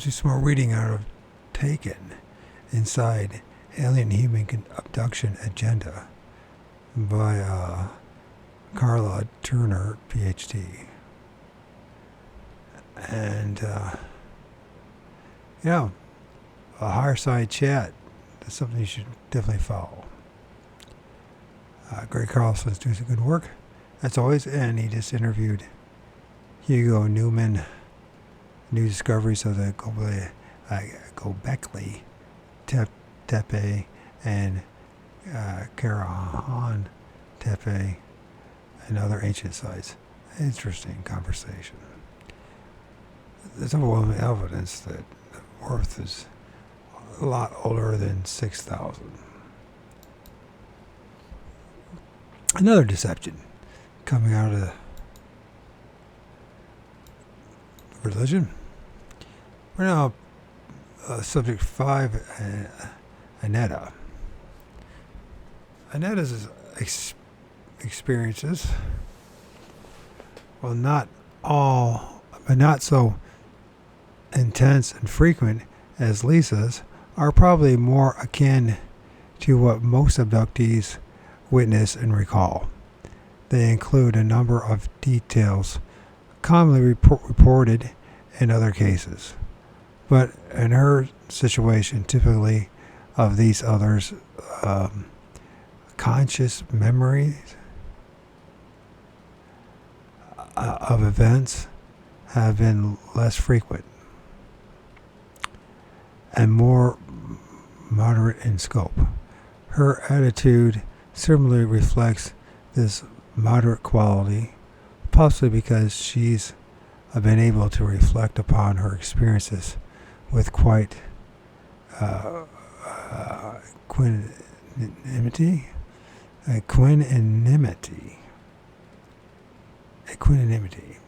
do some more reading out of Taken, Inside Alien Human Abduction Agenda by Karla Turner Ph.D. And, a higher side chat. That's something you should definitely follow. Greg Carlson's doing some good work, as always, and he just interviewed Hugo Newman, New Discoveries of the Gobekli Tepe and Karahan Tepe and other ancient sites. Interesting conversation. There's overwhelming evidence that the Earth is a lot older than 6,000. Another deception coming out of the religion. We're now subject 5, Aneta. Aneta's experiences, well, not all, but not so intense and frequent as Lisa's, are probably more akin to what most abductees witness and recall. They include a number of details commonly reported in other cases, but in her situation, typically of these others, conscious memories of events have been less frequent and more moderate in scope. Her attitude similarly reflects this moderate quality, possibly because she's been able to reflect upon her experiences with quite equanimity.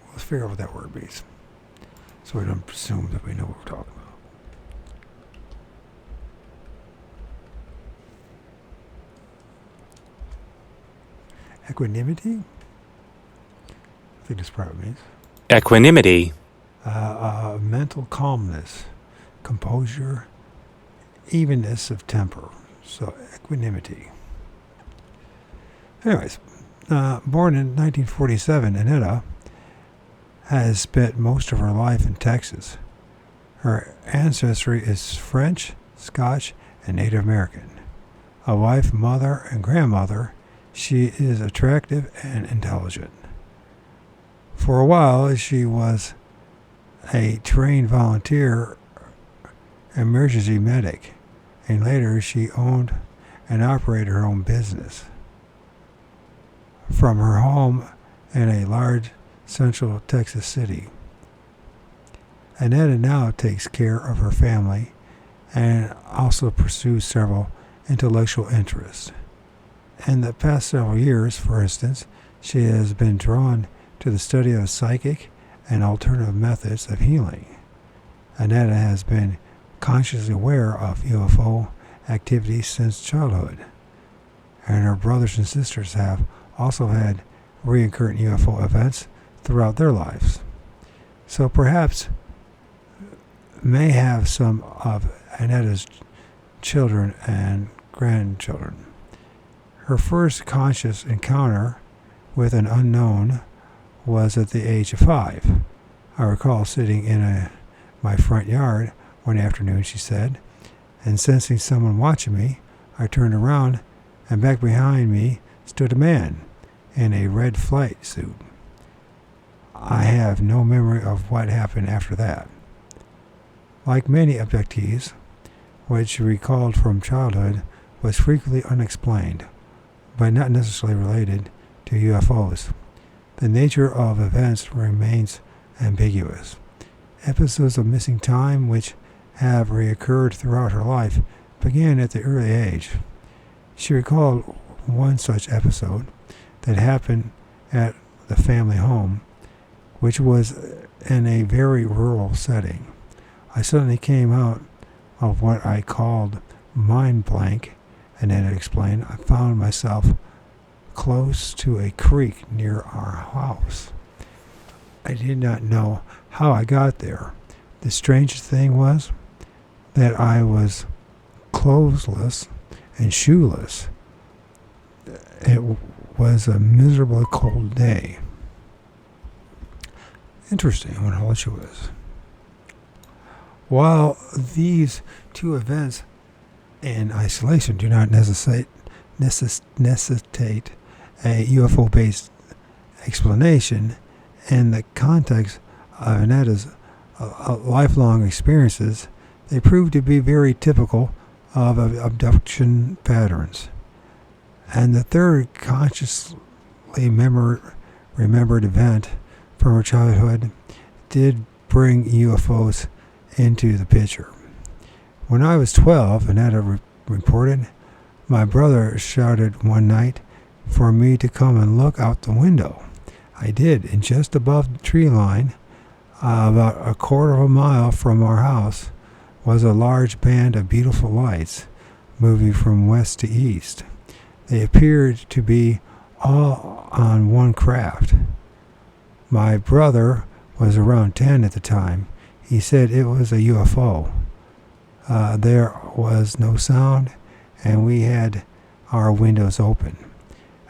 Let's figure out what that word means, so we don't presume that we know what we're talking about. Equanimity? I think that's probably what it means. Equanimity. Mental calmness, composure, evenness of temper. So, equanimity. Anyways, born in 1947, Aneta has spent most of her life in Texas. Her ancestry is French, Scotch, and Native American. A wife, mother, and grandmother, she is attractive and intelligent. For a while, she was a trained volunteer emergency medic, and later she owned and operated her own business. From her home in a large central Texas city, Aneta now takes care of her family and also pursues several intellectual interests. In the past several years, for instance, she has been drawn to the study of psychic and alternative methods of healing. Aneta has been consciously aware of UFO activity since childhood, and her brothers and sisters have also had recurrent UFO events throughout their lives. So perhaps may have some of Aneta's children and grandchildren. Her first conscious encounter with an unknown was at the age of 5. I recall sitting in my front yard one afternoon, she said, and sensing someone watching me, I turned around, and back behind me stood a man in a red flight suit. I have no memory of what happened after that. Like many abductees, what she recalled from childhood was frequently unexplained, but not necessarily related to UFOs. The nature of events remains ambiguous. Episodes of missing time, which have reoccurred throughout her life, began at the early age. She recalled one such episode that happened at the family home, which was in a very rural setting. I suddenly came out of what I called mind blank, and then it explained I found myself close to a creek near our house. I did not know how I got there, The strangest thing was that I was clothesless and shoeless. It was a miserably cold day. Interesting, I wonder how much it was. While these two events in isolation do not necessitate a UFO-based explanation, in the context of Annetta's lifelong experiences, they prove to be very typical of abduction patterns. And the third consciously remembered event from her childhood did bring UFOs into the picture. When I was 12, Annetta reported, my brother shouted one night for me to come and look out the window. I did, and just above the tree line, about a quarter of a mile from our house, was a large band of beautiful lights moving from west to east. They appeared to be all on one craft. My brother was around 10 at the time. He said it was a UFO. There was no sound, and we had our windows open.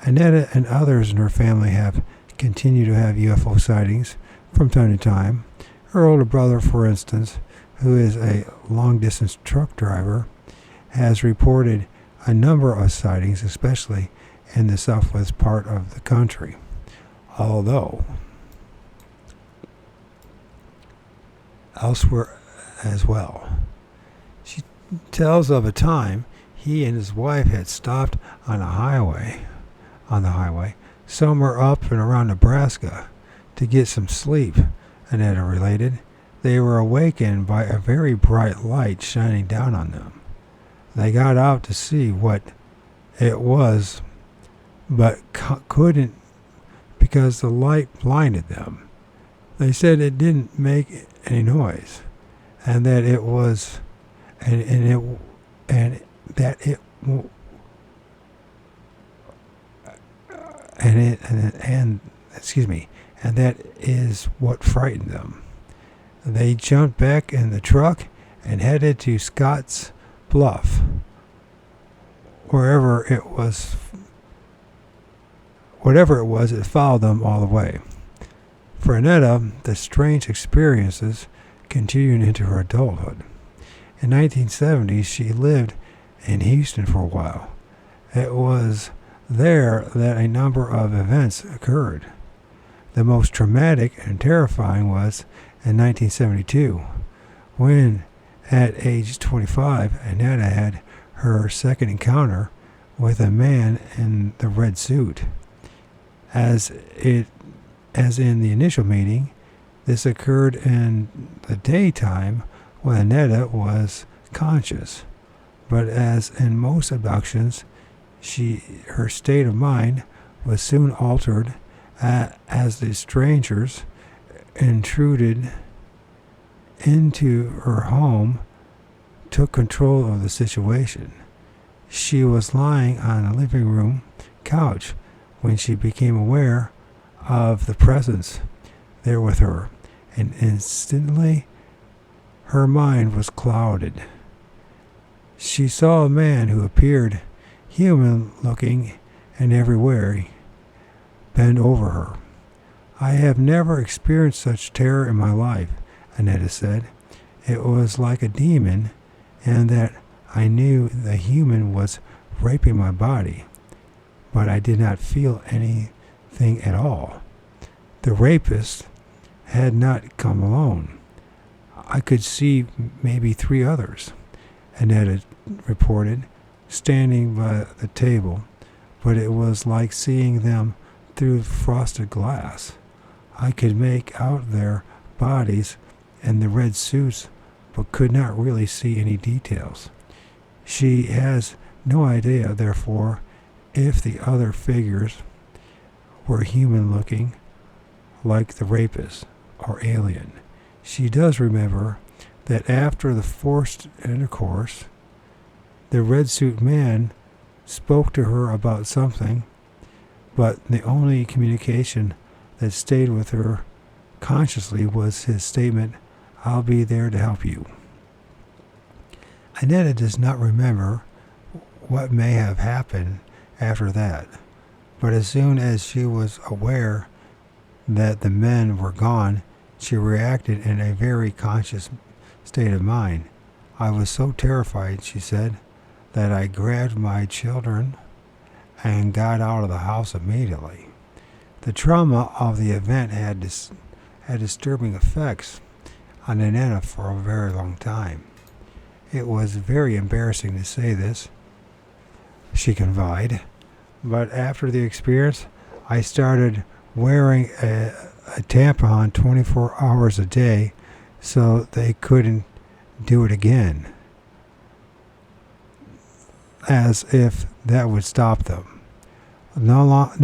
Annetta and others in her family have continued to have UFO sightings from time to time. Her older brother, for instance, who is a long-distance truck driver, has reported a number of sightings, especially in the southwest part of the country. Although elsewhere as well. She tells of a time he and his wife had stopped on the highway somewhere up and around Nebraska to get some sleep. Annetta related, they were awakened by a very bright light shining down on them. They got out to see what it was, but couldn't because the light blinded them. They said it didn't make any noise, and that it was, and that is what frightened them. They jumped back in the truck and headed to Scotts Bluff, whatever it was, it followed them all the way. For Annetta, the strange experiences continued into her adulthood. In 1970, she lived in Houston for a while. It was there that a number of events occurred. The most traumatic and terrifying was in 1972, when, at age 25, Annetta had her second encounter with a man in the red suit. As in the initial meeting, this occurred in the daytime when Annetta was conscious. But as in most abductions, her state of mind was soon altered as the strangers intruded into her home, took control of the situation. She was lying on a living room couch when she became aware of the presence there with her, and instantly her mind was clouded. She saw a man who appeared human-looking and everywhere bend over her. I have never experienced such terror in my life, Annetta said. It was like a demon, and that I knew the human was raping my body, but I did not feel anything at all. The rapist had not come alone. I could see maybe 3 others, Annetta reported, standing by the table, but it was like seeing them through frosted glass. I could make out their bodies and the red suits, but could not really see any details. She has no idea, therefore, if the other figures were human-looking, like the rapist, or alien. She does remember that after the forced intercourse, the red suit man spoke to her about something, but the only communication that stayed with her consciously was his statement, I'll be there to help you. Annetta does not remember what may have happened after that, but as soon as she was aware that the men were gone, she reacted in a very conscious state of mind. I was so terrified, she said, that I grabbed my children and got out of the house immediately. The trauma of the event had disturbing effects on Annetta for a very long time. It was very embarrassing to say this, she confided, but after the experience, I started wearing a tampon 24 hours a day so they couldn't do it again, as if that would stop them. Not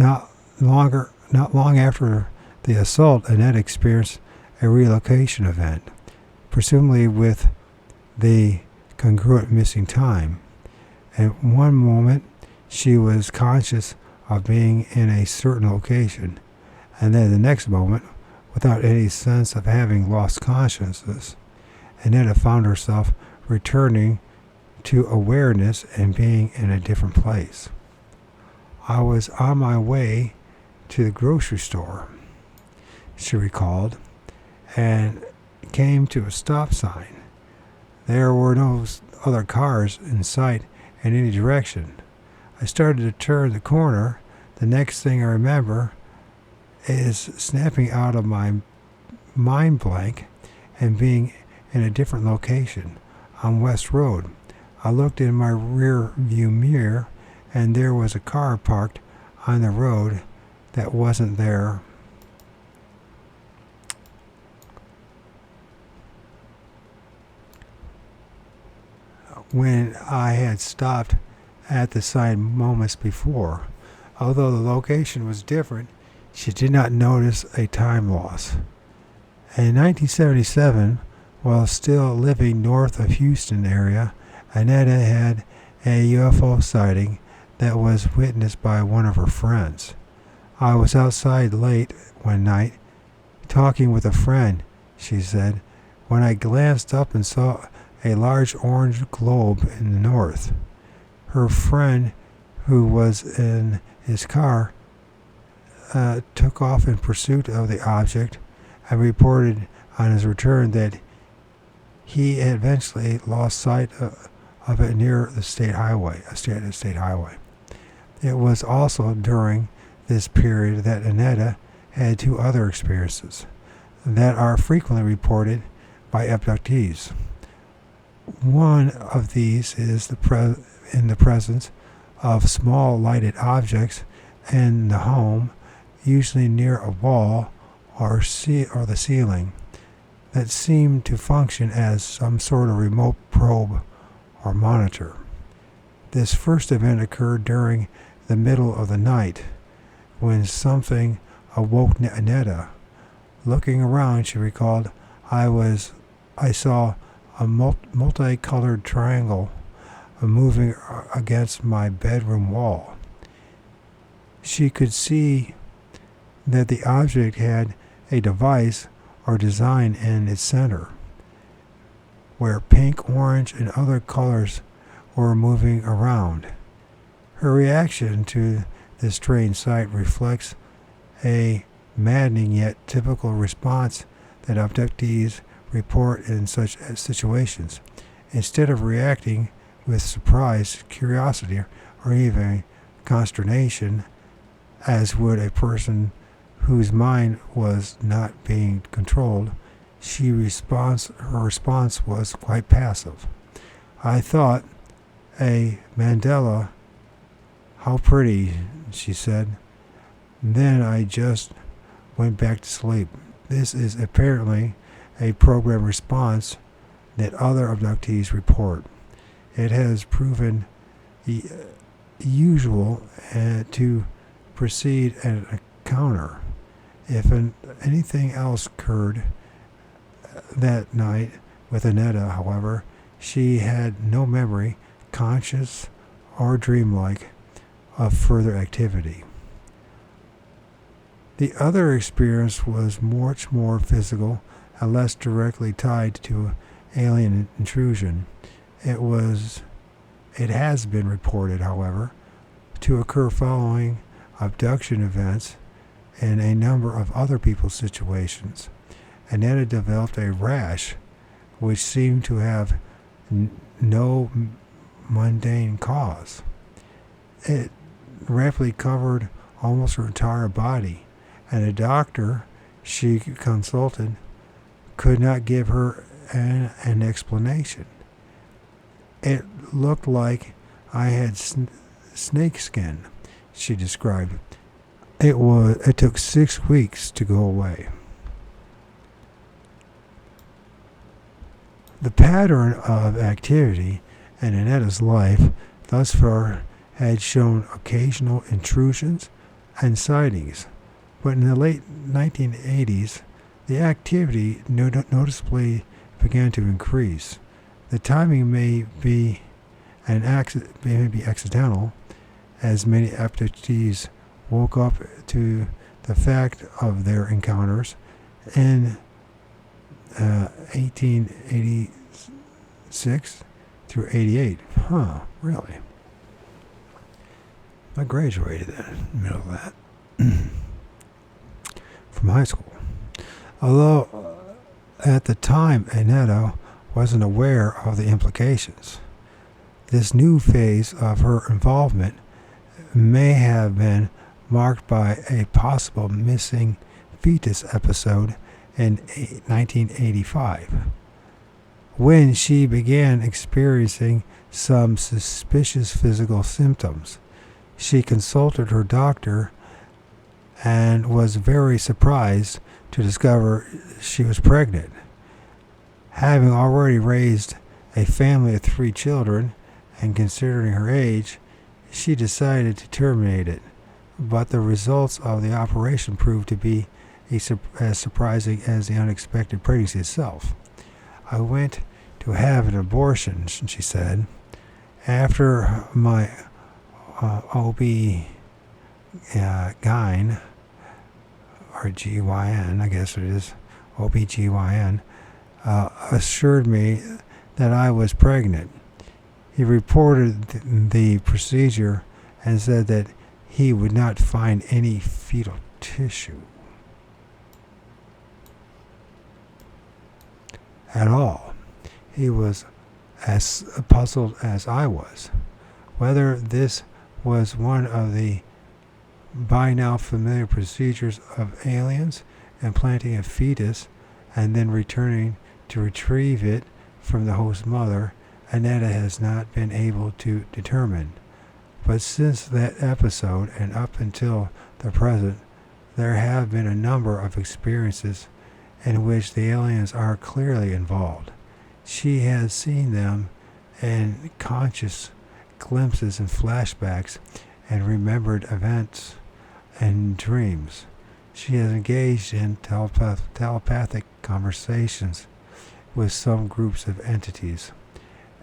long after the assault, Annette experienced a relocation event, presumably with the congruent missing time. At one moment, she was conscious of being in a certain location, and then the next moment, without any sense of having lost consciousness, Annetta found herself returning to awareness and being in a different place. I was on my way to the grocery store, she recalled, and came to a stop sign. There were no other cars in sight in any direction. I started to turn the corner. The next thing I remember is snapping out of my mind blank and being in a different location on West Road. I looked in my rear view mirror and there was a car parked on the road that wasn't there. When I had stopped at the sign moments before. Although the location was different, she did not notice a time loss. In 1977, while still living north of Houston area, Annetta had a UFO sighting that was witnessed by one of her friends. I was outside late one night, talking with a friend, she said, when I glanced up and saw a large orange globe in the north. Her friend, who was in his car, took off in pursuit of the object and reported on his return that he eventually lost sight of it near the state highway. It was also during this period that Annetta had two other experiences that are frequently reported by abductees. One of these is in the presence of small lighted objects in the home, usually near a wall or the ceiling, that seem to function as some sort of remote probe or monitor. This first event occurred during the middle of the night when something awoke Annetta. Looking around, she recalled, I saw a multicolored triangle moving against my bedroom wall. She could see that the object had a device or design in its center, where pink, orange, and other colors were moving around. Her reaction to this strange sight reflects a maddening yet typical response that abductees report in such situations. Instead of reacting with surprise, curiosity, or even consternation, as would a person whose mind was not being controlled, her response was quite passive. I thought, a mandala, how pretty, she said. Then I just went back to sleep. This is apparently a program response that other abductees report. It has proven usual to precede an encounter. If anything else occurred that night with Annetta, however, she had no memory, conscious or dreamlike, of further activity. The other experience was much more physical and less directly tied to alien intrusion. It has been reported, however, to occur following abduction events in a number of other people's situations. Annetta developed a rash which seemed to have no mundane cause. It rapidly covered almost her entire body, and a doctor she consulted could not give her an explanation. It looked like I had snake skin, she described. It took 6 weeks to go away. The pattern of activity in Annetta's life thus far had shown occasional intrusions and sightings, but in the late 1980s, the activity noticeably began to increase. The timing may be accidental, as many abductees woke up to the fact of their encounters in 1886 through 88. Huh, really? I graduated in the middle of that from high school. Although at the time Annetta wasn't aware of the implications. This new phase of her involvement may have been marked by a possible missing fetus episode in 1985, when she began experiencing some suspicious physical symptoms. She consulted her doctor and was very surprised to discover she was pregnant. Having already raised a family of 3 children and considering her age, she decided to terminate it, but the results of the operation proved to be as surprising as the unexpected pregnancy itself. I went to have an abortion, she said. After my OB-GYN, or GYN, I guess it is, OB-GYN, assured me that I was pregnant. He reported the procedure and said that he would not find any fetal tissue at all. He was as puzzled as I was. Whether this was one of the by now familiar procedures of aliens, implanting a fetus and then returning to retrieve it from the host mother, Annetta has not been able to determine. But since that episode and up until the present, there have been a number of experiences in which the aliens are clearly involved. She has seen them in conscious glimpses and flashbacks and remembered events and dreams. She has engaged in telepathic conversations with some groups of entities,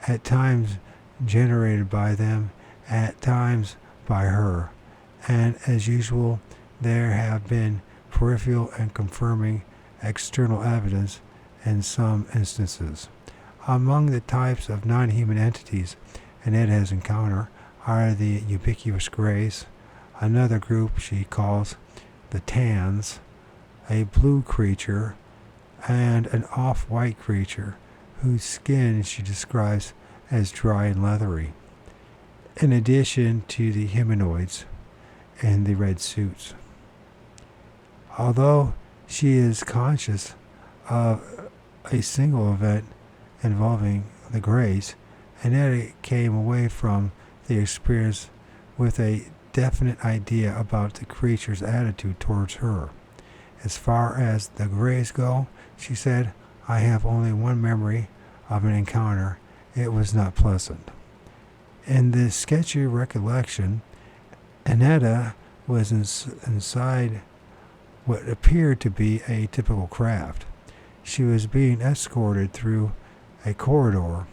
at times generated by them, at times by her, and as usual, there have been peripheral and confirming external evidence in some instances. Among the types of non-human entities Annette has encountered are the ubiquitous grays, another group she calls the tans, a blue creature, and an off-white creature whose skin she describes as dry and leathery, in addition to the humanoids in the red suits. Although she is conscious of a single event involving the Greys, Annette came away from the experience with a definite idea about the creature's attitude towards her. As far as the Greys go, she said, I have only one memory of an encounter. It was not pleasant. In this sketchy recollection, Annette was inside what appeared to be a typical craft. She was being escorted through a corridor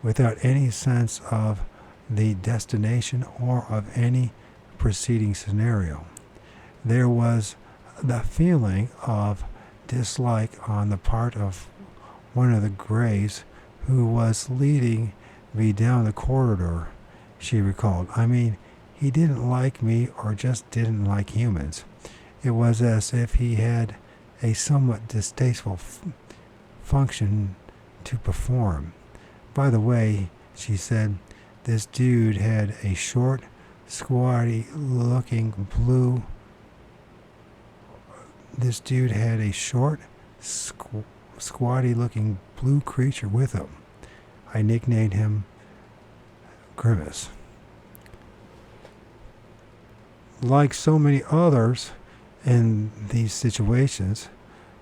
without any sense of the destination or of any preceding scenario. There was the feeling of dislike on the part of one of the Greys who was leading me down the corridor, she recalled. I mean, he didn't like me or just didn't like humans. It was as if he had a somewhat distasteful function to perform. By the way, she said, this dude had a short, squatty looking blue creature with him. I nicknamed him Grimace. Like so many others in these situations,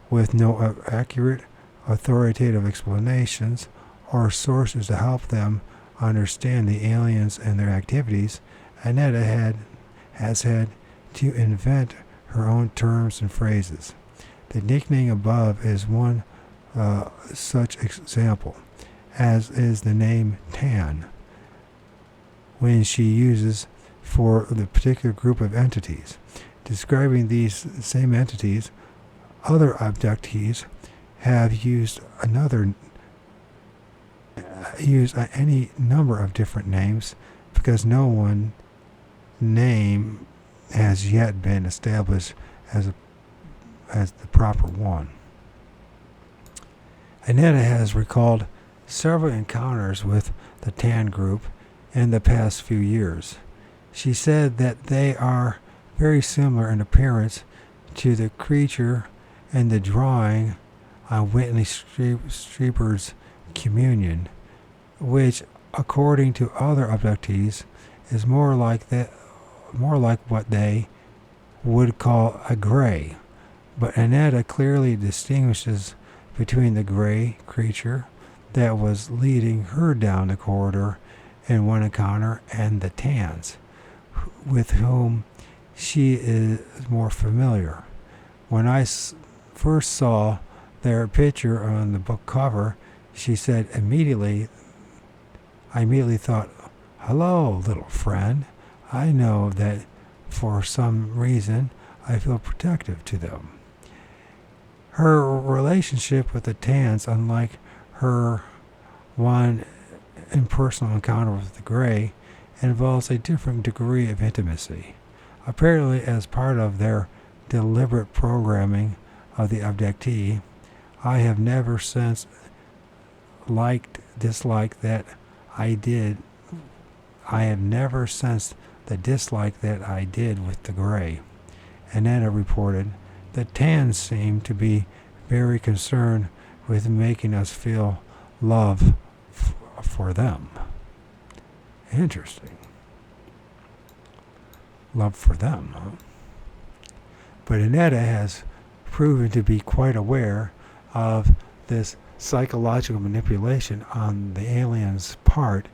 with no accurate, authoritative explanations or sources to help them understand the aliens and their activities, Annetta has had to invent her own terms and phrases. The nickname above is one such example, as is the name Tan, when she uses for the particular group of entities. Describing these same entities, other abductees have used any number of different names because no one name has yet been established as the proper one. Annetta has recalled several encounters with the Tan group in the past few years. She said that they are very similar in appearance to the creature in the drawing on Whitley Strieber's Communion, which, according to other abductees, is more like what they would call a Grey. But Annetta clearly distinguishes between the Grey creature that was leading her down the corridor in one encounter and the Tans, with whom she is more familiar. When I first saw their picture on the book cover, she said I immediately thought, hello, little friend. I know that for some reason I feel protective to them. Her relationship with the Tans, unlike her one impersonal encounter with the Grey, involves a different degree of intimacy. Apparently, as part of their deliberate programming of the abductee, I have never since disliked that I did with the Grey. Annetta reported that Tans seemed to be very concerned with making us feel love for them. Interesting. Love for them, huh? But Annetta has proven to be quite aware of this psychological manipulation on the aliens' part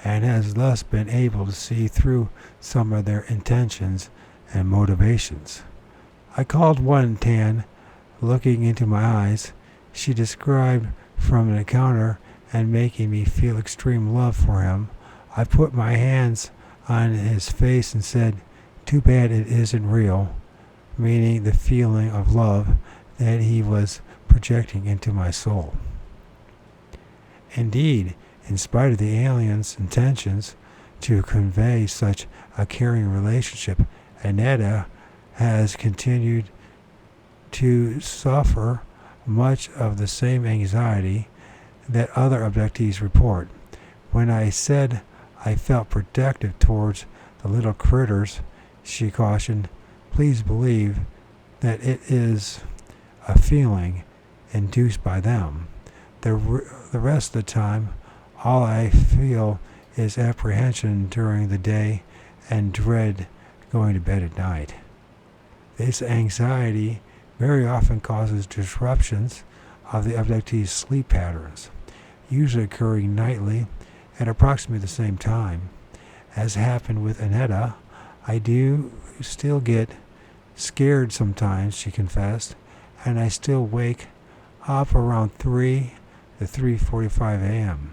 and has thus been able to see through some of their intentions and motivations. I called one Tan, looking into my eyes. She described from an encounter and making me feel extreme love for him. I put my hands on his face and said, "Too bad it isn't real," meaning the feeling of love that he was projecting into my soul. Indeed, in spite of the aliens' intentions to convey such a caring relationship, Annetta has continued to suffer much of the same anxiety that other abductees report. When I said I felt protective towards the little critters, she cautioned, "Please believe that it is a feeling induced by them. The rest of the time, all I feel is apprehension during the day and dread going to bed at night." This anxiety very often causes disruptions of the abductee's sleep patterns, usually occurring nightly at approximately the same time. As happened with Annetta, I do still get scared sometimes, she confessed, and I still wake up around 3 to 3:45 a.m.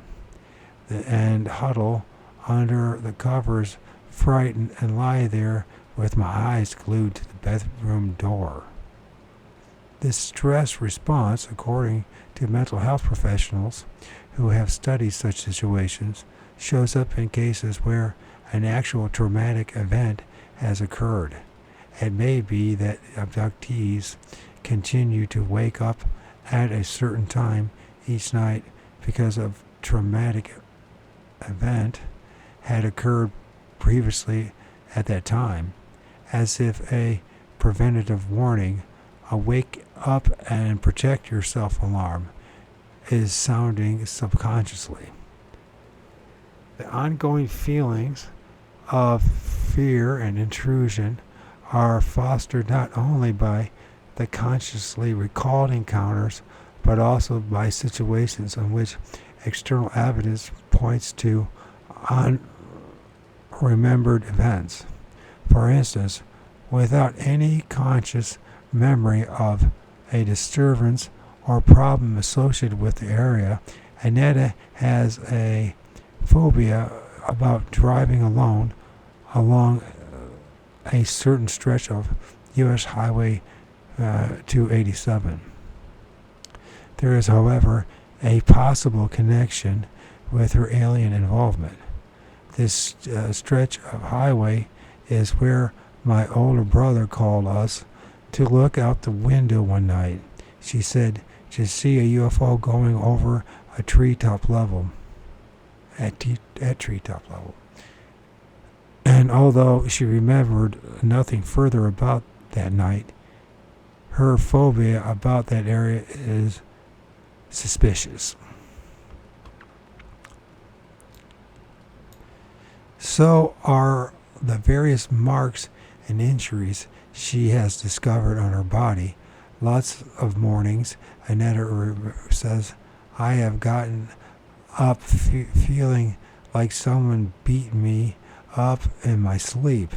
and huddle under the covers, frightened, and lie there with my eyes glued to the bedroom door. This stress response, according to mental health professionals who have studied such situations, shows up in cases where an actual traumatic event has occurred. It may be that abductees continue to wake up at a certain time each night because a traumatic event had occurred previously at that time, as if a preventative warning, a wake up and protect yourself alarm, is sounding subconsciously. The ongoing feelings of fear and intrusion are fostered not only by the consciously recalled encounters, but also by situations in which external evidence points to unremembered events. For instance, without any conscious memory of a disturbance or problem associated with the area, Annetta has a phobia about driving alone along a certain stretch of U.S. Highway 287. There is, however, a possible connection with her alien involvement. This stretch of highway is where my older brother called us to look out the window one night. She said to see a UFO going over a treetop level, at treetop level. And although she remembered nothing further about that night, her phobia about that area is suspicious. So are the various marks and injuries she has discovered on her body. Lots of mornings, Annetta says, I have gotten up feeling like someone beat me up in my sleep.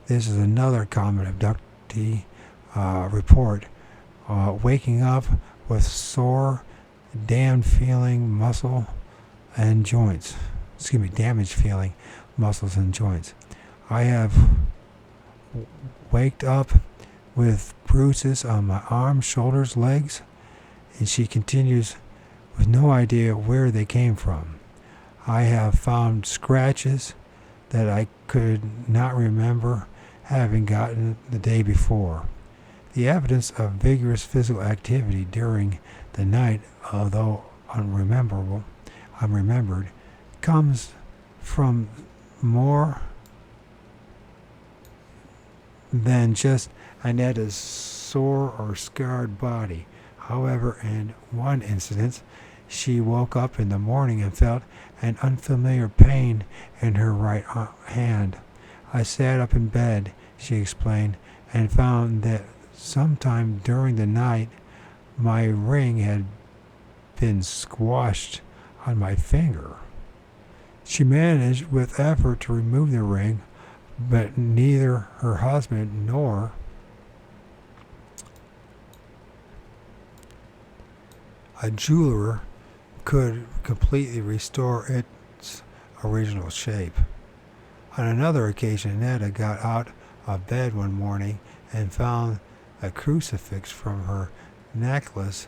This is another common abductee report. Waking up with sore, damaged feeling muscle and joints. Damaged feeling muscles and joints. I have waked up with bruises on my arms, shoulders, legs, and she continues with no idea where they came from. I have found scratches that I could not remember having gotten the day before. The evidence of vigorous physical activity during the night, although unremembered, comes from more than just Annetta's sore or scarred body. However, in one instance, she woke up in the morning and felt an unfamiliar pain in her right hand. I sat up in bed, she explained, and found that sometime during the night my ring had been squashed on my finger. She managed with effort to remove the ring, but neither her husband nor a jeweler could completely restore its original shape. On another occasion, Annetta got out of bed one morning and found a crucifix from her necklace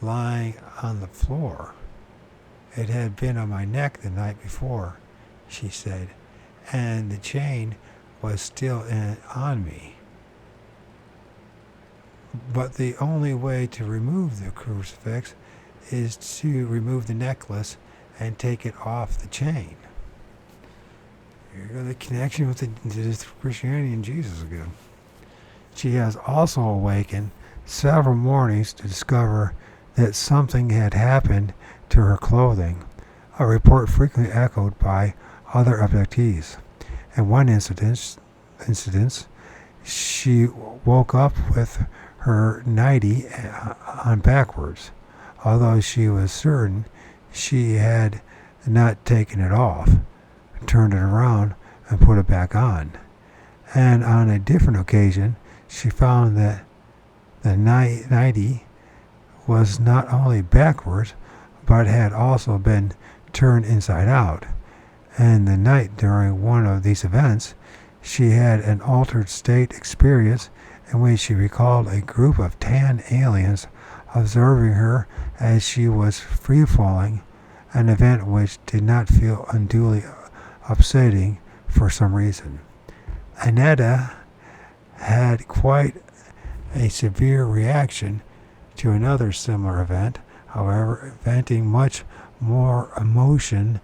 lying on the floor. It had been on my neck the night before, she said, and the chain was still on me. But the only way to remove the crucifix is to remove the necklace and take it off the chain. Here go the connection with the Christianity and Jesus again. She has also awakened several mornings to discover that something had happened to her clothing, a report frequently echoed by other abductees. In one incident, she woke up with her nightie on backwards, although she was certain she had not taken it off, turned it around, and put it back on. And on a different occasion, she found that the nightie was not only backwards, but had also been turned inside out. And the night during one of these events, she had an altered state experience in which she recalled a group of tan aliens observing her as she was free-falling, an event which did not feel unduly upsetting for some reason. Annetta had quite a severe reaction to another similar event, however, venting much more emotion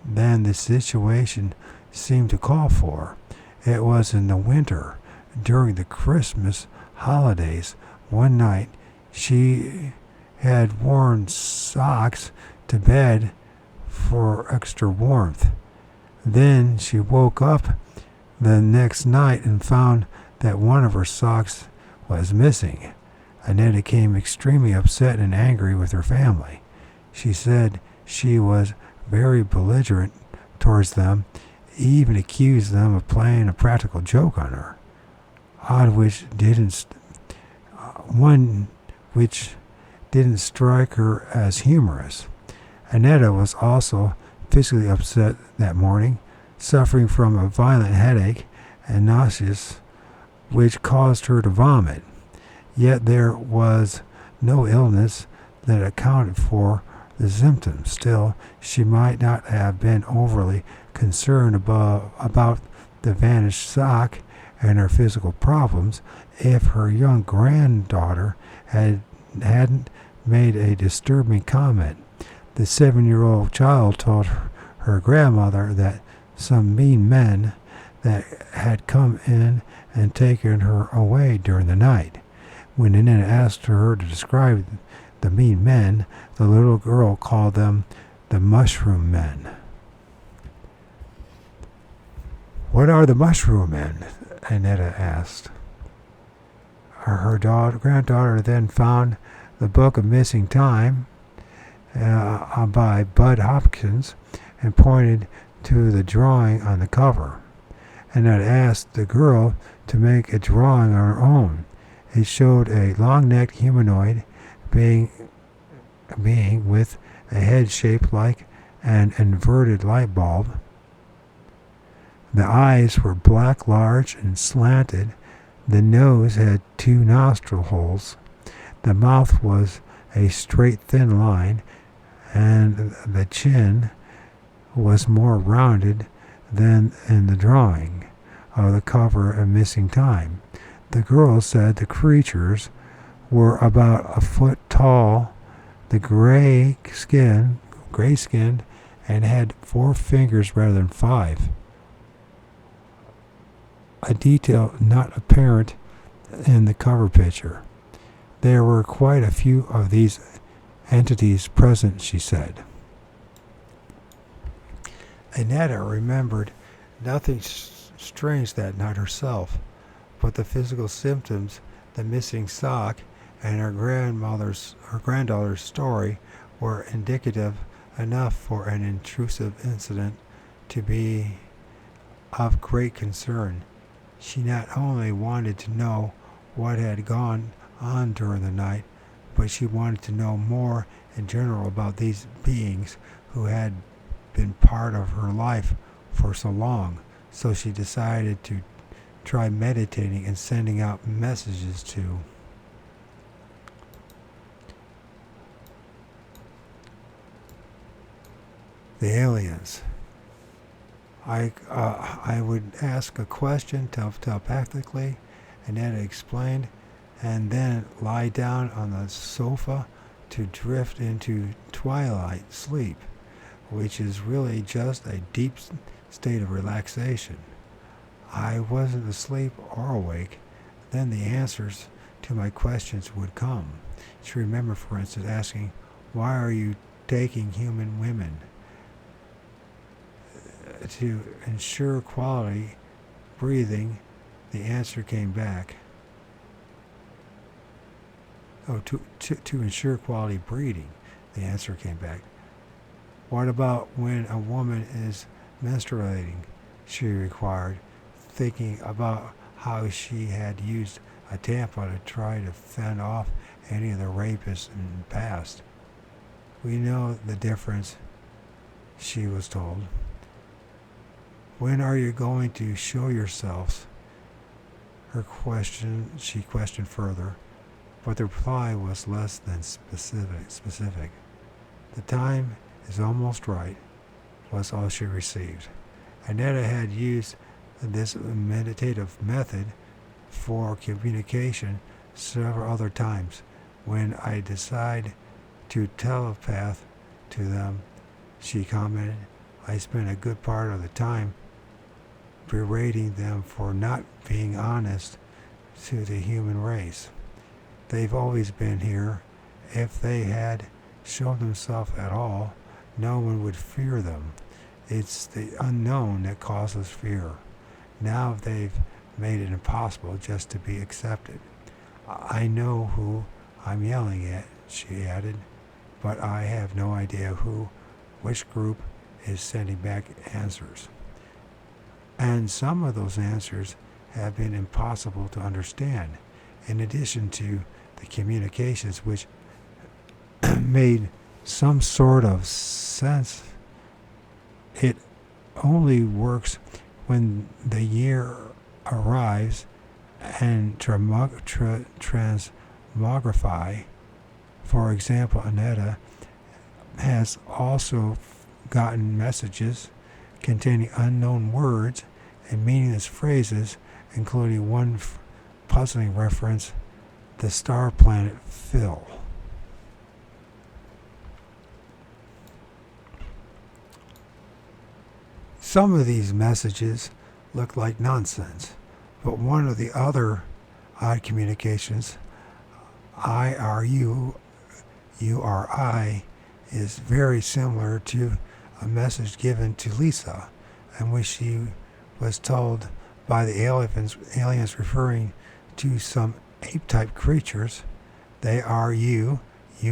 than the situation seemed to call for. It was in the winter, during the Christmas holidays. One night, she had worn socks to bed for extra warmth. Then she woke up the next night and found that one of her socks was missing. Annette became extremely upset and angry with her family. She said she was very belligerent towards them, even accused them of playing a practical joke on her. One which didn't strike her as humorous. Annetta was also physically upset that morning, suffering from a violent headache and nauseous, which caused her to vomit. Yet there was no illness that accounted for the symptoms. Still, she might not have been overly concerned about the vanished sock and her physical problems if her young granddaughter hadn't made a disturbing comment. The 7-year-old child told her grandmother that some mean men that had come in and taken her away during the night. When Annette asked her to describe the mean men, the little girl called them the mushroom men. "What are the mushroom men?" Annetta asked. Her granddaughter then found the Book of Missing Time by Bud Hopkins and pointed to the drawing on the cover. Annette asked the girl to make a drawing on her own. It showed a long-necked humanoid being with a head shaped like an inverted light bulb. The eyes were black, large, and slanted. The nose had 2 nostril holes. The mouth was a straight, thin line, and the chin was more rounded than in the drawing of the cover of Missing Time. The girl said the creatures were about a foot tall, the gray-skinned, and had 4 fingers rather than 5. A detail not apparent in the cover picture. There were quite a few of these entities present, she said. Annetta remembered nothing strange that night herself, but the physical symptoms, the missing sock, and her granddaughter's story were indicative enough for an intrusive incident to be of great concern. She not only wanted to know what had gone on during the night, but she wanted to know more in general about these beings who had been part of her life for so long. So she decided to try meditating and sending out messages to the aliens. I would ask a question telepathically, and then explained, and then lie down on the sofa to drift into twilight sleep, which is really just a deep state of relaxation. I wasn't asleep or awake. Then the answers to my questions would come. She remembered, for instance, asking, "Why are you taking human women?" To ensure quality breathing, the answer came back. To ensure quality breeding, the answer came back. "What about when a woman is menstruating?" she inquired, thinking about how she had used a tampon to try to fend off any of the rapists in the past. "We know the difference," she was told. "When are you going to show yourselves?" She questioned further, but the reply was less than specific. The time is almost right, was all she received. Annetta had used this meditative method for communication several other times. When I decide to telepath to them, she commented, I spent a good part of the time berating them for not being honest to the human race. They've always been here. If they had shown themselves at all, no one would fear them. It's the unknown that causes fear. Now they've made it impossible just to be accepted. I know who I'm yelling at, she added, but I have no idea which group is sending back answers. And some of those answers have been impossible to understand, in addition to the communications which made some sort of sense. It only works when the year arrives and transmogrify. For example, Annetta has also gotten messages containing unknown words and meaningless phrases, including one puzzling reference, the star planet Phil. Some of these messages look like nonsense, but one of the other odd communications, IRU, URI, is very similar to a message given to Lisa, in which she was told by the aliens referring to some ape-type creatures, they are you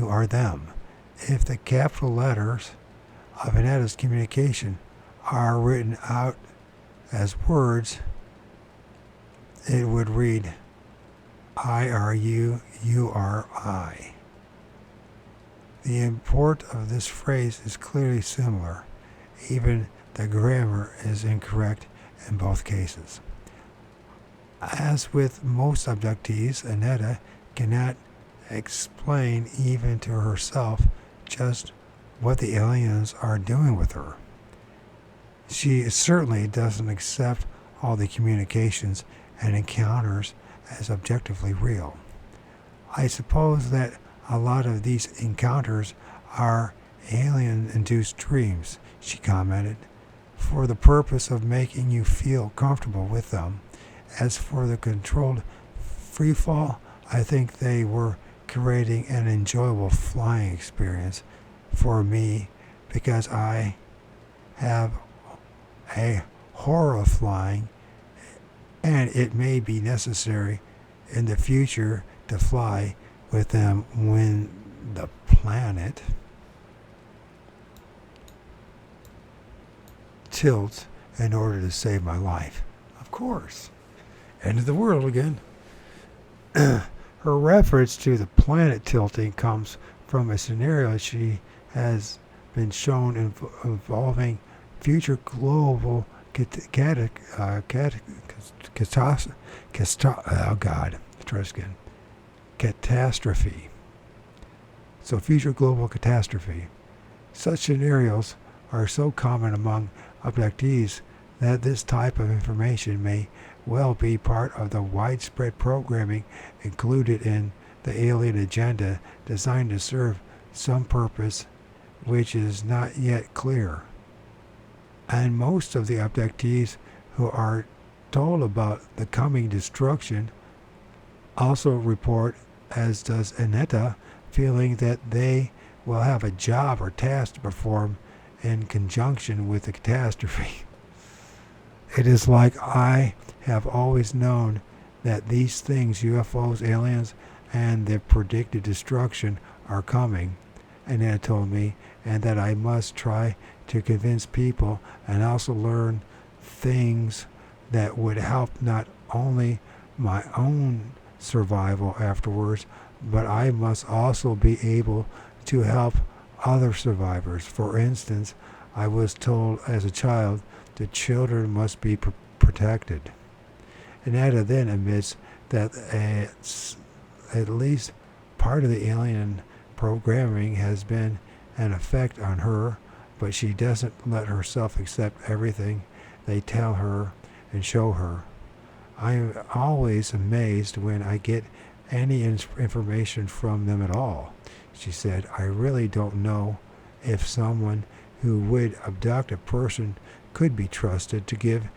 are them. If the capital letters of Annetta's communication are written out as words, it would read IRU, URI. The import of this phrase is clearly similar. Even the grammar is incorrect in both cases. As with most abductees, Annetta cannot explain even to herself just what the aliens are doing with her. She certainly doesn't accept all the communications and encounters as objectively real. I suppose that a lot of these encounters are alien-induced dreams, she commented, for the purpose of making you feel comfortable with them. As for the controlled freefall, I think they were creating an enjoyable flying experience for me because I have a horror of flying, and it may be necessary in the future to fly with them when the planet tilts in order to save my life. Of course. End of the world again. Her reference to the planet tilting comes from a scenario she has been shown involving future global catastrophe. So future global catastrophe. Such scenarios are so common among abductees that this type of information may well be part of the widespread programming included in the alien agenda designed to serve some purpose which is not yet clear. And most of the abductees who are told about the coming destruction also report, as does Annetta, feeling that they will have a job or task to perform in conjunction with the catastrophe. It is like I have always known that these things, UFOs, aliens, and the predicted destruction are coming, Annetta told me, and that I must try to convince people and also learn things that would help not only my own survival afterwards, but I must also be able to help other survivors. For instance, I was told as a child that children must be protected. Annetta then admits that at least part of the alien programming has been an effect on her, but she doesn't let herself accept everything they tell her and show her. I'm always amazed when I get any information from them at all. She said, I really don't know if someone who would abduct a person could be trusted to give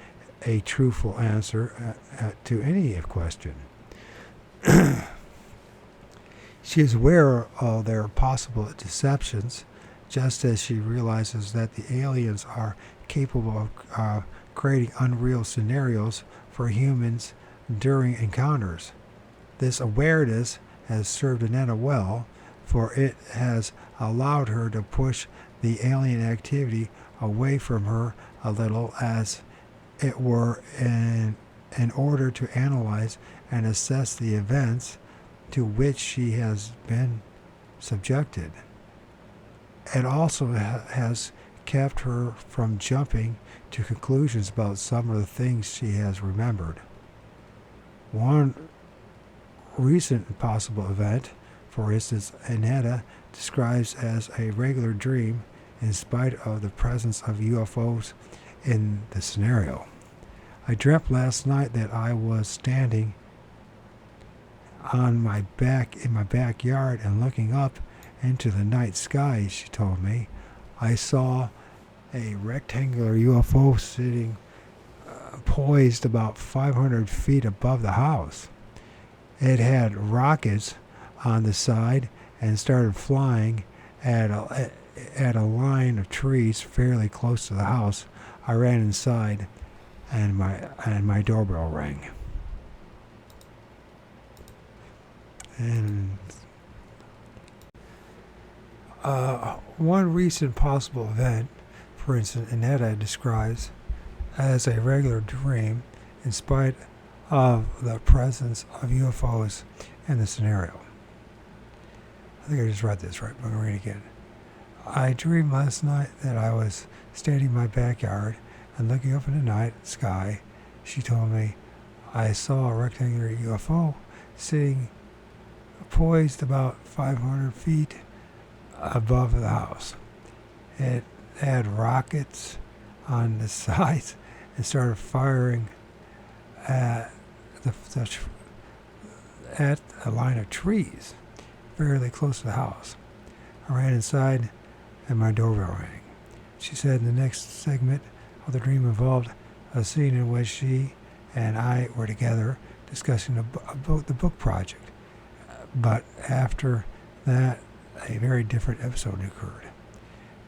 a truthful answer to any question. She is aware of their possible deceptions, just as she realizes that the aliens are capable of creating unreal scenarios for humans during encounters. This awareness has served Annetta well, for it has allowed her to push the alien activity away from her a little, as it were, in order to analyze and assess the events to which she has been subjected. It also has kept her from jumping to conclusions about some of the things she has remembered. One recent possible event, for instance, Annetta describes as a regular dream in spite of the presence of UFOs in the scenario. I dreamt last night that I was standing in my backyard and looking up into the night sky, she told me. I saw a rectangular UFO sitting poised about 500 feet above the house. It had rockets on the side and started flying at a line of trees fairly close to the house. I ran inside and my doorbell rang. And one recent possible event, for instance, Annetta describes as a regular dream in spite of the presence of UFOs in the scenario. I think I just read this right, but I'm going to read it again. I dreamed last night that I was standing in my backyard and looking up in the night sky. She told me I saw a rectangular UFO sitting poised about 500 feet above the house. It had rockets on the sides and started firing at a line of trees fairly close to the house. I ran inside and my doorbell rang. She said the next segment of the dream involved a scene in which she and I were together discussing about the book project. But after that, a very different episode occurred.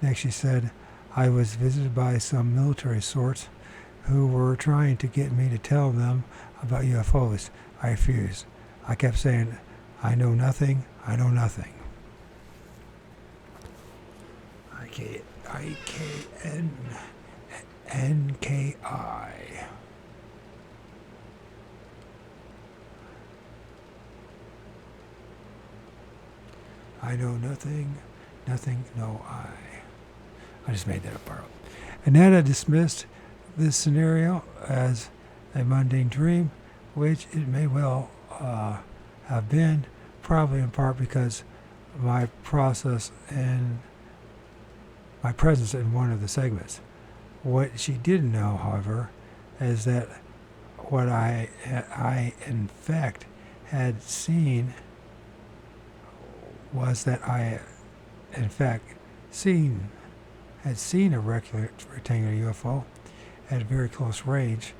Next, she said, I was visited by some military sorts who were trying to get me to tell them about UFOs. I refused. I kept saying, I know nothing, I know nothing. IKNKI. I know nothing, nothing, no I. I just made that up, Barrow. Annetta dismissed this scenario as a mundane dream, which it may well have been, probably in part because my presence in one of the segments. What she didn't know, however, is that what I in fact had seen was that I in fact had seen a rectangular UFO at very close range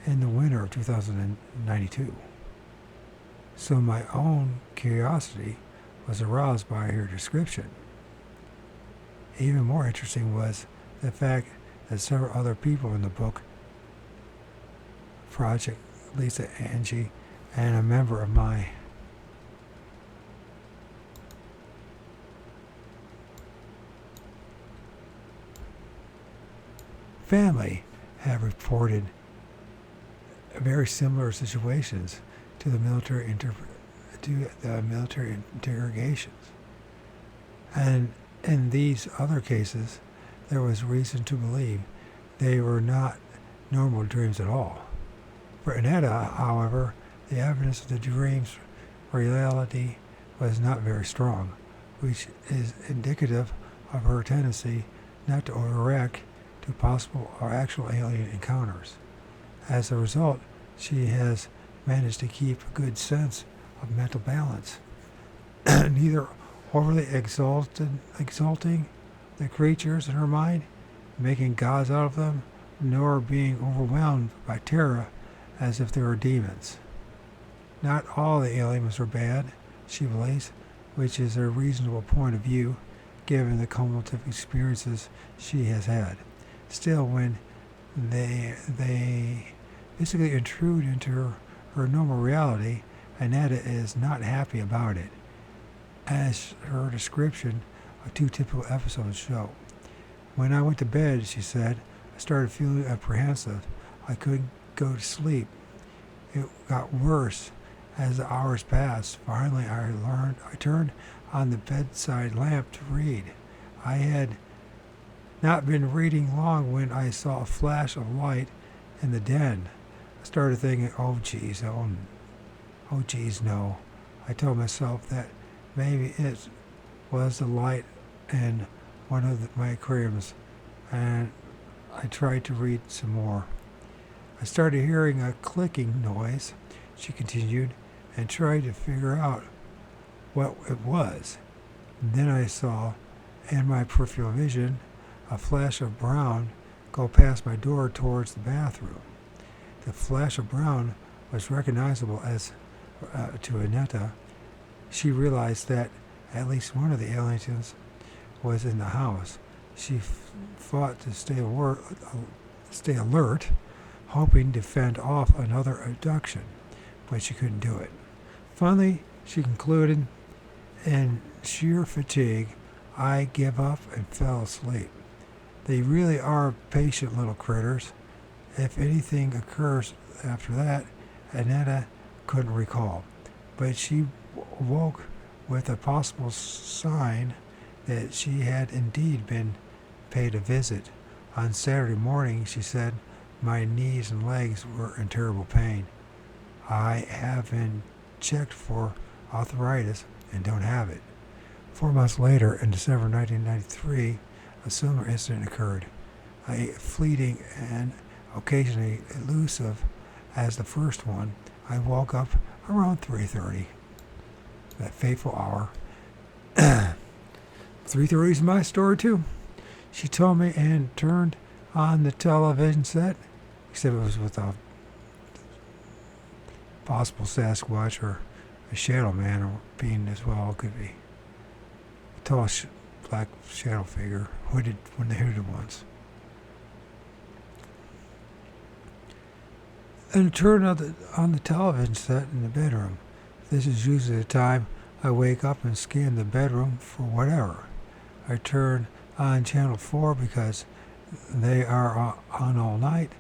in the winter of 2092. So my own curiosity was aroused by her description. Even more interesting was the fact that several other people in the book project, Lisa, Angie, and a member of my family have reported very similar situations to the military interrogations. And in these other cases, there was reason to believe they were not normal dreams at all. For Annetta, however, the evidence of the dream's reality was not very strong, which is indicative of her tendency not to overreact to possible or actual alien encounters. As a result, she has managed to keep a good sense of mental balance, neither overly exalting the creatures in her mind, making gods out of them, nor being overwhelmed by terror as if they were demons. Not all the aliens are bad, she believes, which is a reasonable point of view given the cumulative experiences she has had. Still, when they basically intrude into her normal reality, Annetta is not happy about it, as her description of 2 typical episodes show. When I went to bed, she said, I started feeling apprehensive. I couldn't go to sleep. It got worse as the hours passed. Finally, I turned on the bedside lamp to read. I had not been reading long when I saw a flash of light in the den. I started thinking, oh geez, no. I told myself that maybe it was the light in one of my aquariums, and I tried to read some more. I started hearing a clicking noise, she continued, and tried to figure out what it was. And then I saw, in my peripheral vision, a flash of brown go past my door towards the bathroom. The flash of brown was recognizable as to Annetta. She realized that at least one of the aliens was in the house. She fought to stay alert, hoping to fend off another abduction, but she couldn't do it. Finally, she concluded, in sheer fatigue, I give up and fell asleep. They really are patient little critters. If anything occurs after that, Annetta couldn't recall, but she woke with a possible sign that she had indeed been paid a visit. On Saturday morning, she said, my knees and legs were in terrible pain. I have been checked for arthritis and don't have it. 4 months later, in December 1993, a similar incident occurred. A fleeting and occasionally elusive as the first one, I woke up around 3:30. That fateful hour. 3:30 is my story too. She told me and turned on the television set, except it was with a possible Sasquatch or a shadow man or being as well. It could be a tall black shadow figure, hooded when the hooded ones. And turn on the television set in the bedroom. This is usually the time I wake up and scan the bedroom for whatever. I turn on channel 4 because they are on all night,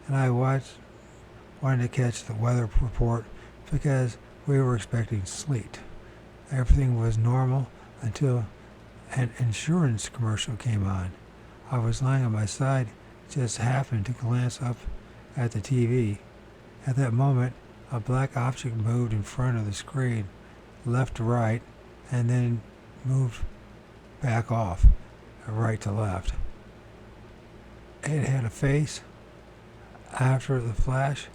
and I wanted to catch the weather report because we were expecting sleet. Everything was normal until an insurance commercial came on. I was lying on my side, just happened to glance up at the TV. At that moment, a black object moved in front of the screen, left to right, and then moved back off, right to left. It had a face. After the flash,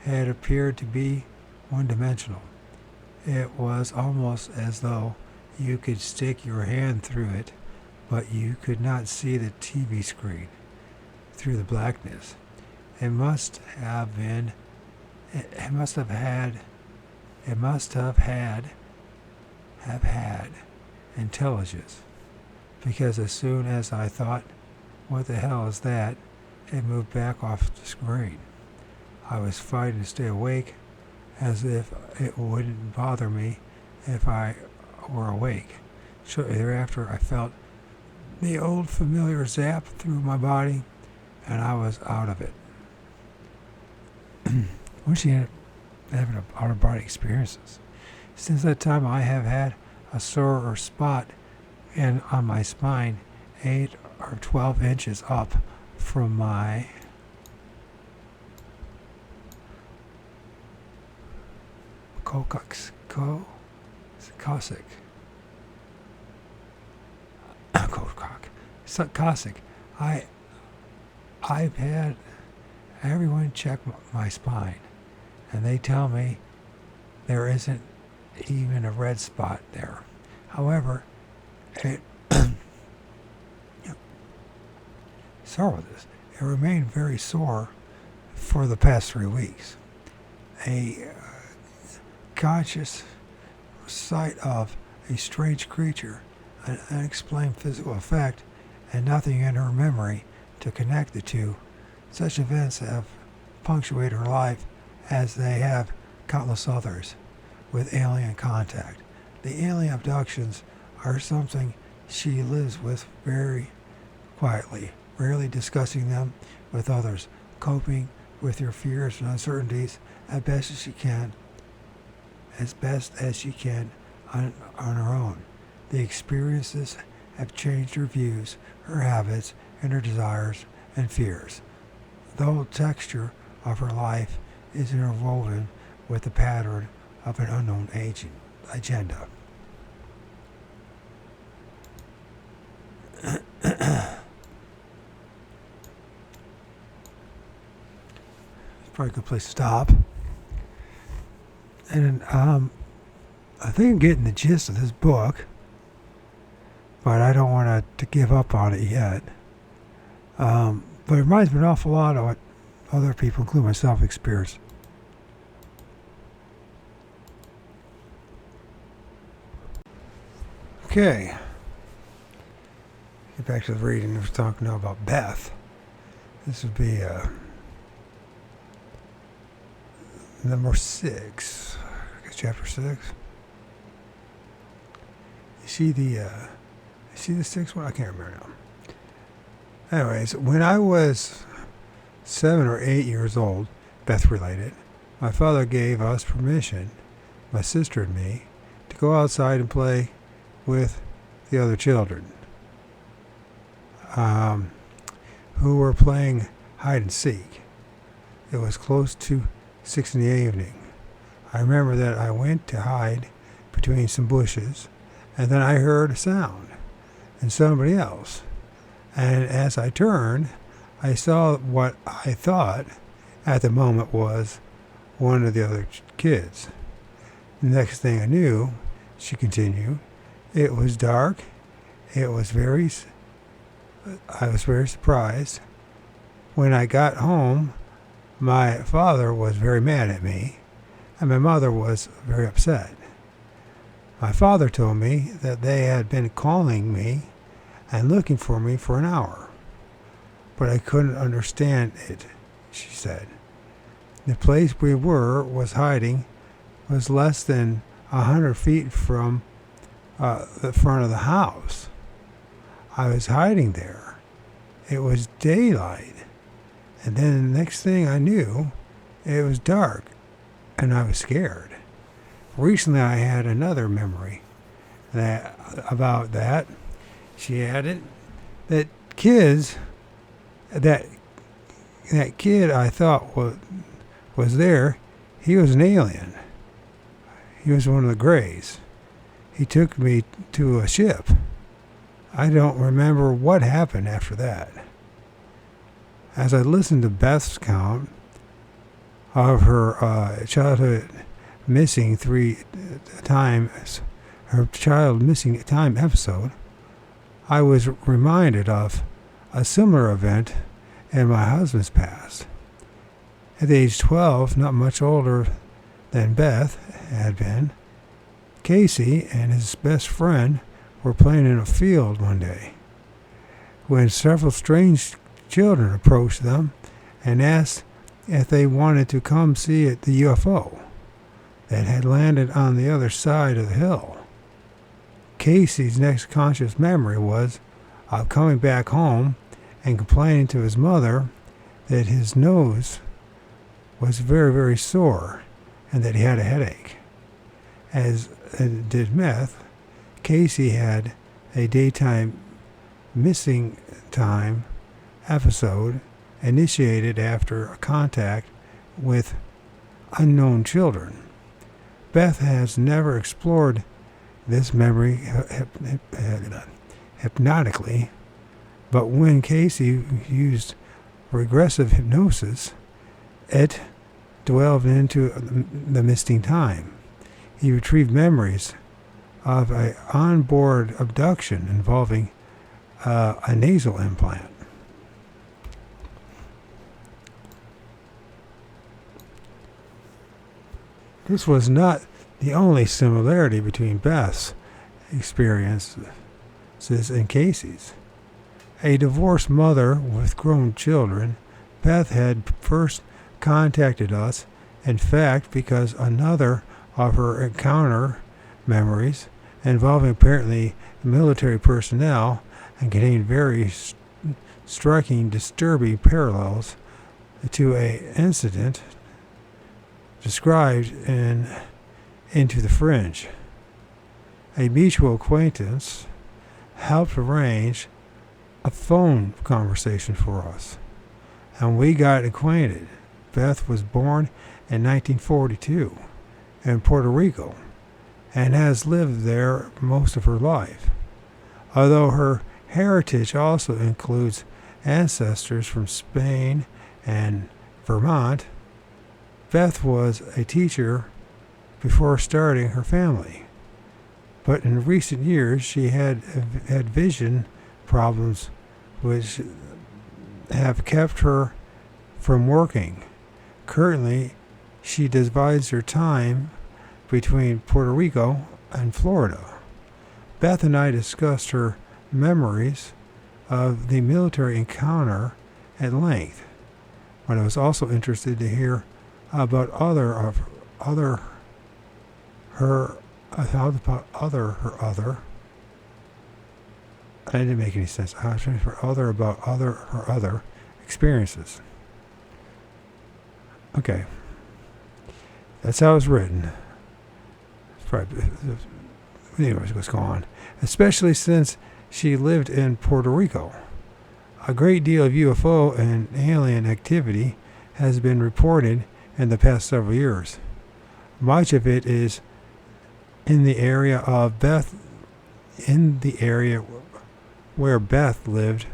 it appeared to be one-dimensional. It was almost as though you could stick your hand through it, but you could not see the TV screen through the blackness. It must have had intelligence, because as soon as I thought, what the hell is that, it moved back off the screen. I was fighting to stay awake, as if it wouldn't bother me if I were awake. Shortly thereafter, I felt the old familiar zap through my body, and I was out of it. When she ended up having out-of-body experiences. Since that time, I have had a sore or spot on my spine 8 or 12 inches up from my Cossack. Cossack. I've had everyone check my spine, and they tell me there isn't even a red spot there. However, it sorry with this. It remained very sore for the past 3 weeks. A conscious sight of a strange creature, an unexplained physical effect, and nothing in her memory to connect the two. Such events have punctuated her life as they have countless others with alien contact. The alien abductions are something she lives with very quietly, rarely discussing them with others, coping with her fears and uncertainties as best as she can on her own. The experiences have changed her views, her habits, and her desires and fears. The whole texture of her life is interwoven with the pattern of an unknown agenda. Probably a good place to stop. And I think I'm getting the gist of this book, but I don't want to give up on it yet. But it reminds me an awful lot of what other people, including myself, experience. Okay. Get back to the reading. We're talking now about Beth. This would be number 6. I guess chapter 6. You see the 6th one? I can't remember now. Anyways, when I was 7 or 8 years old, Beth related, my father gave us permission, my sister and me, to go outside and play with the other children who were playing hide and seek. It was close to 6 in the evening. I remember that I went to hide between some bushes, and then I heard a sound and somebody else. And as I turned, I saw what I thought at the moment was one of the other kids. The next thing I knew, she continued, it was dark. I was very surprised. When I got home, my father was very mad at me, and my mother was very upset. My father told me that they had been calling me and looking for me for an hour, but I couldn't understand it, she said. The place we was hiding was less than 100 feet from the front of the house. I was hiding there. It was daylight, and then the next thing I knew, it was dark, and I was scared. Recently, I had another memory about that. She added that that kid I thought was there, he was an alien. He was one of the Greys. He took me to a ship. I don't remember what happened after that. As I listened to Beth's account of her childhood missing time episode, I was reminded of a similar event in my husband's past. At age 12, not much older than Beth had been, Casey and his best friend were playing in a field one day when several strange children approached them and asked if they wanted to come see the UFO that had landed on the other side of the hill. Casey's next conscious memory was of coming back home and complaining to his mother that his nose was very, very sore and that he had a headache. As did Beth, Casey had a daytime missing time episode initiated after a contact with unknown children. Beth has never explored this memory hypnotically, but when Casey used regressive hypnosis, it delved into the missing time. He retrieved memories of an onboard abduction involving a nasal implant. This was not the only similarity between Beth's experiences and Casey's. A divorced mother with grown children, Beth had first contacted us, in fact, because another of her encounter memories involving apparently military personnel and contained very striking, disturbing parallels to an incident described in Into the Fringe. A mutual acquaintance helped arrange a phone conversation for us, and we got acquainted. Beth was born in 1942 in Puerto Rico and has lived there most of her life. Although her heritage also includes ancestors from Spain and Vermont, Beth was a teacher before starting her family. But in recent years, she had vision problems which have kept her from working. Currently, she divides her time between Puerto Rico and Florida. Beth and I discussed her memories of the military encounter at length, but I was also interested to hear about her other. That didn't make any sense. I was trying for her other experiences. Okay, that's how it's written. Anyways, what's going on? Especially since she lived in Puerto Rico. A great deal of UFO and alien activity has been reported in the past several years. Much of it is in the area where Beth lived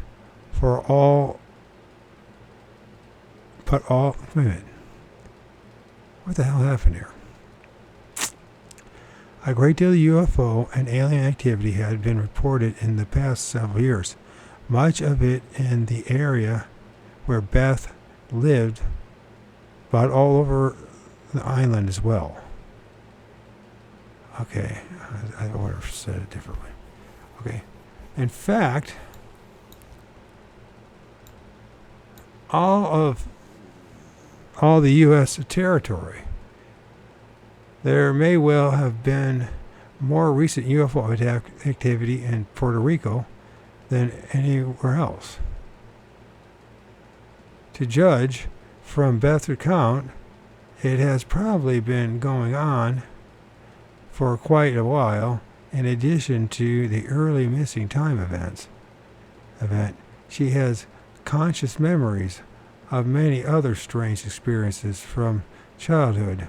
wait a minute. What the hell happened here? A great deal of UFO and alien activity had been reported in the past several years. Much of it in the area where Beth lived, but all over the island as well. Okay, I would have said it differently. Okay, in fact, all the U.S. territory, there may well have been more recent UFO activity in Puerto Rico than anywhere else. To judge from Beth's account, it has probably been going on for quite a while. In addition to the early missing time event, she has conscious memories of many other strange experiences from childhood,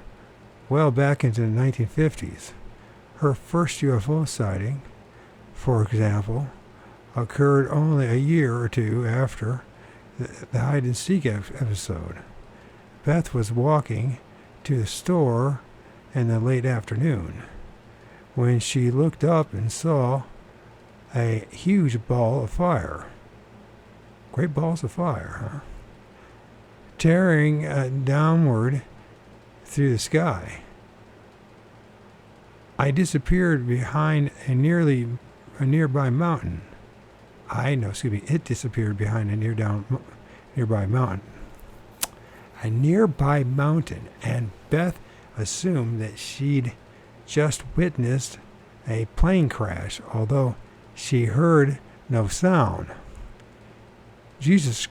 well back into the 1950s. Her first UFO sighting, for example, occurred only a year or two after the hide-and-seek episode. Beth was walking to the store in the late afternoon when she looked up and saw a huge ball of fire. Great balls of fire, huh? Tearing downward through the sky. It disappeared behind a nearby mountain. It disappeared behind a nearby mountain. A nearby mountain, and Beth assumed that she'd just witnessed a plane crash, although she heard no sound. Jesus,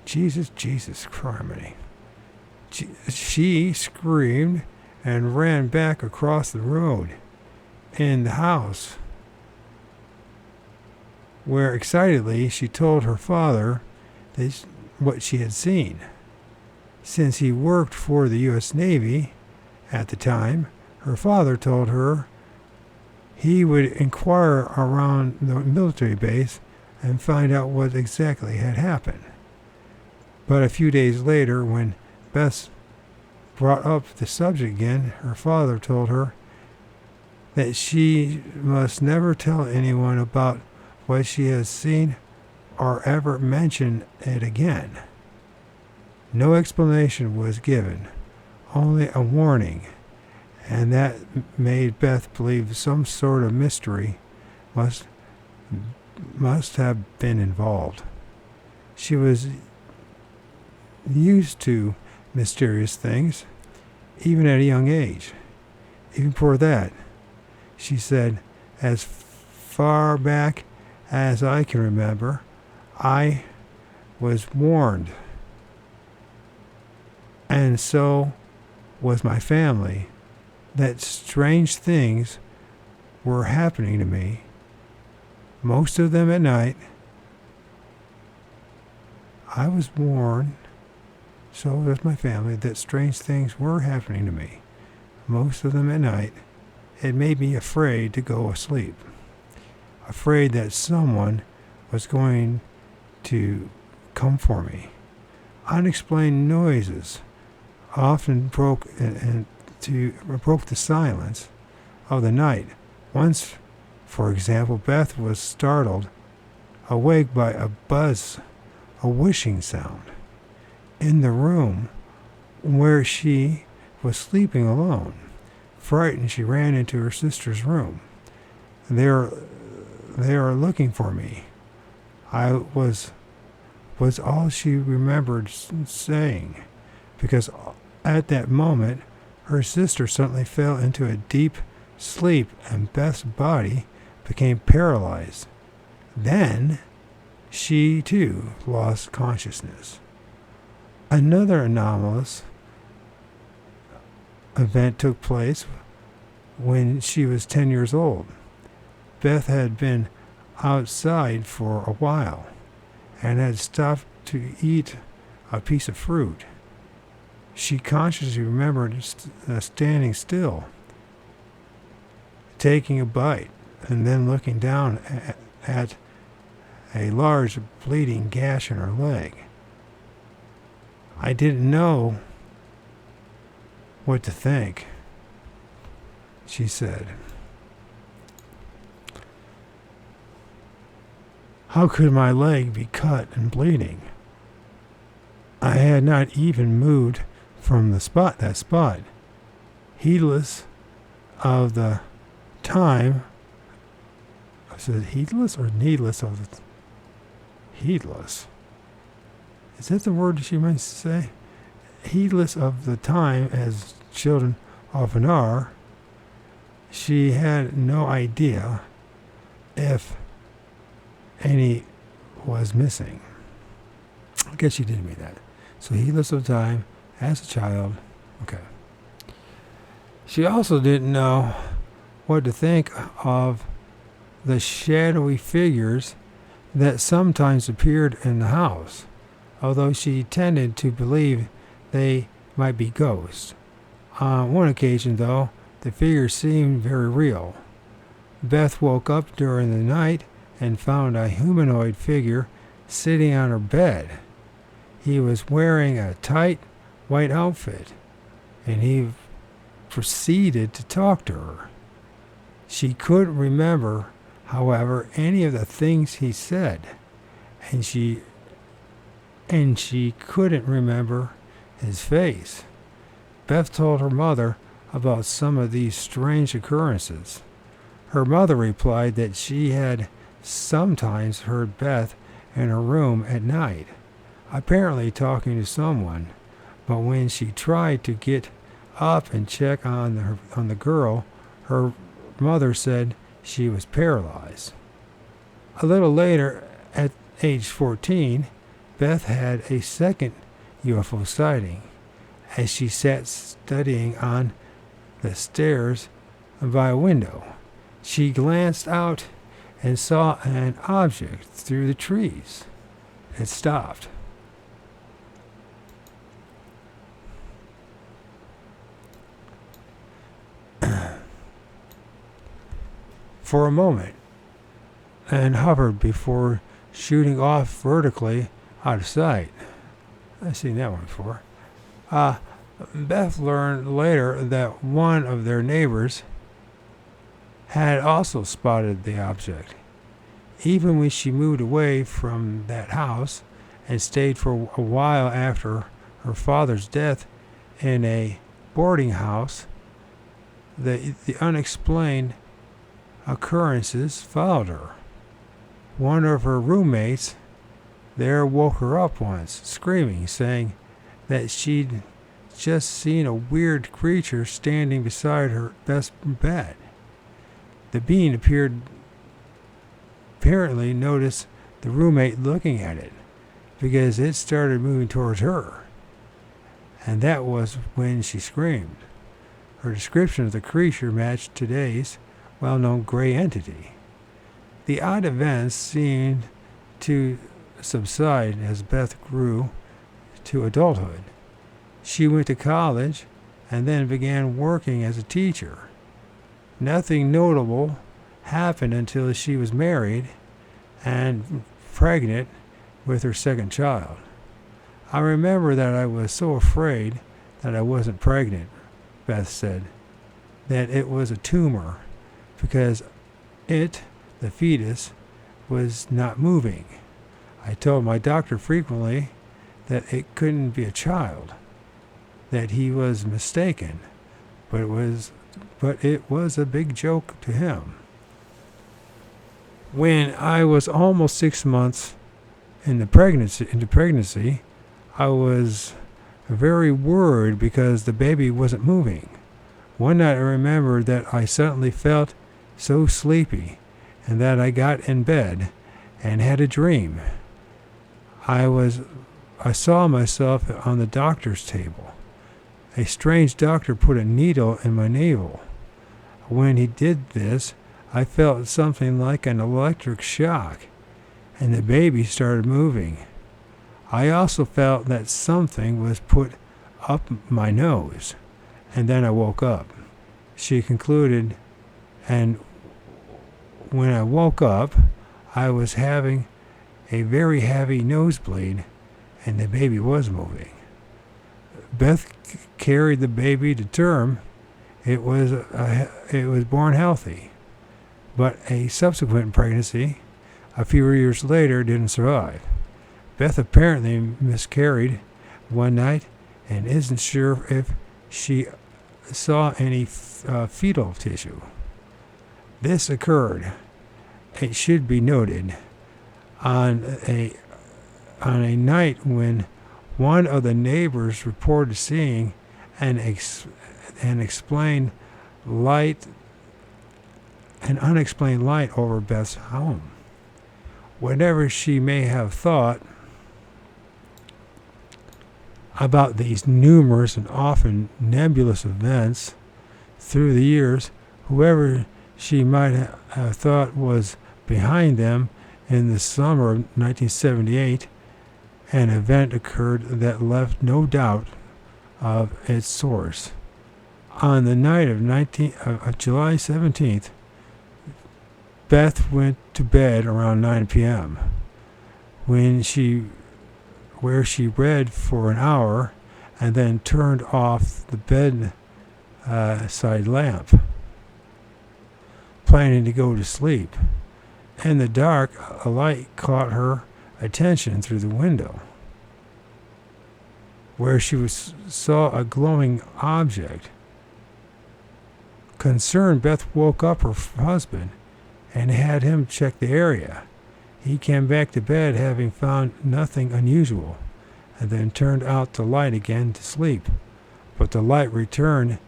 criminy. She screamed and ran back across the road in the house, where excitedly she told her father what she had seen. Since he worked for the U.S. Navy, At the time, her father told her he would inquire around the military base and find out what exactly had happened. But a few days later, when Beth brought up the subject again, her father told her that she must never tell anyone about what she has seen or ever mention it again. No explanation was given, only a warning, and that made Beth believe some sort of mystery must have been involved. She was used to mysterious things, even at a young age. Even before that, she said, as far back as I can remember, I was warned, and so was my family, that strange things were happening to me, most of them at night. I was warned, so was my family, that strange things were happening to me, most of them at night. It made me afraid to go asleep, afraid that someone was going to come for me. Unexplained noises often broke the silence of the night. Once, for example, Beth was startled awake by a buzz, a whooshing sound, in the room where she was sleeping alone. Frightened, she ran into her sister's room. They are looking for me. I was all she remembered saying, because at that moment her sister suddenly fell into a deep sleep and Beth's body became paralyzed. Then she too lost consciousness. Another anomalous event took place when she was 10 years old. Beth had been outside for a while and had stopped to eat a piece of fruit. She consciously remembered standing still, taking a bite, and then looking down at a large bleeding gash in her leg. I didn't know what to think, she said. How could my leg be cut and bleeding? I had not even moved from that spot, heedless of the time. I said heedless or needless of the heedless. Is that the word she meant to say? Heedless of the time, as children often are. She had no idea if any was missing. I guess she didn't mean that. So heedless of time as a child. Okay. She also didn't know what to think of the shadowy figures that sometimes appeared in the house, although she tended to believe they might be ghosts. On one occasion, though, the figures seemed very real. Beth woke up during the night and found a humanoid figure sitting on her bed. He was wearing a tight white outfit, and he proceeded to talk to her. She couldn't remember, however, any of the things he said, and she couldn't remember his face. Beth told her mother about some of these strange occurrences. Her mother replied that she had sometimes heard Beth in her room at night, apparently talking to someone, but when she tried to get up and check on the girl, her mother said she was paralyzed. A little later, at age 14, Beth had a second UFO sighting as she sat studying on the stairs by a window. She glanced out and saw an object through the trees. It stopped. for a moment and hovered before shooting off vertically out of sight. I've seen that one before. Beth learned later that one of their neighbors had also spotted the object. Even when she moved away from that house and stayed for a while after her father's death in a boarding house, the unexplained occurrences followed her. One of her roommates there woke her up once, screaming, saying that she'd just seen a weird creature standing beside her bed. The being apparently noticed the roommate looking at it because it started moving towards her. And that was when she screamed. Her description of the creature matched today's well-known gray entity. The odd events seemed to subside as Beth grew to adulthood. She went to college and then began working as a teacher. Nothing notable happened until she was married and pregnant with her second child. I remember that I was so afraid that I wasn't pregnant, Beth said, that it was a tumor because the fetus, was not moving. I told my doctor frequently that it couldn't be a child, that he was mistaken, but it was a big joke to him. When I was almost 6 months into pregnancy, I was very worried because the baby wasn't moving. One night I remember that I suddenly felt so sleepy and that I got in bed and had a dream. I saw myself on the doctor's table. A strange doctor put a needle in my navel. When he did this, I felt something like an electric shock, and the baby started moving. I also felt that something was put up my nose, and then I woke up. She concluded, and when I woke up, I was having a very heavy nosebleed, and the baby was moving. Beth carried the baby to term. It was born healthy, but a subsequent pregnancy, a few years later, didn't survive. Beth apparently miscarried one night and isn't sure if she saw any fetal tissue. This occurred, it should be noted, on a night when one of the neighbors reported seeing an unexplained light over Beth's home. Whatever she may have thought about these numerous and often nebulous events through the years, whoever she might have thought was behind them, in the summer of 1978, an event occurred that left no doubt of its source. On the night of July 17th, Beth went to bed around 9 p.m. where she read for an hour and then turned off the bedside lamp, planning to go to sleep. In the dark, a light caught her attention through the window, where she saw a glowing object. Concerned, Beth woke up her husband and had him check the area. He came back to bed having found nothing unusual, and then turned out the light again to sleep. But the light returned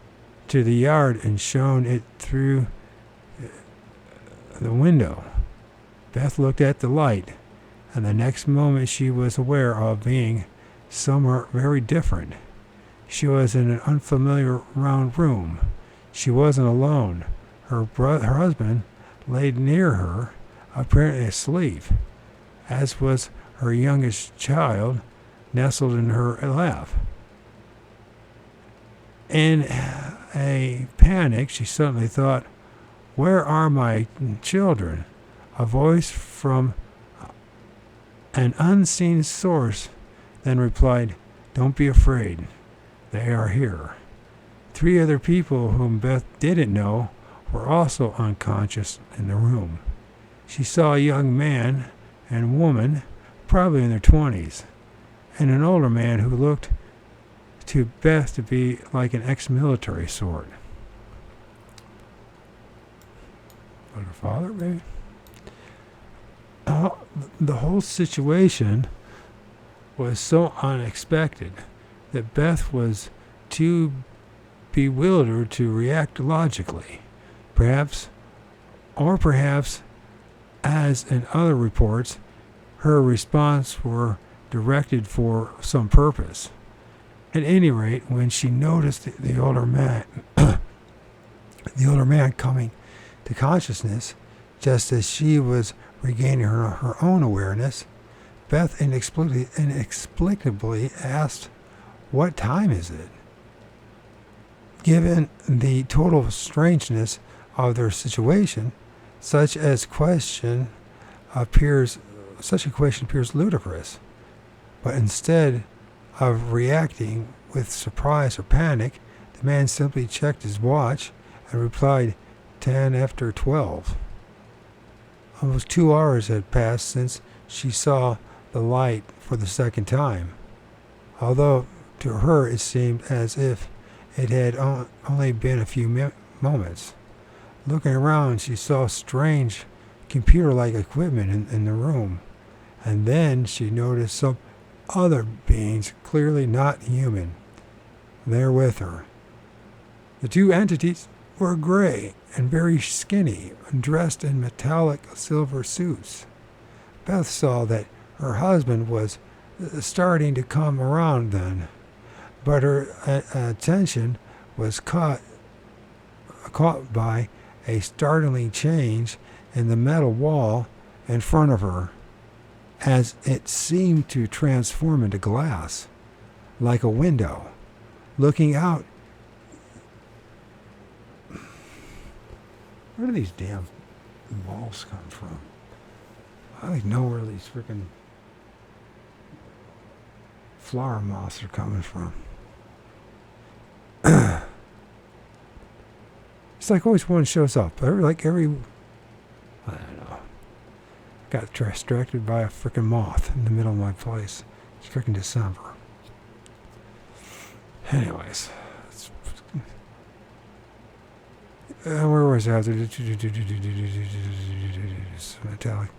to the yard and shone it through the window. Beth looked at the light, and the next moment she was aware of being somewhere very different. She was in an unfamiliar round room. She wasn't alone. Her husband lay near her, apparently asleep, as was her youngest child, nestled in her lap. In a panic, she suddenly thought, "Where are my children?" A voice from an unseen source then replied, "Don't be afraid. They are here." 3 other people whom Beth didn't know were also unconscious in the room. She saw a young man and woman, probably in their 20s, and an older man who looked to Beth to be like an ex-military sort. Like her father, maybe? The whole situation was so unexpected that Beth was too bewildered to react logically. Perhaps, as in other reports, her response were directed for some purpose. At any rate, when she noticed the older man, coming to consciousness, just as she was regaining her own awareness, Beth inexplicably asked, "What time is it?" Given the total strangeness of their situation, such a question appears ludicrous. But instead of reacting with surprise or panic, the man simply checked his watch and replied, 10 after 12. Almost 2 hours had passed since she saw the light for the second time, although to her it seemed as if it had only been a few moments. Looking around, she saw strange computer-like equipment in the room, and then she noticed some other beings, clearly not human, there with her. The 2 entities were gray and very skinny, dressed in metallic silver suits. Beth saw that her husband was starting to come around then, but her attention was caught by a startling change in the metal wall in front of her, as it seemed to transform into glass, like a window. Looking out, where do these damn walls come from? I don't know where these freaking flower moths are coming from. It's like always one shows up. I don't know. Got distracted by a freaking moth in the middle of my place. It's freaking December. Anyways. Where was I? Metallic.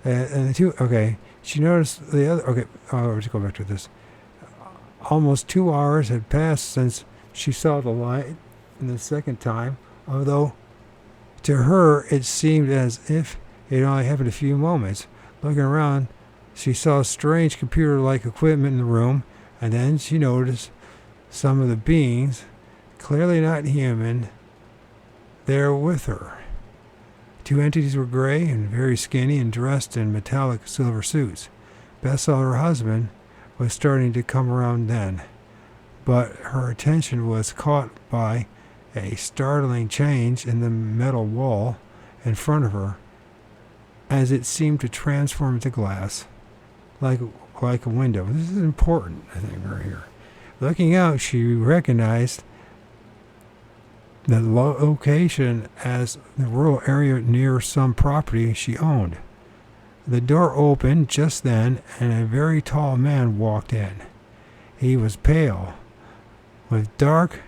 And the 2, okay. She noticed the other, okay, let's go back to this. Almost 2 hours had passed since she saw the light the second time, although to her it seemed as if it only happened a few moments. Looking around, she saw strange computer-like equipment in the room, and then she noticed some of the beings, clearly not human, there with her. 2 entities were gray and very skinny and dressed in metallic silver suits. Beth saw her husband was starting to come around then, but her attention was caught by a startling change in the metal wall in front of her, as it seemed to transform into glass, like a window. This is important, I think, right here. Looking out, she recognized the location as the rural area near some property she owned. The door opened just then, and a very tall man walked in. He was pale, with dark,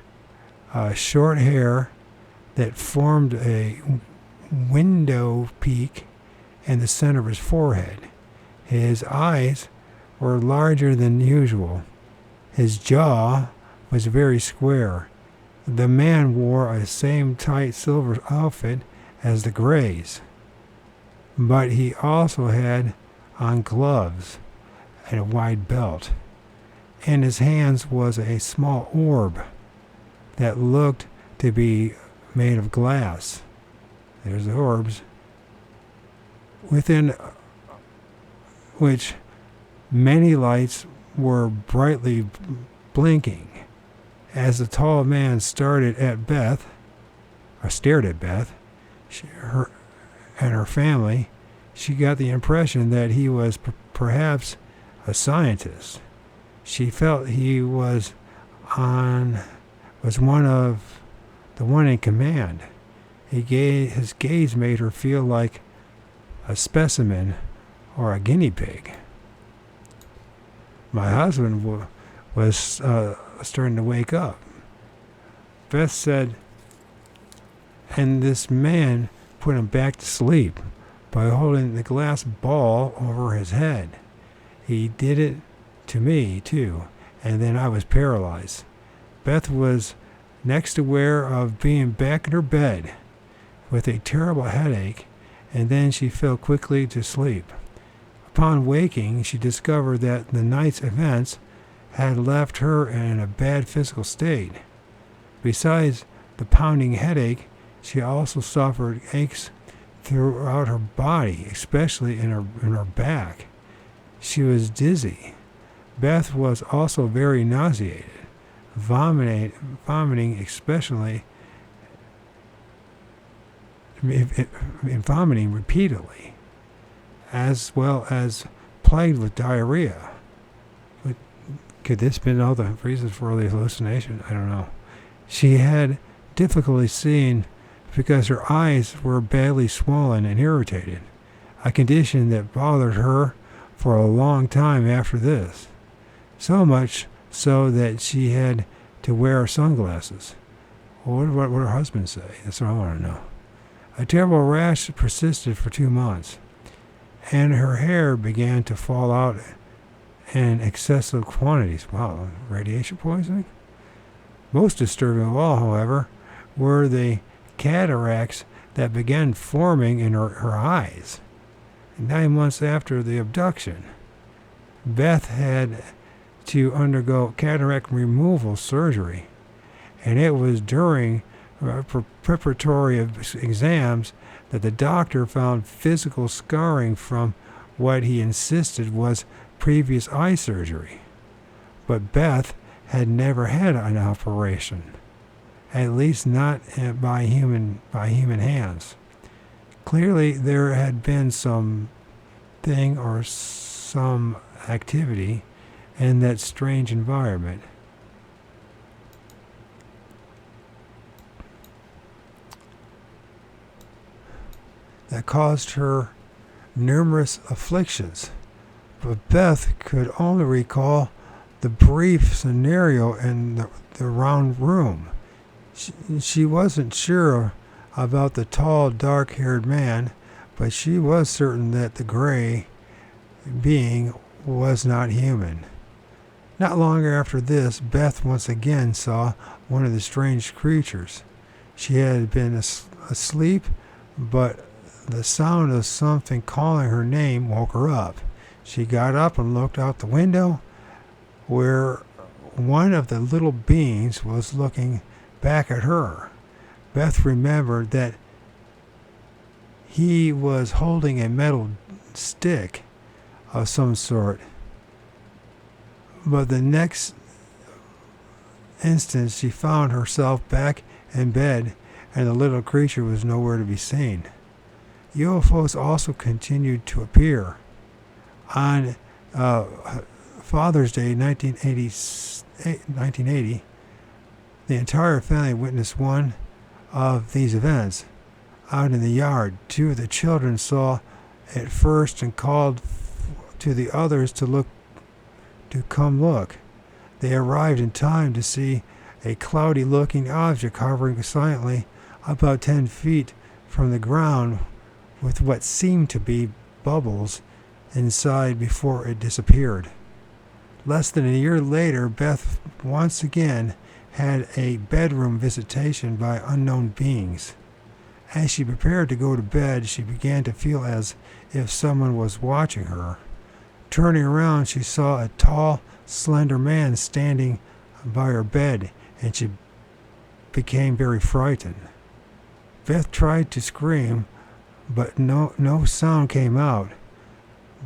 short hair that formed a window peak in the center of his forehead. His eyes were larger than usual. His jaw was very square. The man wore a same tight silver outfit as the Greys, but he also had on gloves and a wide belt. In his hands was a small orb that looked to be made of glass. There's the orbs, within which many lights were brightly blinking. As the tall man stared at Beth, her and her family, she got the impression that he was perhaps a scientist. She felt he was the one in command. His gaze made her feel like a specimen or a guinea pig. My husband was starting to wake up. Beth said, and this man put him back to sleep by holding the glass ball over his head. He did it to me, too, and then I was paralyzed. Beth was next aware of being back in her bed with a terrible headache, and then she fell quickly to sleep. Upon waking, she discovered that the night's events had left her in a bad physical state. Besides the pounding headache, she also suffered aches throughout her body, especially in her back. She was dizzy. Beth was also very nauseated, vomiting especially, vomiting repeatedly, as well as plagued with diarrhea. But could this be all the reasons for the hallucination? I don't know. She had difficulty seeing because her eyes were badly swollen and irritated, a condition that bothered her for a long time after this, so much so that she had to wear sunglasses. What would her husband say? That's what I want to know. A terrible rash persisted for 2 months, and her hair began to fall out in excessive quantities. Wow, radiation poisoning? Most disturbing of all, however, were the cataracts that began forming in her eyes. 9 months after the abduction, Beth had to undergo cataract removal surgery, and it was during preparatory exams that the doctor found physical scarring from what he insisted was previous eye surgery. But Beth had never had an operation, at least not by human hands. Clearly, there had been some thing or some activity in that strange environment. That caused her numerous afflictions. But Beth could only recall the brief scenario in the round room. She wasn't sure about the tall, dark-haired man, but she was certain that the gray being was not human. Not long after this, Beth once again saw one of the strange creatures. She had been asleep, but the sound of something calling her name woke her up. She got up and looked out the window, where one of the little beings was looking back at her. Beth remembered that he was holding a metal stick of some sort, but the next instant she found herself back in bed, and the little creature was nowhere to be seen. UFOs also continued to appear. On Father's Day 1980, the entire family witnessed one of these events out in the yard. 2 of the children saw it first and called to the others to come look. They arrived in time to see a cloudy-looking object hovering silently about 10 feet from the ground with what seemed to be bubbles inside before it disappeared. Less than a year later, Beth once again had a bedroom visitation by unknown beings. As she prepared to go to bed, she began to feel as if someone was watching her. Turning around, she saw a tall, slender man standing by her bed, and she became very frightened. Beth tried to scream, but no sound came out.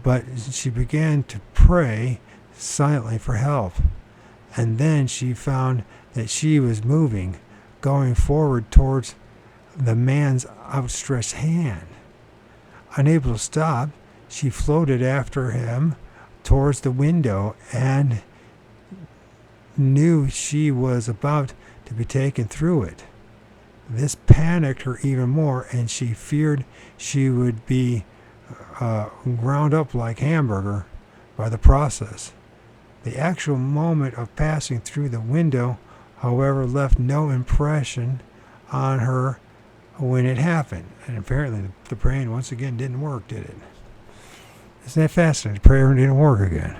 But she began to pray silently for help. And then she found that she was moving, going forward towards the man's outstretched hand. Unable to stop, she floated after him towards the window and knew she was about to be taken through it. This panicked her even more, and she feared she would be ground up like hamburger by the process. The actual moment of passing through the window, however, left no impression on her when it happened. And apparently the praying once again didn't work, did it? Isn't that fascinating? The prayer didn't work again.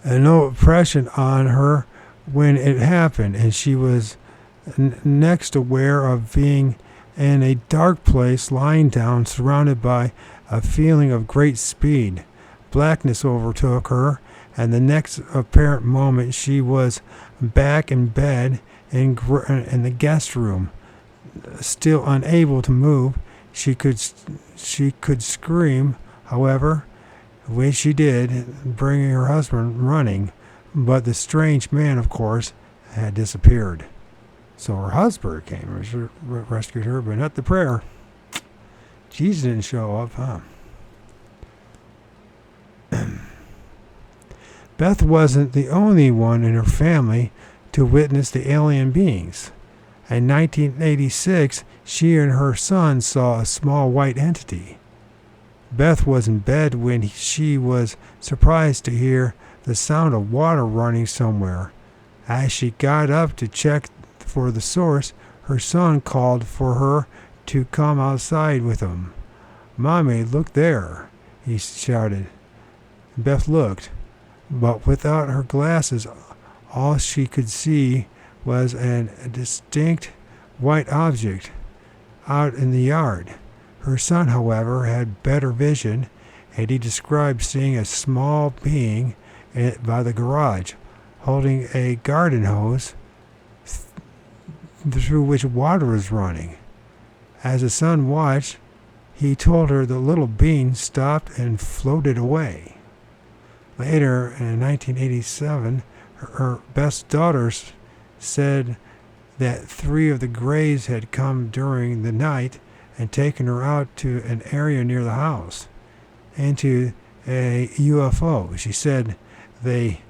And no impression on her when it happened, and she was next aware of being in a dark place, lying down, surrounded by a feeling of great speed. Blackness overtook her, and the next apparent moment she was back in bed in the guest room. Still unable to move, she could scream, however, which she did, bringing her husband running, but the strange man, of course, had disappeared. So her husband came and rescued her, but not the prayer. Jesus didn't show up, huh? Beth wasn't the only one in her family to witness the alien beings. In 1986, she and her son saw a small white entity. Beth was in bed when she was surprised to hear the sound of water running somewhere. As she got up to check for the source, her son called for her to come outside with him. "Mommy, look there," he shouted. Beth looked, but without her glasses, all she could see was a distinct white object out in the yard. Her son, however, had better vision, and he described seeing a small being by the garage, holding a garden hose through which water was running. As the son watched, he told her the little being stopped and floated away. Later, in 1987, her Beth's daughters said that 3 of the Grays had come during the night and taken her out to an area near the house, into a UFO. She said they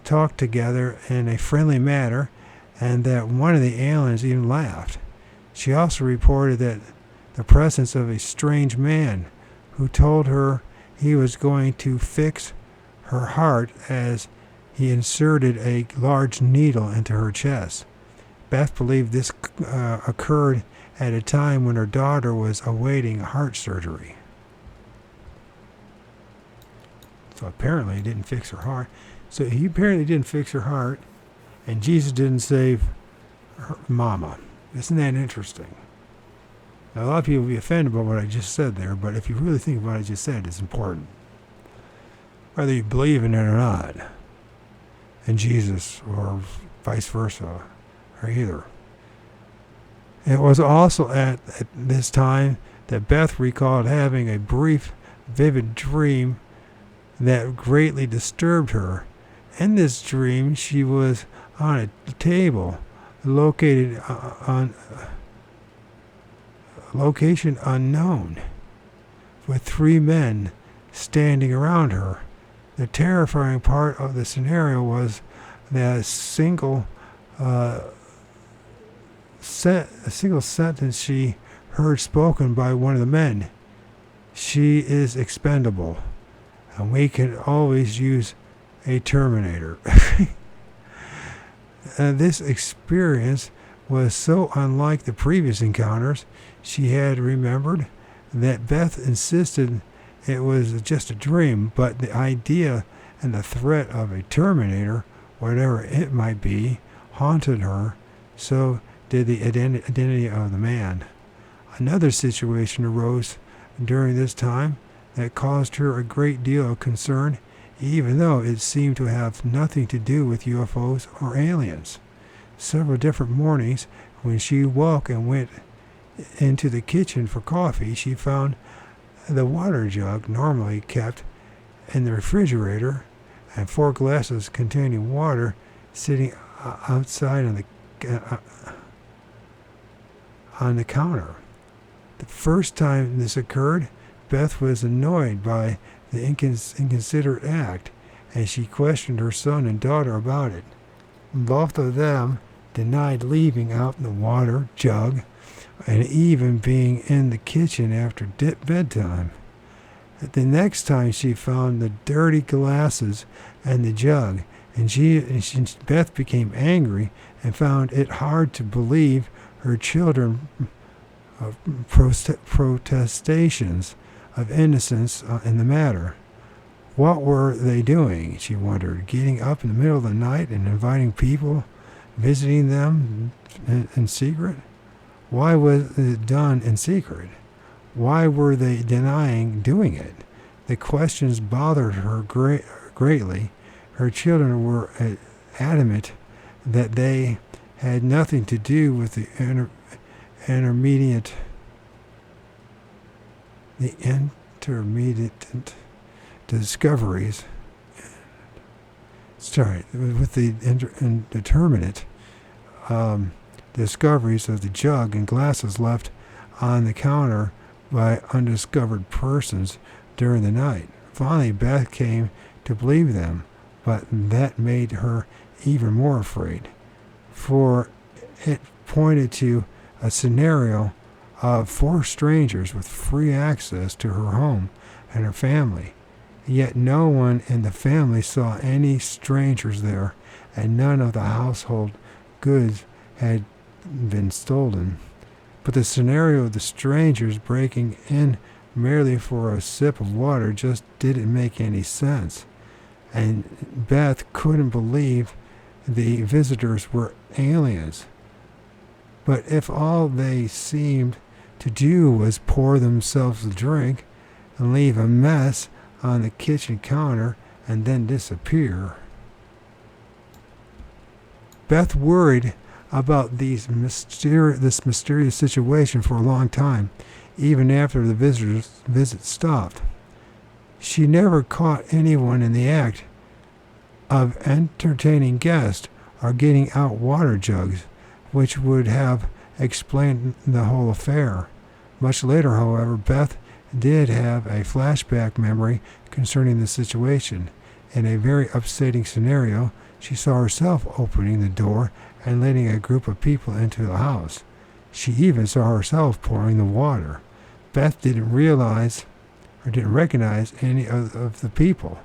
talked together in a friendly manner, and that one of the aliens even laughed. She also reported that the presence of a strange man who told her he was going to fix her heart as he inserted a large needle into her chest. Beth believed this occurred at a time when her daughter was awaiting heart surgery. So apparently he didn't fix her heart. So he apparently didn't fix her heart, and Jesus didn't save her mama. Isn't that interesting? Now, a lot of people will be offended by what I just said there, but if you really think of what I just said, it's important. Whether you believe in it or not, in Jesus, or vice versa, or either. It was also at this time that Beth recalled having a brief, vivid dream that greatly disturbed her. In this dream, she was on a table located on location unknown, with 3 men standing around her. The terrifying part of the scenario was that a single sentence she heard spoken by one of the men: "She is expendable, and we can always use a Terminator." This experience was so unlike the previous encounters she had remembered that Beth insisted it was just a dream, but the idea and the threat of a Terminator, whatever it might be, haunted her. So did the identity of the man. Another situation arose during this time that caused her a great deal of concern, even though it seemed to have nothing to do with UFOs or aliens. Several different mornings, when she woke and went into the kitchen for coffee, she found the water jug normally kept in the refrigerator, and 4 glasses containing water sitting outside on the counter. The first time this occurred, Beth was annoyed by the inconsiderate act, and she questioned her son and daughter about it. Both of them denied leaving out the water jug and even being in the kitchen after bedtime. The next time she found the dirty glasses and the jug, and Beth became angry and found it hard to believe her children protestations of innocence in the matter. What were they doing, she wondered, getting up in the middle of the night and inviting people, visiting them in secret? Why was it done in secret? Why were they denying doing it? The questions bothered her greatly. Her children were adamant that they had nothing to do with the intermediate discoveries. With the indeterminate discoveries of the jug and glasses left on the counter by undiscovered persons during the night. Finally, Beth came to believe them, but that made her even more afraid, for it pointed to a scenario of 4 strangers with free access to her home and her family. Yet no one in the family saw any strangers there, and none of the household goods had been stolen. But the scenario of the strangers breaking in merely for a sip of water just didn't make any sense, and Beth couldn't believe the visitors were aliens. But if all they seemed to do was pour themselves a drink and leave a mess on the kitchen counter and then disappear. Beth worried about this mysterious situation for a long time, even after the visitors' visit stopped. She never caught anyone in the act of entertaining guests or getting out water jugs, which would have explained the whole affair. Much later, however, Beth did have a flashback memory concerning the situation. In a very upsetting scenario, she saw herself opening the door and letting a group of people into the house. She even saw herself pouring the water. Beth didn't recognize any of the people,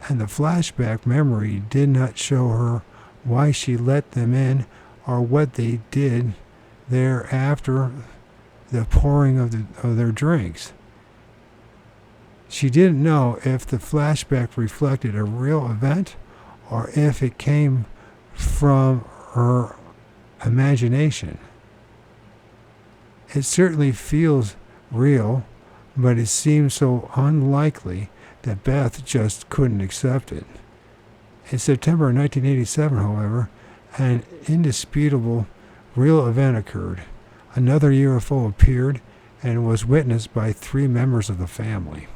and the flashback memory did not show her why she let them in or what they did there after the pouring of their drinks. She didn't know if the flashback reflected a real event or if it came from her imagination. It certainly feels real, but it seems so unlikely that Beth just couldn't accept it. In September 1987, however, an indisputable real event occurred. Another UFO appeared and was witnessed by 3 members of the family.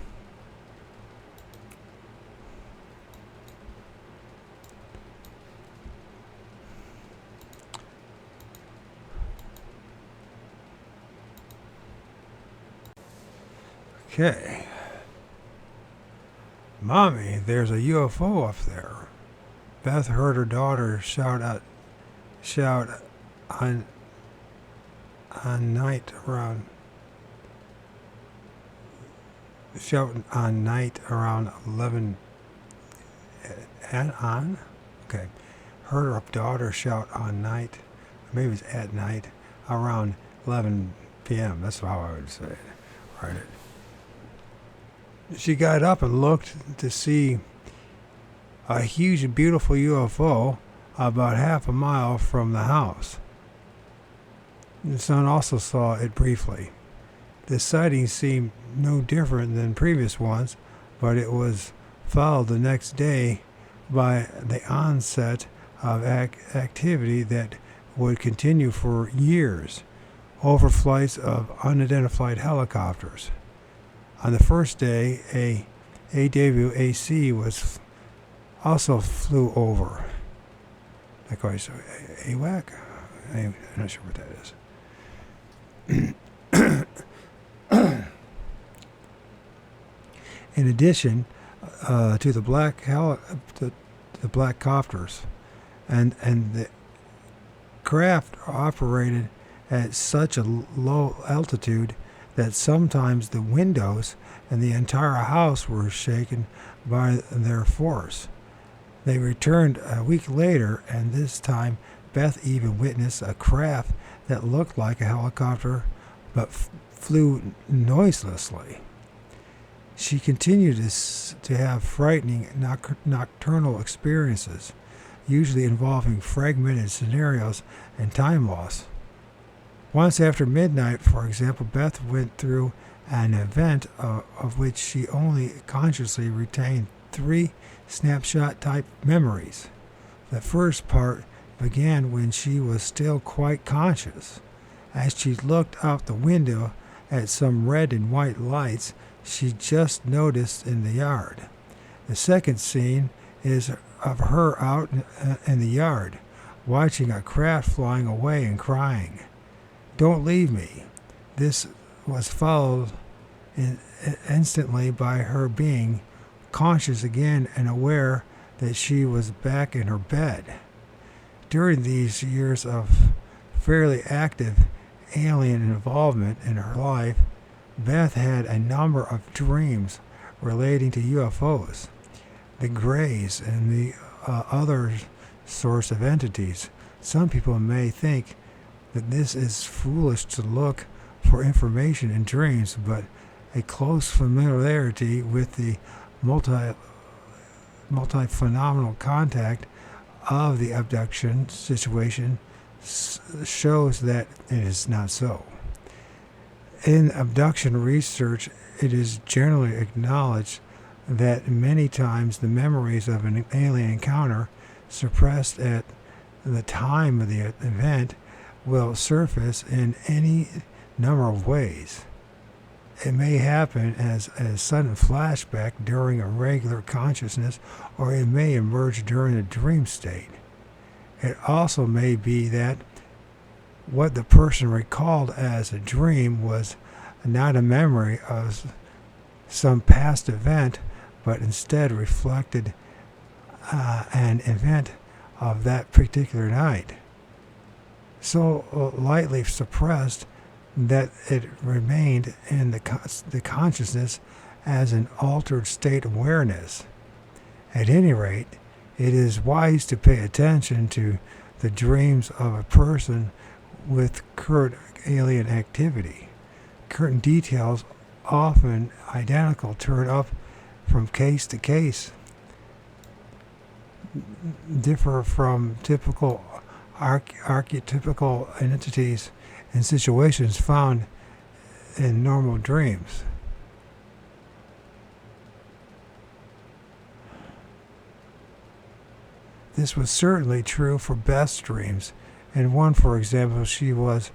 Okay. Mommy, there's a UFO up there. Beth heard her daughter shout on night around 11 on? Okay. Heard her daughter shout on night, maybe it was at night, around 11 p.m. That's how I would say it. Right. She got up and looked to see a huge and beautiful UFO about half a mile from the house. The son also saw it briefly. The sighting seemed no different than previous ones, but it was followed the next day by the onset of activity that would continue for years. Overflights of unidentified helicopters. On the first day, a AWAC also flew over. Like I said, AWAC? I'm not sure what that is. In addition to the black copters, and the craft operated at such a low altitude that sometimes the windows and the entire house were shaken by their force. They returned a week later, and this time Beth even witnessed a craft that looked like a helicopter but flew noiselessly. She continued to have frightening nocturnal experiences, usually involving fragmented scenarios and time loss. Once after midnight, for example, Beth went through an event of which she only consciously retained 3 snapshot-type memories. The first part began when she was still quite conscious. As she looked out the window at some red and white lights she just noticed in the yard. The second scene is of her out in the yard, watching a craft flying away and crying, "Don't leave me." This was followed instantly by her being conscious again and aware that she was back in her bed. During these years of fairly active alien involvement in her life, Beth had a number of dreams relating to UFOs, the Greys, and the other source of entities. Some people may think that this is foolish to look for information in dreams, but a close familiarity with the multi-phenomenal contact of the abduction situation shows that it is not so. In abduction research, it is generally acknowledged that many times the memories of an alien encounter suppressed at the time of the event will surface in any number of ways. It may happen as a sudden flashback during a regular consciousness, or it may emerge during a dream state. It also may be that what the person recalled as a dream was not a memory of some past event, but instead reflected an event of that particular night, so lightly suppressed that it remained in the consciousness as an altered state awareness. At any rate, it is wise to pay attention to the dreams of a person with current alien activity. Current details, often identical, turn up from case to case, differ from typical archetypical entities and situations found in normal dreams. This was certainly true for Beth's dreams. In one, for example, she was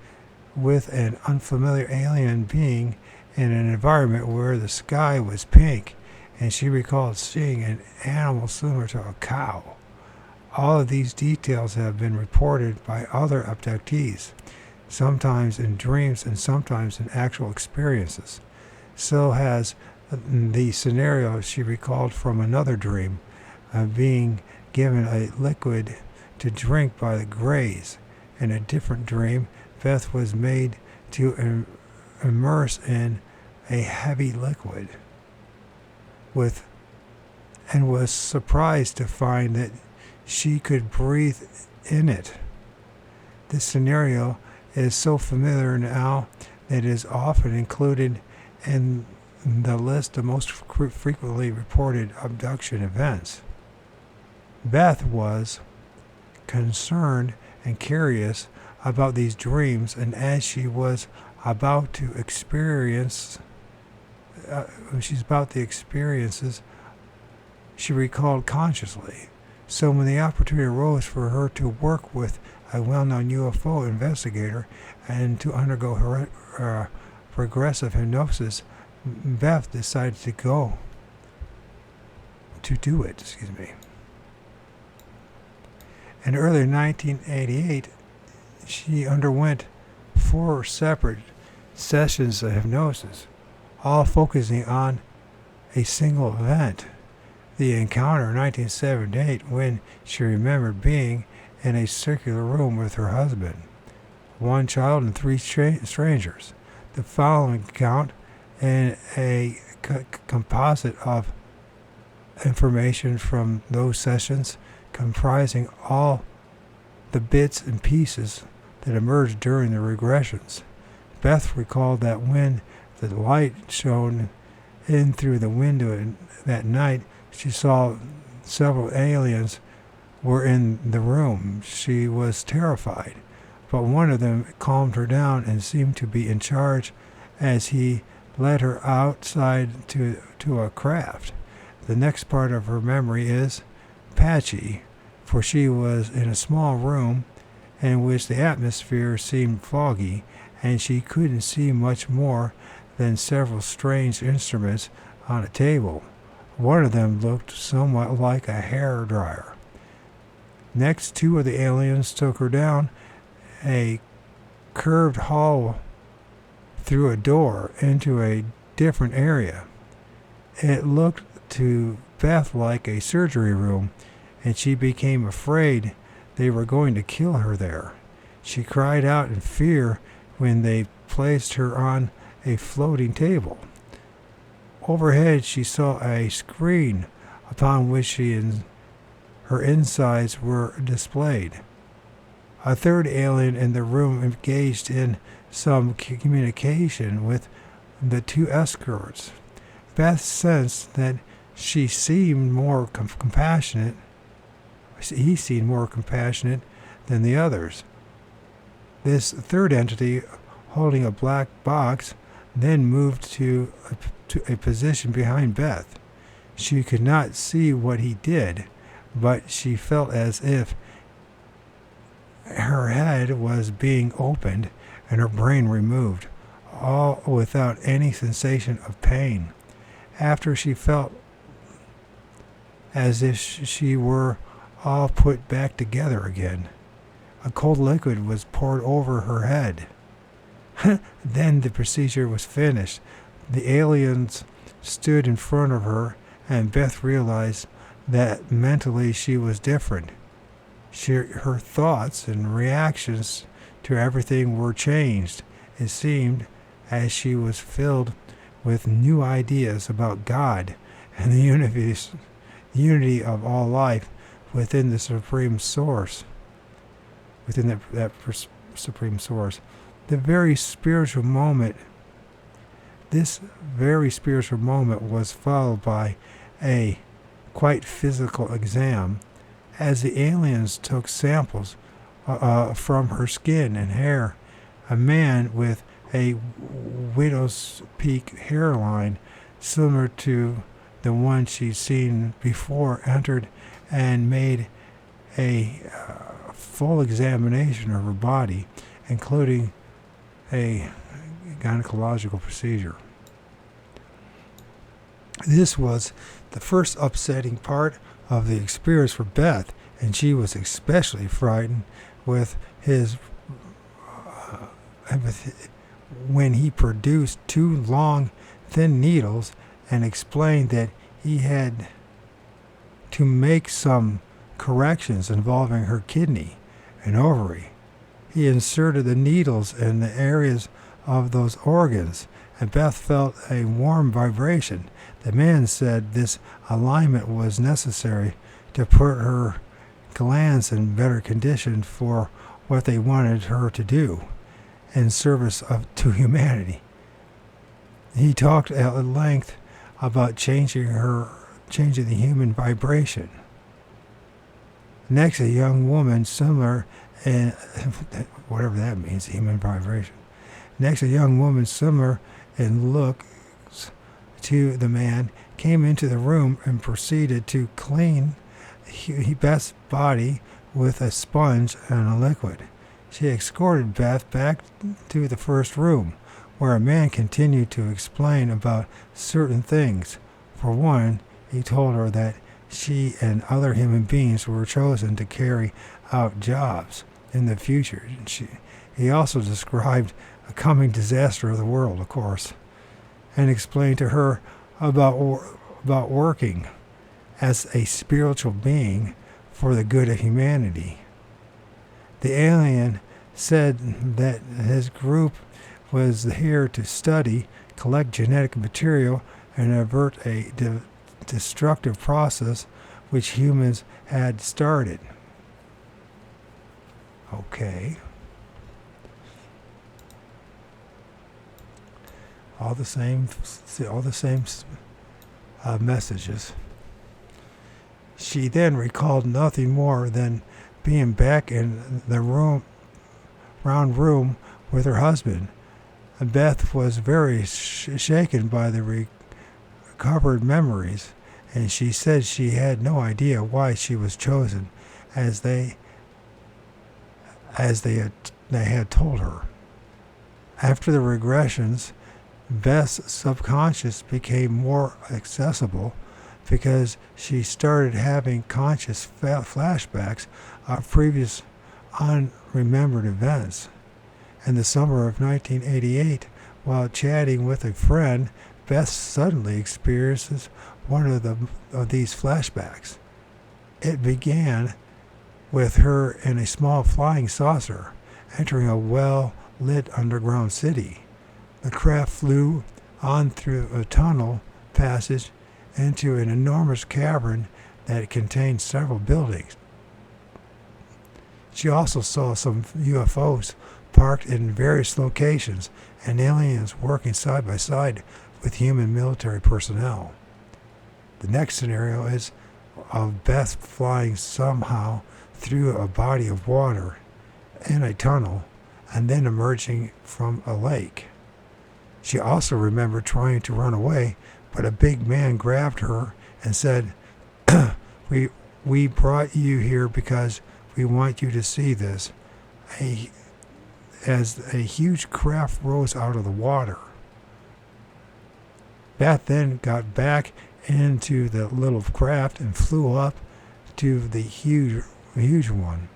with an unfamiliar alien being in an environment where the sky was pink, and she recalled seeing an animal similar to a cow. All of these details have been reported by other abductees, sometimes in dreams and sometimes in actual experiences. So has the scenario she recalled from another dream, being given a liquid to drink by the Greys. In a different dream, Beth was made to immerse in a heavy liquid and was surprised to find that she could breathe in it. This scenario is so familiar now that it is often included in the list of most frequently reported abduction events. Beth was concerned and curious about these dreams, and as she was about to experience the experiences she recalled consciously. So when the opportunity arose for her to work with a well-known UFO investigator and to undergo progressive hypnosis, Beth decided to do it. In early 1988, she underwent 4 separate sessions of hypnosis, all focusing on a single event, the encounter in 1978 when she remembered being in a circular room with her husband, 1 child, and 3 strangers. The following account and a composite of information from those sessions comprising all the bits and pieces that emerged during the regressions. Beth recalled that when the light shone in through the window that night, she saw several aliens were in the room. She was terrified, but one of them calmed her down and seemed to be in charge as he led her outside to a craft. The next part of her memory is patchy, for she was in a small room in which the atmosphere seemed foggy, and she couldn't see much more than several strange instruments on a table. One of them looked somewhat like a hair dryer. Next, 2 of the aliens took her down a curved hall through a door into a different area. It looked to Beth like a surgery room, and she became afraid they were going to kill her there. She cried out in fear when they placed her on a floating table. Overhead, she saw a screen upon which her insides were displayed. A 3rd alien in the room engaged in some communication with the 2 escorts. Beth sensed that he seemed more compassionate than the others. This 3rd entity, holding a black box, then moved to a position behind Beth. She could not see what he did, but she felt as if her head was being opened and her brain removed, all without any sensation of pain. After, she felt as if she were all put back together again. A cold liquid was poured over her head. Then the procedure was finished. The aliens stood in front of her, and Beth realized that mentally she was different. Her thoughts and reactions to everything were changed. It seemed as she was filled with new ideas about God and the unity of all life within the Supreme Source. Within that Supreme Source. This very spiritual moment was followed by a quite physical exam, as the aliens took samples from her skin and hair. A man with a widow's peak hairline similar to the one she'd seen before entered and made a full examination of her body, including a gynecological procedure. This was the first upsetting part of the experience for Beth, and she was especially frightened when he produced 2 long, thin needles and explained that he had to make some corrections involving her kidney and ovary. He inserted the needles in the areas of those organs, and Beth felt a warm vibration. The man said this alignment was necessary to put her glands in better condition for what they wanted her to do in service to humanity. He talked at length about changing the human vibration. Next, a young woman similar in whatever that means, human vibration. Next, a young woman similar in looks to the man came into the room and proceeded to clean Beth's body with a sponge and a liquid. She escorted Beth back to the first room, where a man continued to explain about certain things. For one, he told her that she and other human beings were chosen to carry out jobs in the future. He also described a coming disaster of the world, of course, and explained to her about working as a spiritual being for the good of humanity. The alien said that his group was here to study, collect genetic material, and avert a destructive process which humans had started. Okay. All the same messages. She then recalled nothing more than being back in the round room with her husband. Beth was very shaken by the recovered memories, and she said she had no idea why she was chosen, as they had told her. After the regressions, Beth's subconscious became more accessible because she started having conscious flashbacks of previous unremembered events. In the summer of 1988, while chatting with a friend, Beth suddenly experiences one of these flashbacks. It began with her in a small flying saucer entering a well-lit underground city. The craft flew on through a tunnel passage into an enormous cavern that contained several buildings. She also saw some UFOs parked in various locations and aliens working side by side with human military personnel. The next scenario is of Beth flying somehow through a body of water in a tunnel and then emerging from a lake. She also remembered trying to run away, but a big man grabbed her and said, we brought you here because we want you to see this. As a huge craft rose out of the water. Beth then got back into the little craft and flew up to the huge one.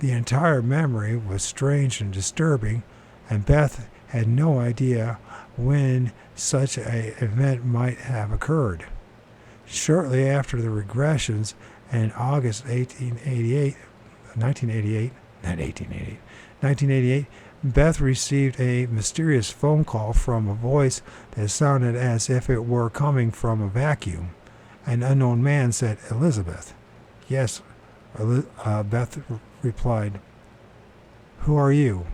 The entire memory was strange and disturbing, and Beth had no idea when such an event might have occurred. Shortly after the regressions in August 1988, Beth received a mysterious phone call from a voice that sounded as if it were coming from a vacuum. An unknown man said, "Elizabeth." "Yes," Beth replied. "Who are you?"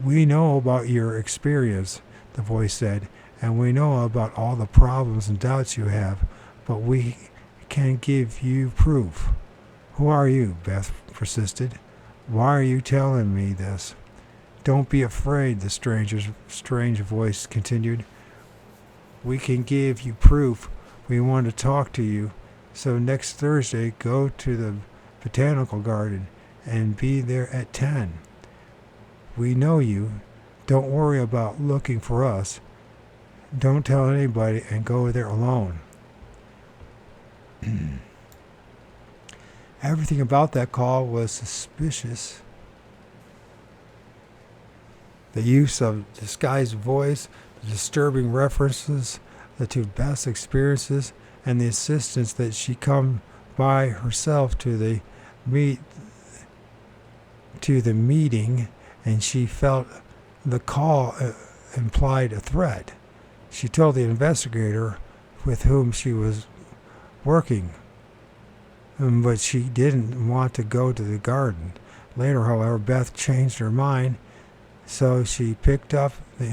"We know about your experience," the voice said, "and we know about all the problems and doubts you have, but we can give you proof." "Who are you?" Beth persisted. "Why are you telling me this?" "Don't be afraid," the strange voice continued. "We can give you proof. We want to talk to you. So next Thursday, go to the botanical garden and be there at 10. We know you. Don't worry about looking for us. Don't tell anybody and go there alone." Everything about that call was suspicious. The use of disguised voice, the disturbing references to Beth's experiences, and the insistence that she come by herself to the meeting, and she felt the call implied a threat. She told the investigator with whom she was working, but she didn't want to go to the garden. Later, however, Beth changed her mind, so she picked up the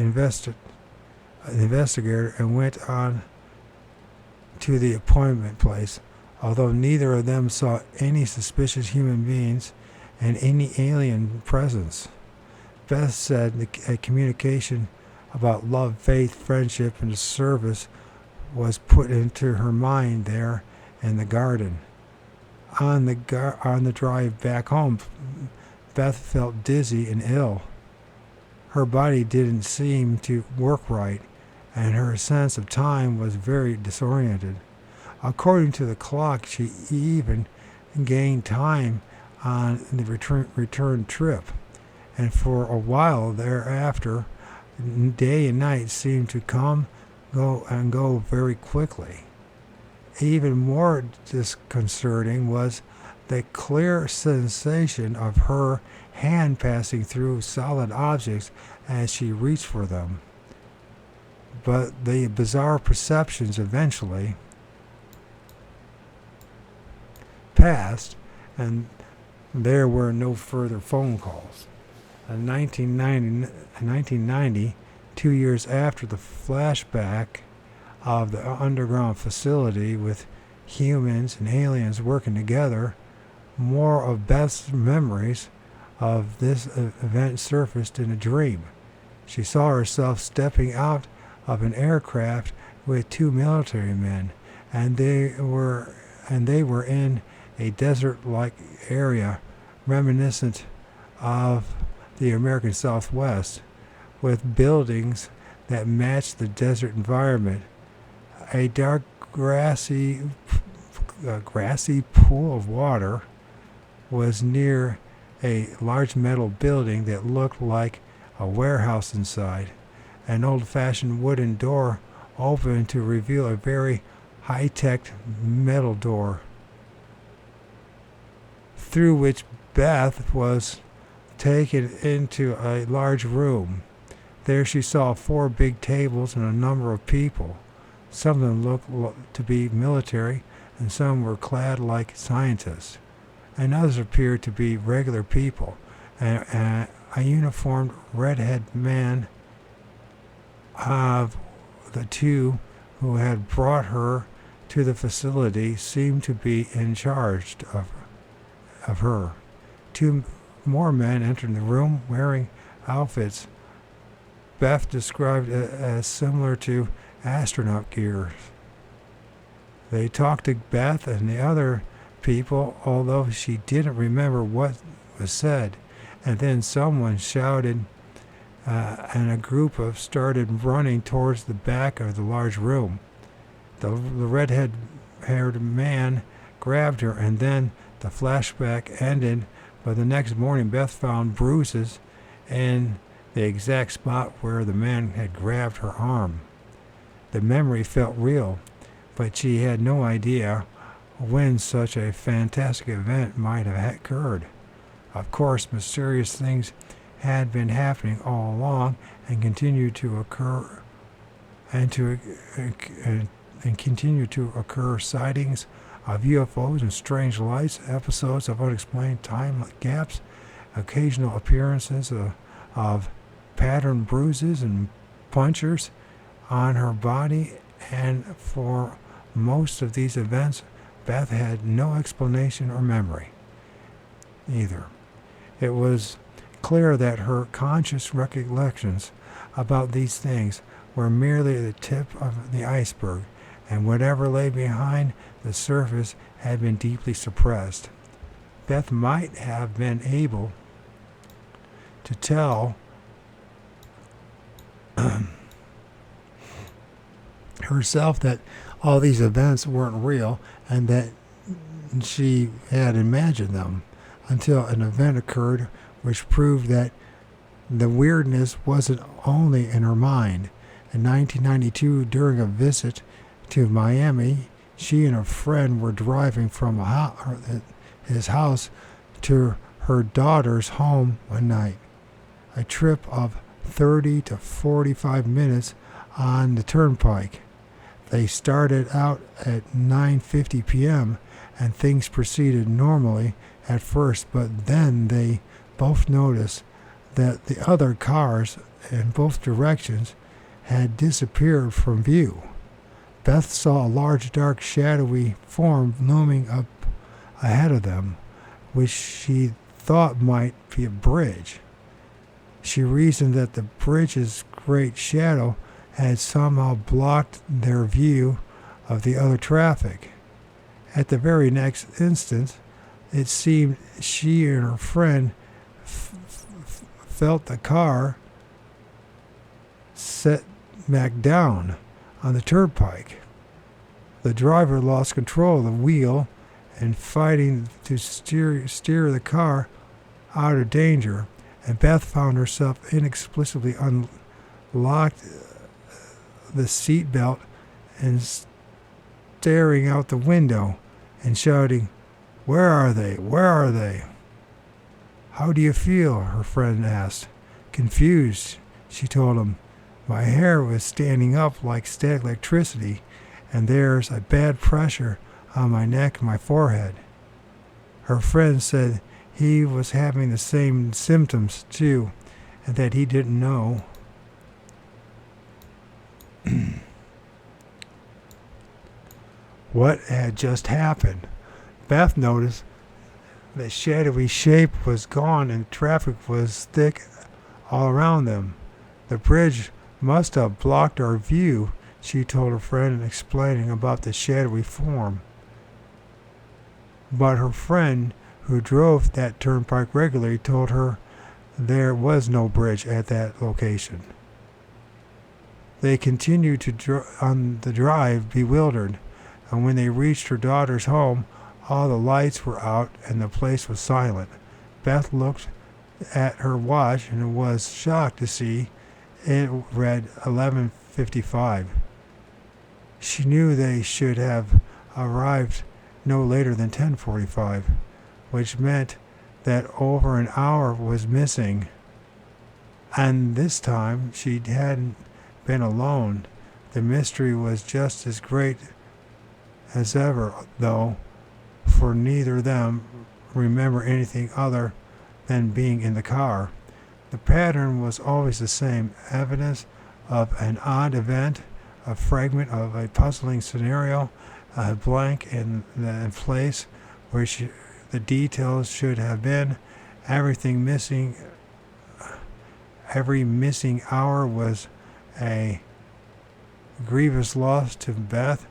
investigator and went on to the appointment place. Although neither of them saw any suspicious human beings and any alien presence, Beth said a communication about love, faith, friendship, and service was put into her mind there in the garden. On the drive back home, Beth felt dizzy and ill. her body didn't seem to work right, and her sense of time was very disoriented. According to the clock, she even gained time on the return trip, and for a while thereafter, day and night seemed to go very quickly. Even more disconcerting was the clear sensation of her hand passing through solid objects as she reached for them. But the bizarre perceptions eventually passed, and there were no further phone calls. In 1990, 2 years after the flashback of the underground facility with humans and aliens working together, more of Beth's memories of this event surfaced in a dream. She saw herself stepping out of an aircraft with 2 military men, and they were in a desert-like area reminiscent of the American Southwest, with buildings that matched the desert environment. A dark grassy pool of water was near a large metal building that looked like a warehouse inside. An old-fashioned wooden door opened to reveal a very high-tech metal door, through which Beth was taken into a large room. There she saw 4 big tables and a number of people. Some of them looked to be military, and some were clad like scientists, and others appeared to be regular people. A uniformed redhead man of the 2 who had brought her to the facility seemed to be in charge of her. 2 more men entered the room wearing outfits Beth described as similar to astronaut gear. They talked to Beth and the other people, although she didn't remember what was said. And then someone shouted, and a group started running towards the back of the large room. The red-haired man grabbed her, and then the flashback ended. But the next morning, Beth found bruises in the exact spot where the man had grabbed her arm. The memory felt real, but she had no idea when such a fantastic event might have occurred. Of course, mysterious things had been happening all along and continue to occur, and continue to occur sightings of UFOs and strange lights, episodes of unexplained time gaps, occasional appearances of pattern bruises and punctures on her body, and for most of these events, Beth had no explanation or memory either. It was clear that her conscious recollections about these things were merely the tip of the iceberg, and whatever lay behind the surface had been deeply suppressed. Beth might have been able to tell herself that all these events weren't real and that she had imagined them, until an event occurred which proved that the weirdness wasn't only in her mind. In 1992, during a visit to Miami, she and a friend were driving from his house to her daughter's home one night. A trip of 30 to 45 minutes on the turnpike. They started out at 9:50 p.m. and things proceeded normally at first, but then they both noticed that the other cars in both directions had disappeared from view. Beth saw a large, dark, shadowy form looming up ahead of them, which she thought might be a bridge. She reasoned that the bridge's great shadow had somehow blocked their view of the other traffic. At the very next instant, it seemed she and her friend felt the car set back down on the turnpike. The driver lost control of the wheel and fighting to steer the car out of danger, and Beth found herself inexplicably unlocked the seat belt and staring out the window and shouting, "Where are they? Where are they?" "How do you feel?" her friend asked. Confused, she told him, "My hair was standing up like static electricity, and there's a bad pressure on my neck and my forehead." Her friend said he was having the same symptoms too, and that he didn't know what had just happened. Beth noticed the shadowy shape was gone and traffic was thick all around them. "The bridge must have blocked our view," she told her friend, explaining about the shadowy form. But her friend, who drove that turnpike regularly, told her there was no bridge at that location. They continued on the drive, bewildered, and when they reached her daughter's home, all the lights were out and the place was silent. Beth looked at her watch and was shocked to see it read 11:55. She knew they should have arrived no later than 10:45, which meant that over an hour was missing. And this time she hadn't been alone. The mystery was just as great as ever, though, for neither of them remember anything other than being in the car. The pattern was always the same: evidence of an odd event, a fragment of a puzzling scenario, a blank in the place where the details should have been, everything missing. Every missing hour was a grievous loss to Beth,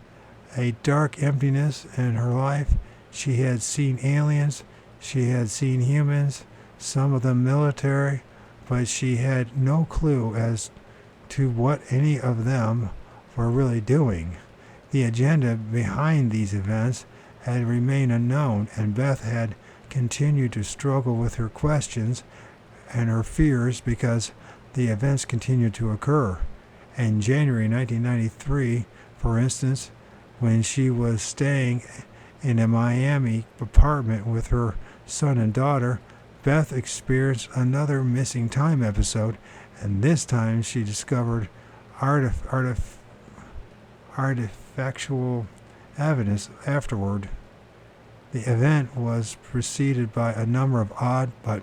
a dark emptiness in her life. She had seen aliens, she had seen humans, some of them military, but she had no clue as to what any of them were really doing. The agenda behind these events had remained unknown, and Beth had continued to struggle with her questions and her fears because the events continued to occur. In January 1993, for instance, when she was staying in a Miami apartment with her son and daughter, Beth experienced another missing time episode, and this time she discovered artifactual evidence afterward. The event was preceded by a number of odd but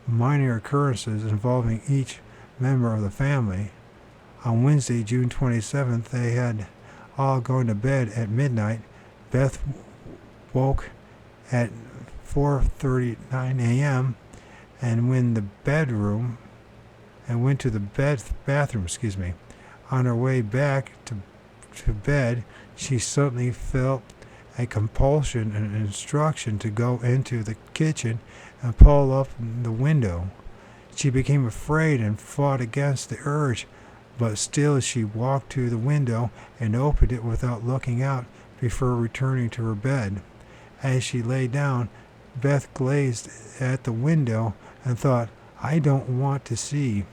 minor occurrences involving each member of the family. On Wednesday, June 27th, they had all gone to bed at midnight. Beth woke at 4:39 a.m. and went to the bathroom. On her way back to bed, she suddenly felt a compulsion and an instruction to go into the kitchen and pull up the window. She became afraid and fought against the urge, but still she walked to the window and opened it without looking out before returning to her bed. As she lay down, Beth gazed at the window and thought, "I don't want to see."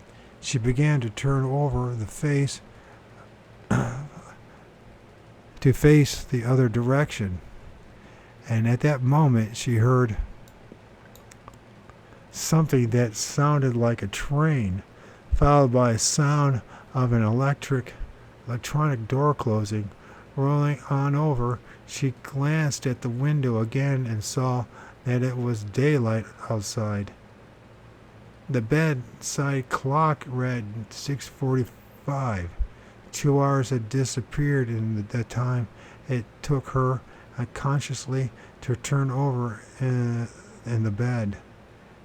She began to turn over the face to face the other direction, and at that moment she heard something that sounded like a train, followed by a sound of an electronic door closing. Rolling on over, she glanced at the window again and saw that it was daylight outside. The bedside clock read 6:45. 2 hours had disappeared in the time it took her unconsciously to turn over in the bed.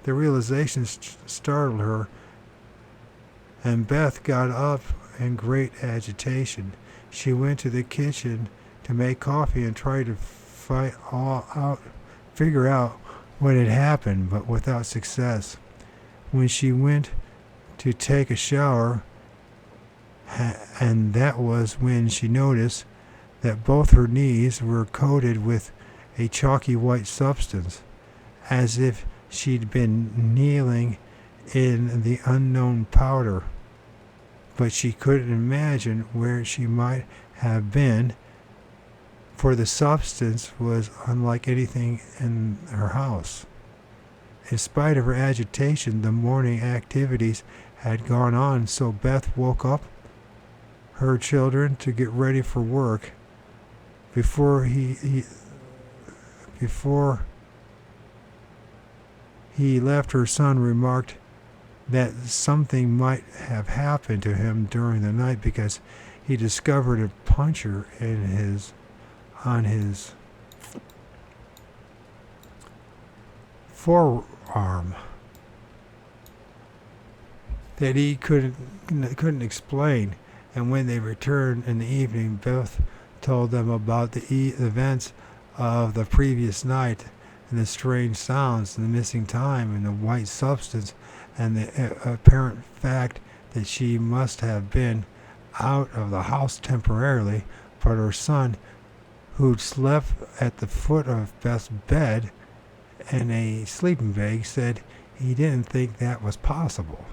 The realization startled her, and Beth got up in great agitation. She went to the kitchen to make coffee and tried to figure out what had happened, but without success. When she went to take a shower, and that was when she noticed that both her knees were coated with a chalky white substance, as if she'd been kneeling in the unknown powder. But she couldn't imagine where she might have been, for the substance was unlike anything in her house. In spite of her agitation, the morning activities had gone on, so Beth woke up her children to get ready for work. Before he left, her son remarked that something might have happened to him during the night because he discovered a puncture on his forearm that he couldn't explain. And when they returned in the evening, Beth told them about the events of the previous night, and the strange sounds, and the missing time, and the white substance, and the apparent fact that she must have been out of the house temporarily. But her son, who'd slept at the foot of Beth's bed in a sleeping bag, said he didn't think that was possible.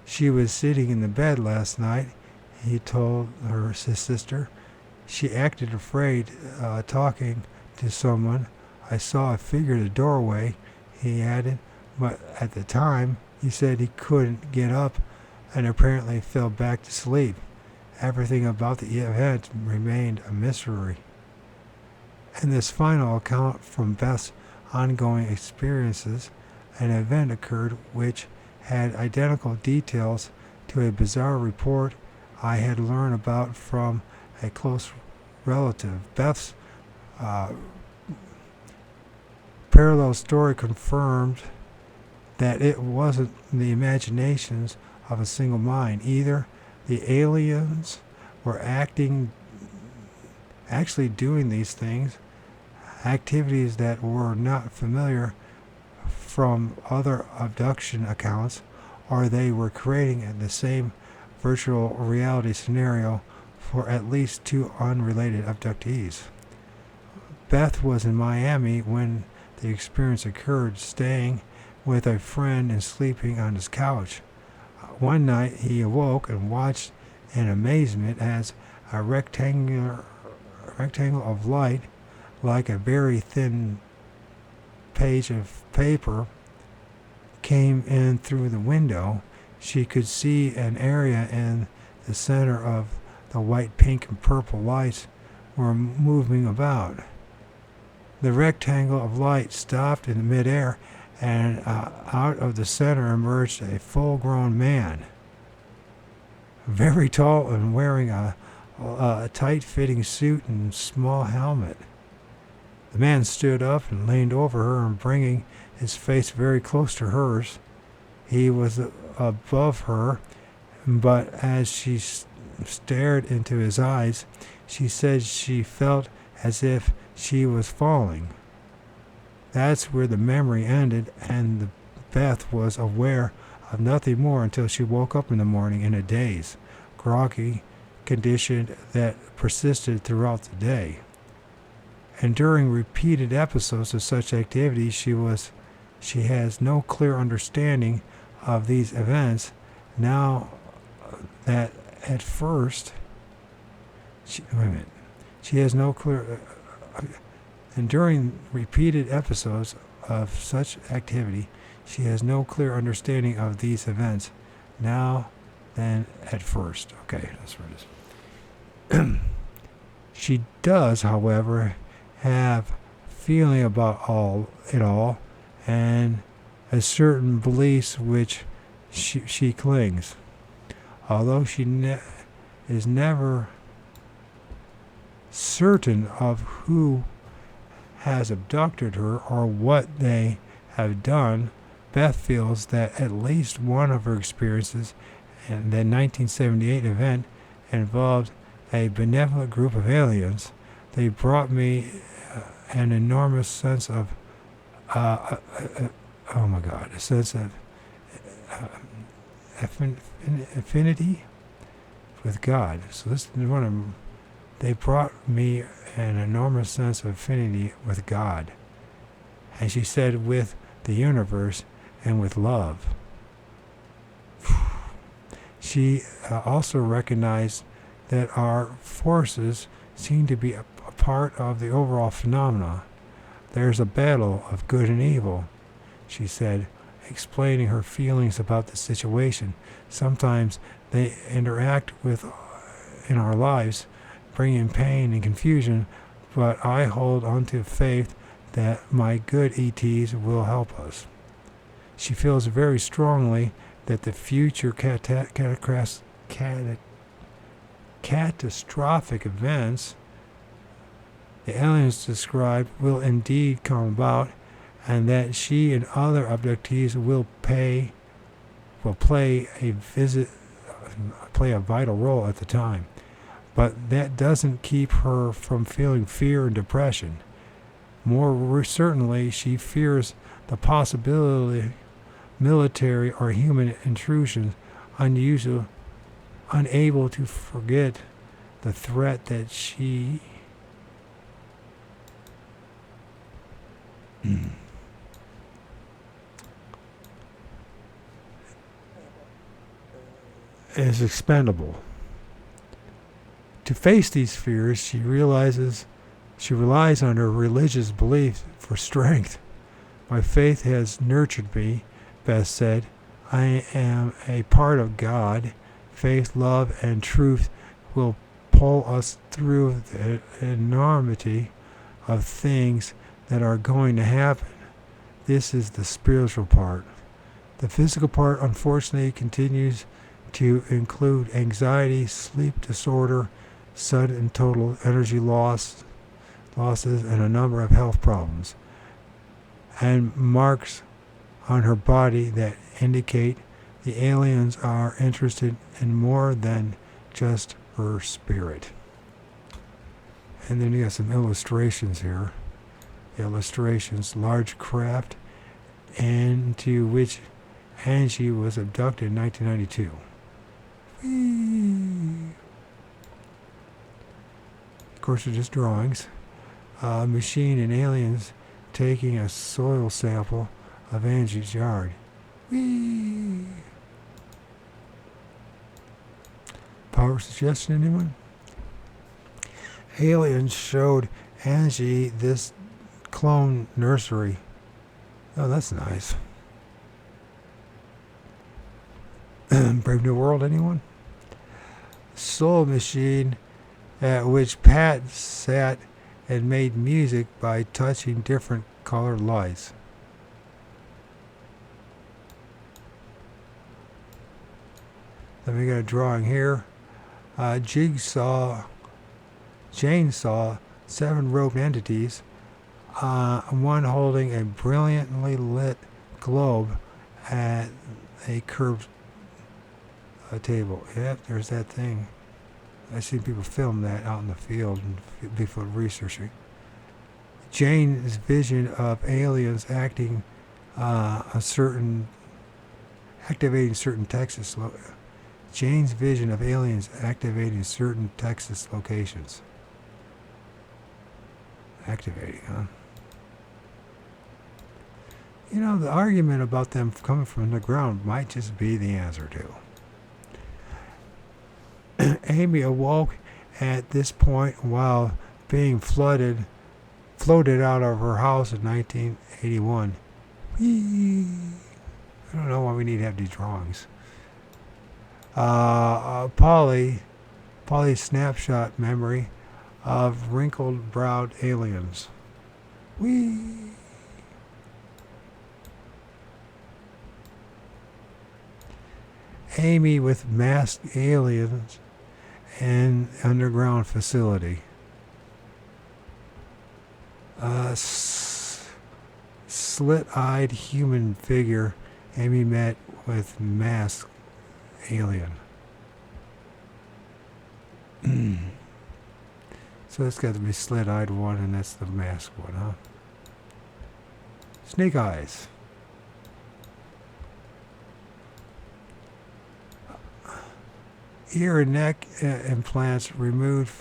She was sitting in the bed last night, he told his sister. She acted afraid, talking to someone. I saw a figure in the doorway, he added, but at the time he said he couldn't get up and apparently fell back to sleep. Everything about the event remained a mystery. In this final account from Beth's ongoing experiences, an event occurred which had identical details to a bizarre report I had learned about from a close relative. Beth's parallel story confirmed that it wasn't the imaginations of a single mind. Either the aliens were actually doing these things, activities that were not familiar from other abduction accounts, or they were creating the same virtual reality scenario for at least two unrelated abductees. Beth was in Miami when the experience occurred, staying with a friend and sleeping on his couch. One night he awoke and watched in amazement as a rectangle of light, like a very thin page of paper, came in through the window. She could see an area in the center of the white, pink, and purple lights were moving about. The rectangle of light stopped in midair, and out of the center emerged a full-grown man, very tall and wearing a tight-fitting suit and small helmet. The man stood up and leaned over her, and bringing his face very close to hers. He was above her, but as she stared into his eyes, she said she felt as if she was falling. That's where the memory ended, and Beth was aware of nothing more until she woke up in the morning in a daze, groggy condition that persisted throughout the day. And during repeated episodes of such activity, she has no clear understanding of these events. Now that at first, she has no clear. And during repeated episodes of such activity, she has no clear understanding of these events now than at first. Okay, that's where it is. She does, however, have feeling about it all, and a certain beliefs which she clings. Although she is never certain of who has abducted her or what they have done, Beth feels that at least one of her experiences in the 1978 event involved a benevolent group of aliens. They brought me an enormous sense of, a sense of affinity with God. So this is one of them. They brought me an enormous sense of affinity with God. And she said, with the universe and with love. She also recognized that our forces seem to be a part of the overall phenomena. There's a battle of good and evil, she said, explaining her feelings about the situation. Sometimes they interact with in our lives, bringing pain and confusion, but I hold onto faith that my good ETs will help us. She feels very strongly that the future catastrophic events the aliens described will indeed come about, and that she and other abductees will play a vital role at the time. But that doesn't keep her from feeling fear and depression. More certainly, she fears the possibility military or human intrusions, unable to forget the threat that she is expendable. To face these fears, she relies on her religious belief for strength. My faith has nurtured me, Beth said. I am a part of God. Faith, love, and truth will pull us through the enormity of things that are going to happen. This is the spiritual part. The physical part, unfortunately, continues to include anxiety, sleep disorder, sudden and total energy losses, and a number of health problems, and marks on her body that indicate the aliens are interested in more than just her spirit. And then you got some illustrations here. Illustrations, large craft into which Angie was abducted in 1992. Of course, they're just drawings. Machine and aliens taking a soil sample of Angie's yard. Power suggestion, anyone? Aliens showed Angie this clone nursery. Oh, that's nice. Brave New World, anyone? Soul machine at which Pat sat and made music by touching different colored lights. Then we got a drawing here. Jane saw 7 roped entities, one holding a brilliantly lit globe at a curved table. Yep, there's that thing. I've seen people film that out in the field and before researching. Jane's vision of aliens activating certain Texas. Jane's vision of aliens activating certain Texas locations. Activating, huh? You know, the argument about them coming from the ground might just be the answer too. Amy awoke at this point while being floated out of her house in 1981. Whee! I don't know why we need to have these drawings. Polly snapshot memory of wrinkled-browed aliens. Whee! Amy with masked aliens in underground facility. Slit-eyed human figure Amy met with masked alien. So that's got to be slit-eyed one, and that's the masked one, huh? Snake eyes. ear and neck implants removed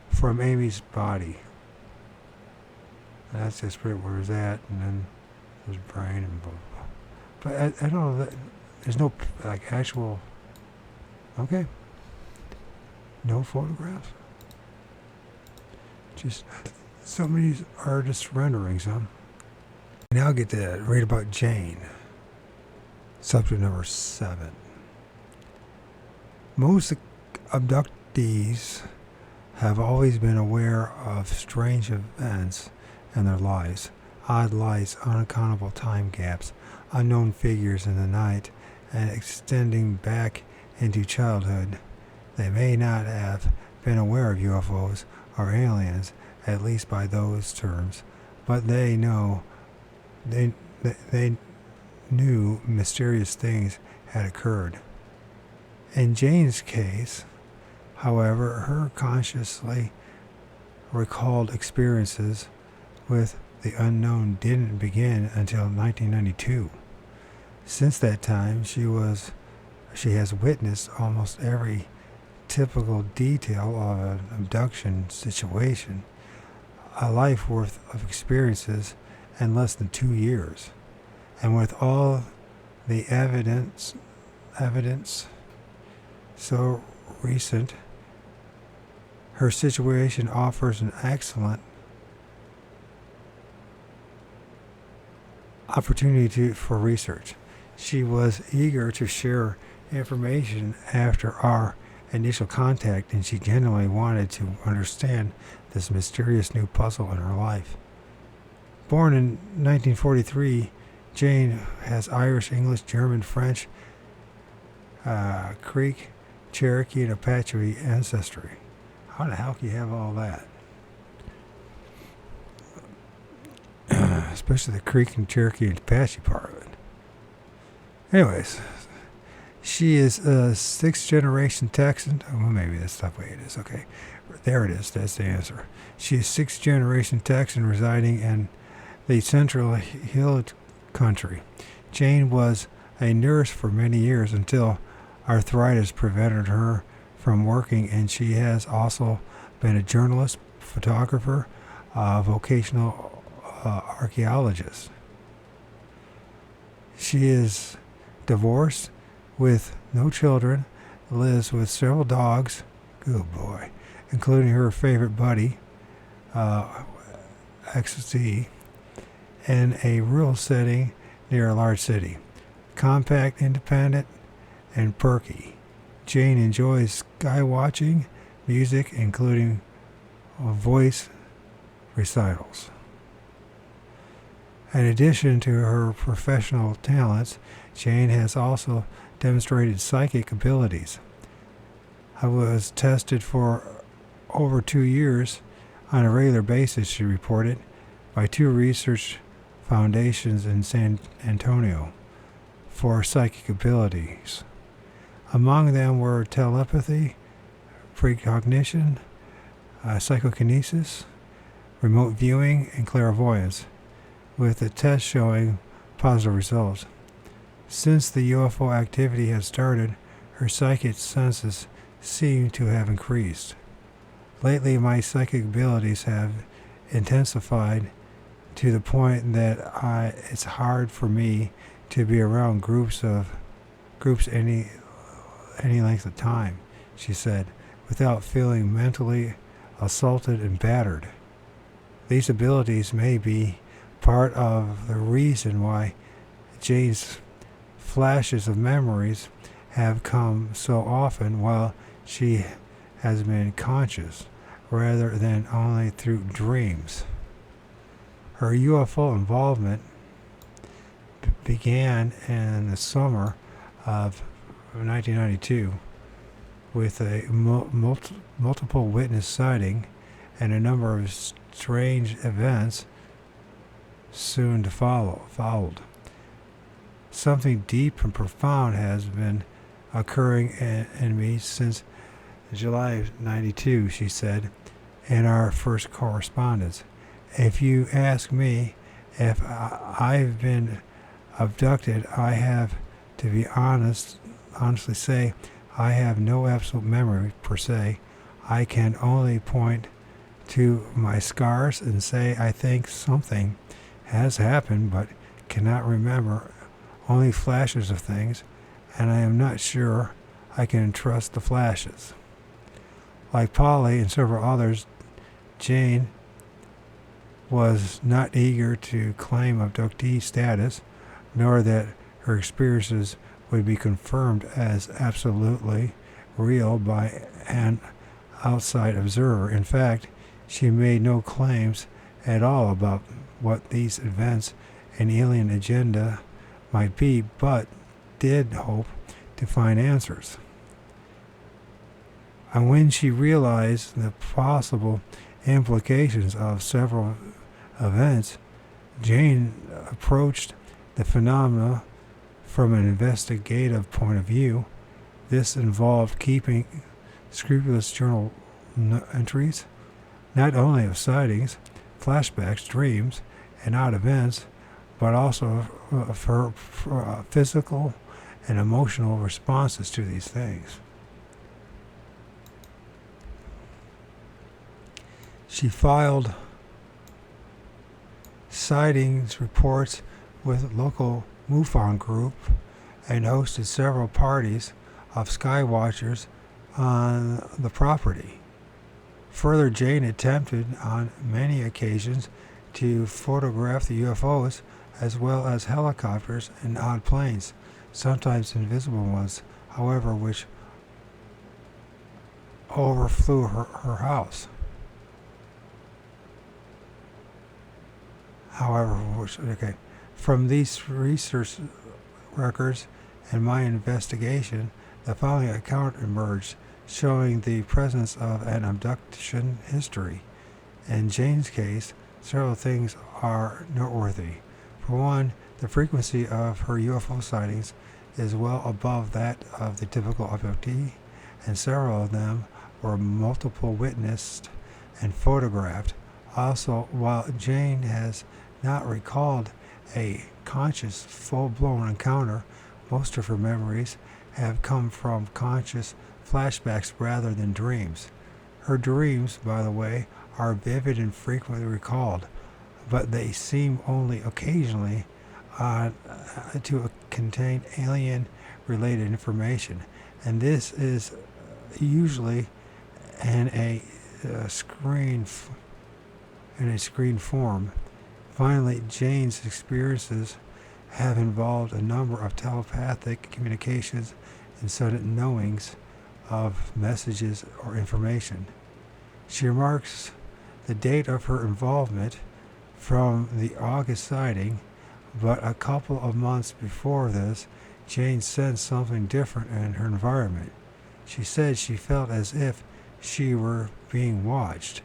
from Amy's body. And that's just where it's at, and then his brain and blah, blah, blah. But I don't know, there's no like actual, okay, no photographs. Just some of these artist renderings, huh? Now I get to read about Jane. Subject number 7. Most abductees have always been aware of strange events in their lives. Odd lights, unaccountable time gaps, unknown figures in the night, and extending back into childhood. They may not have been aware of UFOs or aliens, at least by those terms, but they knew mysterious things had occurred. In Jane's case, however, her consciously recalled experiences with the unknown didn't begin until 1992. Since that time, she has witnessed almost every typical detail of an abduction situation, a life worth of experiences in less than 2 years. And with all the evidence so recent, her situation offers an excellent opportunity for research. She was eager to share information after our initial contact, and she genuinely wanted to understand this mysterious new puzzle in her life. Born in 1943, Jane has Irish, English, German, French, Creek, Cherokee, and Apache ancestry. How the hell can you have all that? Especially the Creek and Cherokee and Apache part of it. Anyways, she is a 6th generation Texan. Well, maybe that's the way it is. Okay, there it is. That's the answer. She is 6th generation Texan residing in the Central Hill Country. Jane was a nurse for many years until arthritis prevented her from working, and she has also been a journalist, photographer, vocational archaeologist. She is divorced with no children, lives with several dogs, good boy, including her favorite buddy, Ecstasy, in a rural setting near a large city. Compact, independent, and perky. Jane enjoys sky watching, music, including voice recitals. In addition to her professional talents, Jane has also demonstrated psychic abilities. I was tested for over 2 years on a regular basis, she reported, by 2 research foundations in San Antonio for psychic abilities. Among them were telepathy, precognition, psychokinesis, remote viewing, and clairvoyance, with the test showing positive results. Since the UFO activity has started, her psychic senses seem to have increased. Lately, my psychic abilities have intensified to the point that it's hard for me to be around groups any length of time, she said, without feeling mentally assaulted and battered. These abilities may be part of the reason why Jane's flashes of memories have come so often while she has been conscious, rather than only through dreams. Her UFO involvement began in the summer of 1992 with a multiple witness sighting and a number of strange events soon to followed. Something deep and profound has been occurring in me since July of 92, she said in our first correspondence. If you ask me if I've been abducted, I have to be honestly say I have no absolute memory per se. I can only point to my scars and say I think something has happened, but cannot remember, only flashes of things, and I am not sure I can trust the flashes. Like Polly and several others, Jane was not eager to claim abductee status, nor that her experiences would be confirmed as absolutely real by an outside observer. In fact, she made no claims at all about what these events and alien agenda might be, but did hope to find answers. And when she realized the possible implications of several events, Jane approached the phenomena from an investigative point of view. This involved keeping scrupulous journal entries, not only of sightings, flashbacks, dreams, and odd events, but also of her physical and emotional responses to these things. She filed sightings reports with local MUFON group and hosted several parties of sky watchers on the property. Further, Jane attempted on many occasions to photograph the UFOs as well as helicopters and odd planes, sometimes invisible ones, however, which overflew her house. From these research records and my investigation, the following account emerged showing the presence of an abduction history. In Jane's case, several things are noteworthy. For one, the frequency of her UFO sightings is well above that of the typical abductee, and several of them were multiple witnessed and photographed. Also, while Jane has not recalled a conscious, full-blown encounter, most of her memories have come from conscious flashbacks rather than dreams. Her dreams, by the way, are vivid and frequently recalled, but they seem only occasionally to contain alien-related information, and this is usually in a screen form. Finally, Jane's experiences have involved a number of telepathic communications and sudden knowings of messages or information. She remarks the date of her involvement from the August sighting, but a couple of months before this, Jane sensed something different in her environment. She said she felt as if she were being watched,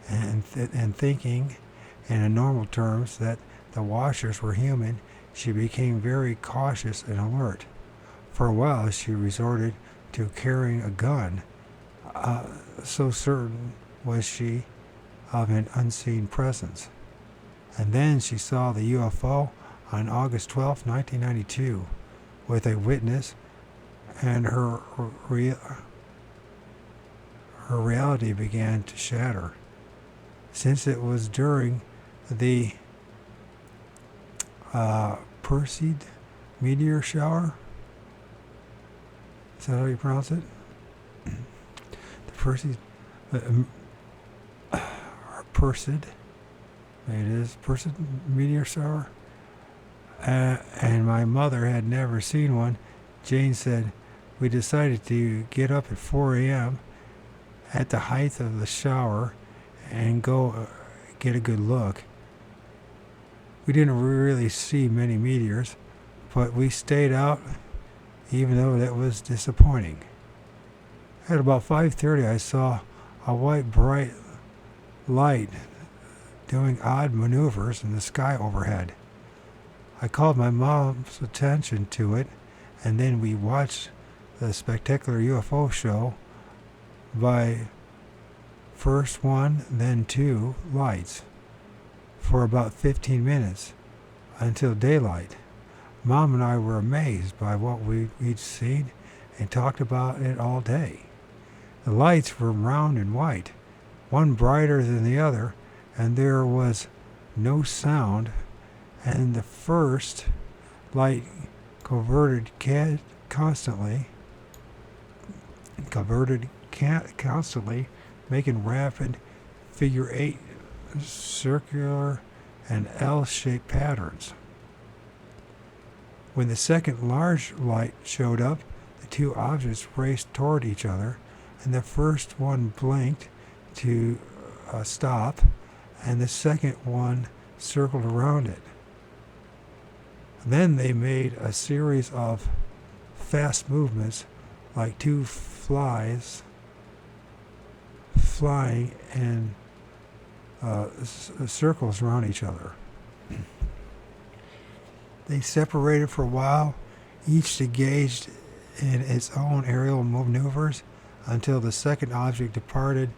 and thinking in normal terms that the watchers were human, she became very cautious and alert. For a while, she resorted to carrying a gun, so certain was she of an unseen presence. And then she saw the UFO on August 12, 1992, with a witness, and her reality began to shatter. Since it was during the Perseid meteor shower, is that how you pronounce it? The Perseid, Perseid meteor shower. And my mother had never seen one. Jane said, we decided to get up at 4 a.m. at the height of the shower and go get a good look. We didn't really see many meteors, but we stayed out even though that was disappointing. At about 5:30, I saw a white bright light doing odd maneuvers in the sky overhead. I called my mom's attention to it, and then we watched the spectacular UFO show by first one, then two lights for about 15 minutes until daylight. Mom and I were amazed by what we'd seen and talked about it all day. The lights were round and white, one brighter than the other, and there was no sound, and the first light constantly, making rapid figure 8 circular and L-shaped patterns. When the second large light showed up, the two objects raced toward each other, and the first one blinked to stop, and the second one circled around it. Then they made a series of fast movements like two flies flying in circles around each other. They separated for a while, each engaged in its own aerial maneuvers until the second object departed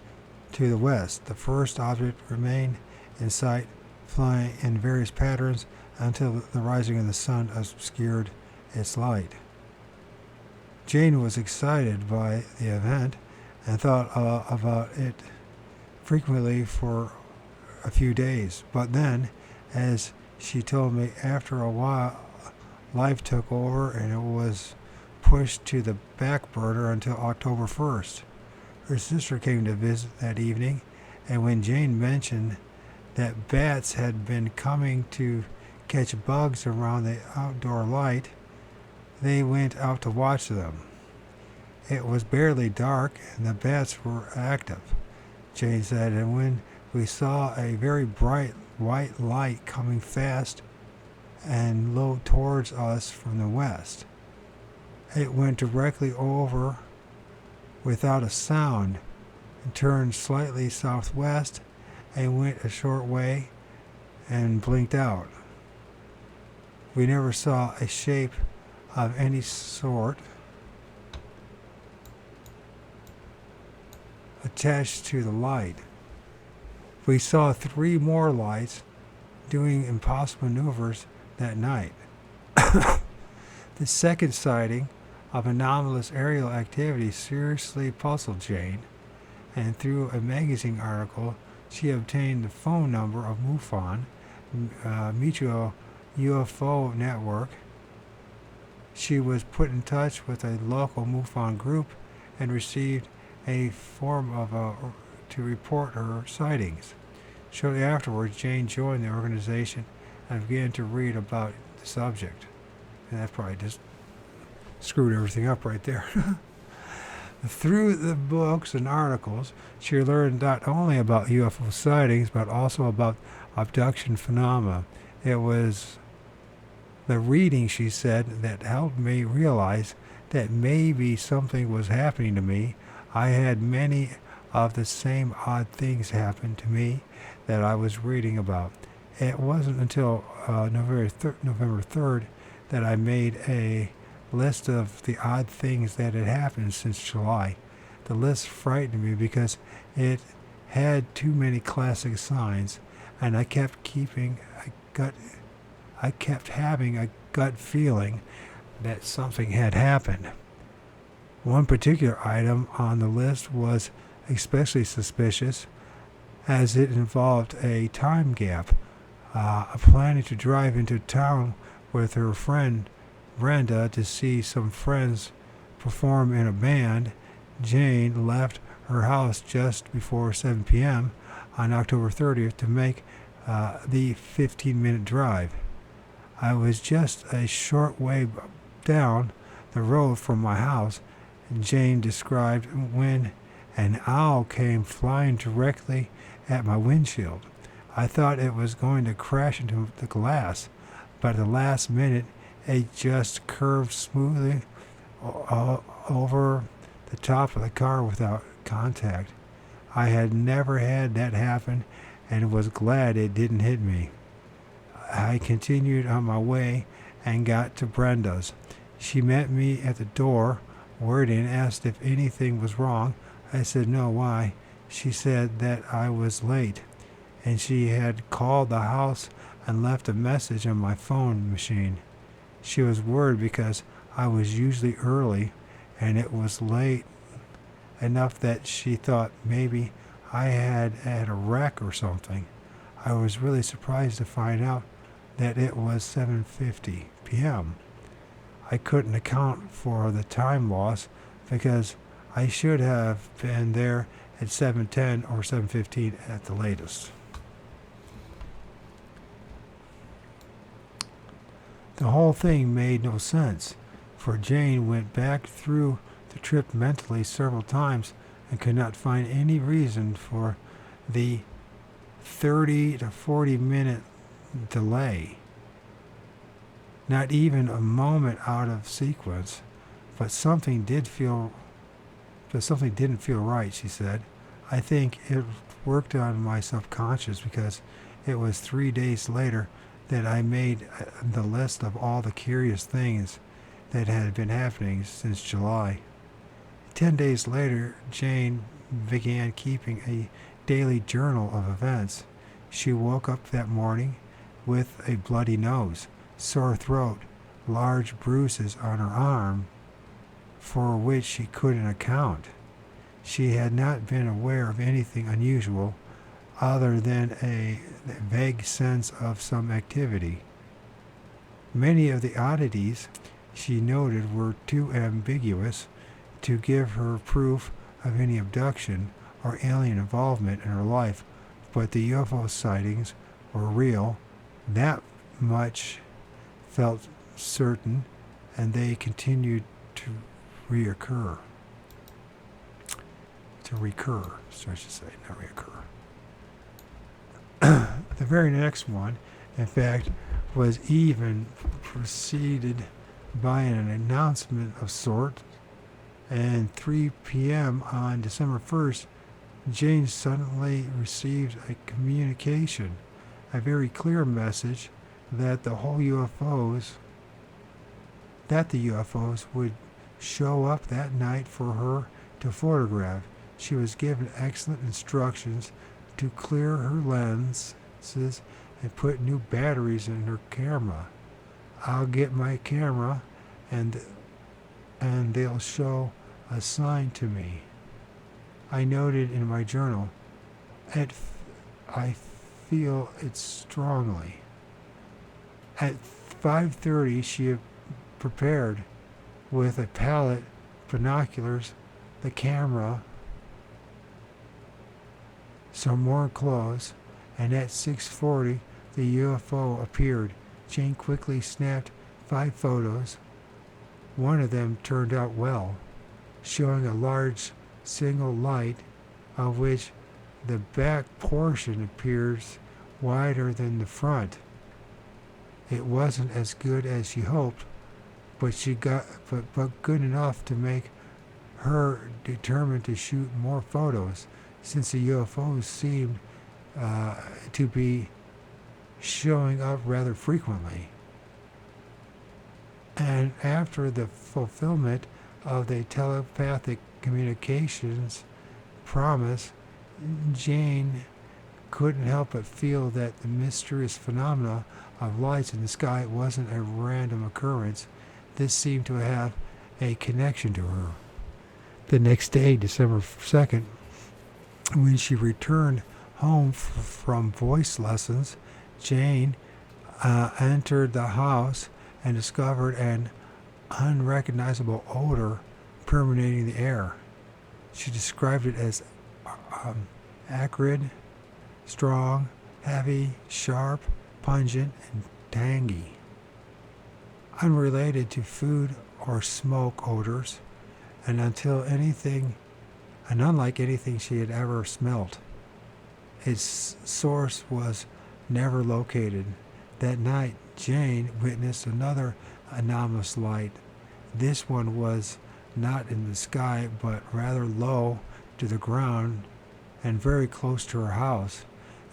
to the west. The first object remained in sight, flying in various patterns until the rising of the sun obscured its light. Jane was excited by the event and thought about it frequently for a few days. But then, as she told me, after a while, life took over and it was pushed to the back burner until October 1st. Her sister came to visit that evening, and when Jane mentioned that bats had been coming to catch bugs around the outdoor light, they went out to watch them. It was barely dark and the bats were active, Jane said, and when we saw a very bright white light coming fast and low towards us from the west, it went directly over without a sound and turned slightly southwest and went a short way and blinked out. We never saw a shape of any sort attached to the light. We saw 3 more lights doing impossible maneuvers that night. The second sighting of anomalous aerial activity seriously puzzled Jane, and through a magazine article, she obtained the phone number of MUFON, Mutual UFO Network. She was put in touch with a local MUFON group and received a form to report her sightings. Shortly afterwards, Jane joined the organization and began to read about the subject. And that probably just screwed everything up right there. Through the books and articles, she learned not only about UFO sightings, but also about abduction phenomena. It was the reading, she said, that helped me realize that maybe something was happening to me. I had many of the same odd things happen to me that I was reading about. It wasn't until November 3rd that I made a list of the odd things that had happened since July. The list frightened me because it had too many classic signs, and I kept having a gut feeling that something had happened. One particular item on the list was especially suspicious, as it involved a time gap. Planning to drive into town with her friend Brenda to see some friends perform in a band, Jane left her house just before 7 p.m. on October 30th to make the 15-minute drive. I was just a short way down the road from my house, and Jane described when an owl came flying directly at my windshield. I thought it was going to crash into the glass, but at the last minute it just curved smoothly over the top of the car without contact. I had never had that happen and was glad it didn't hit me. I continued on my way and got to Brenda's. She met me at the door, worried, and asked if anything was wrong. I said no. Why? She said that I was late, and she had called the house and left a message on my phone machine. She was worried because I was usually early, and it was late enough that she thought maybe I had had a wreck or something. I was really surprised to find out that it was 7:50 p.m. I couldn't account for the time loss because I should have been there at 7:10 or 7:15 at the latest. The whole thing made no sense, for Jane went back through the trip mentally several times and could not find any reason for the 30 to 40 minute delay. Not even a moment out of sequence, but something didn't feel right, she said. I think it worked on my subconscious because it was 3 days later that I made the list of all the curious things that had been happening since July. 10 days later, Jane began keeping a daily journal of events. She woke up that morning with a bloody nose, sore throat, large bruises on her arm, for which she couldn't account. She had not been aware of anything unusual other than a vague sense of some activity. Many of the oddities she noted were too ambiguous to give her proof of any abduction or alien involvement in her life, but the UFO sightings were real. That much felt certain, and they continued to recur, so I should say, not reoccur. The very next one, in fact, was even preceded by an announcement of sorts, and 3 p.m. on December 1st, Jane suddenly received a communication, a very clear message that the UFOs would show up that night for her to photograph. She was given excellent instructions to clear her lenses and put new batteries in her camera. I'll get my camera and they'll show a sign to me. I noted in my journal, I feel it strongly. At 5:30, she had prepared with a palette, binoculars, the camera, some more clothes, and at 6:40, the UFO appeared. Jane quickly snapped 5 photos. One of them turned out well, showing a large single light of which the back portion appears wider than the front. It wasn't as good as she hoped, but good enough to make her determined to shoot more photos, since the UFOs seemed to be showing up rather frequently. And after the fulfillment of the telepathic communications promise, Jane couldn't help but feel that the mysterious phenomena of lights in the sky wasn't a random occurrence. This seemed to have a connection to her. The next day, December 2nd, when she returned home from voice lessons, Jane entered the house and discovered an unrecognizable odor permeating the air. She described it as acrid, strong, heavy, sharp, pungent, and tangy. Unrelated to food or smoke odors, and unlike anything she had ever smelt. Its source was never located. That night, Jane witnessed another anomalous light. This one was not in the sky, but rather low to the ground and very close to her house.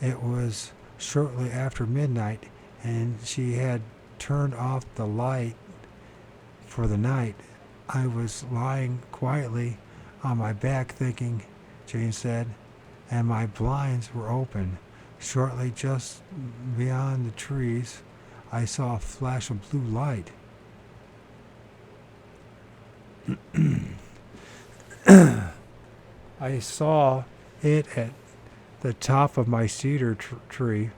It was shortly after midnight, and she had turned off the light for the night. I was lying quietly on my back thinking, Jane said, and my blinds were open. Shortly just beyond the trees, I saw a flash of blue light. I saw it at the top of my cedar tree,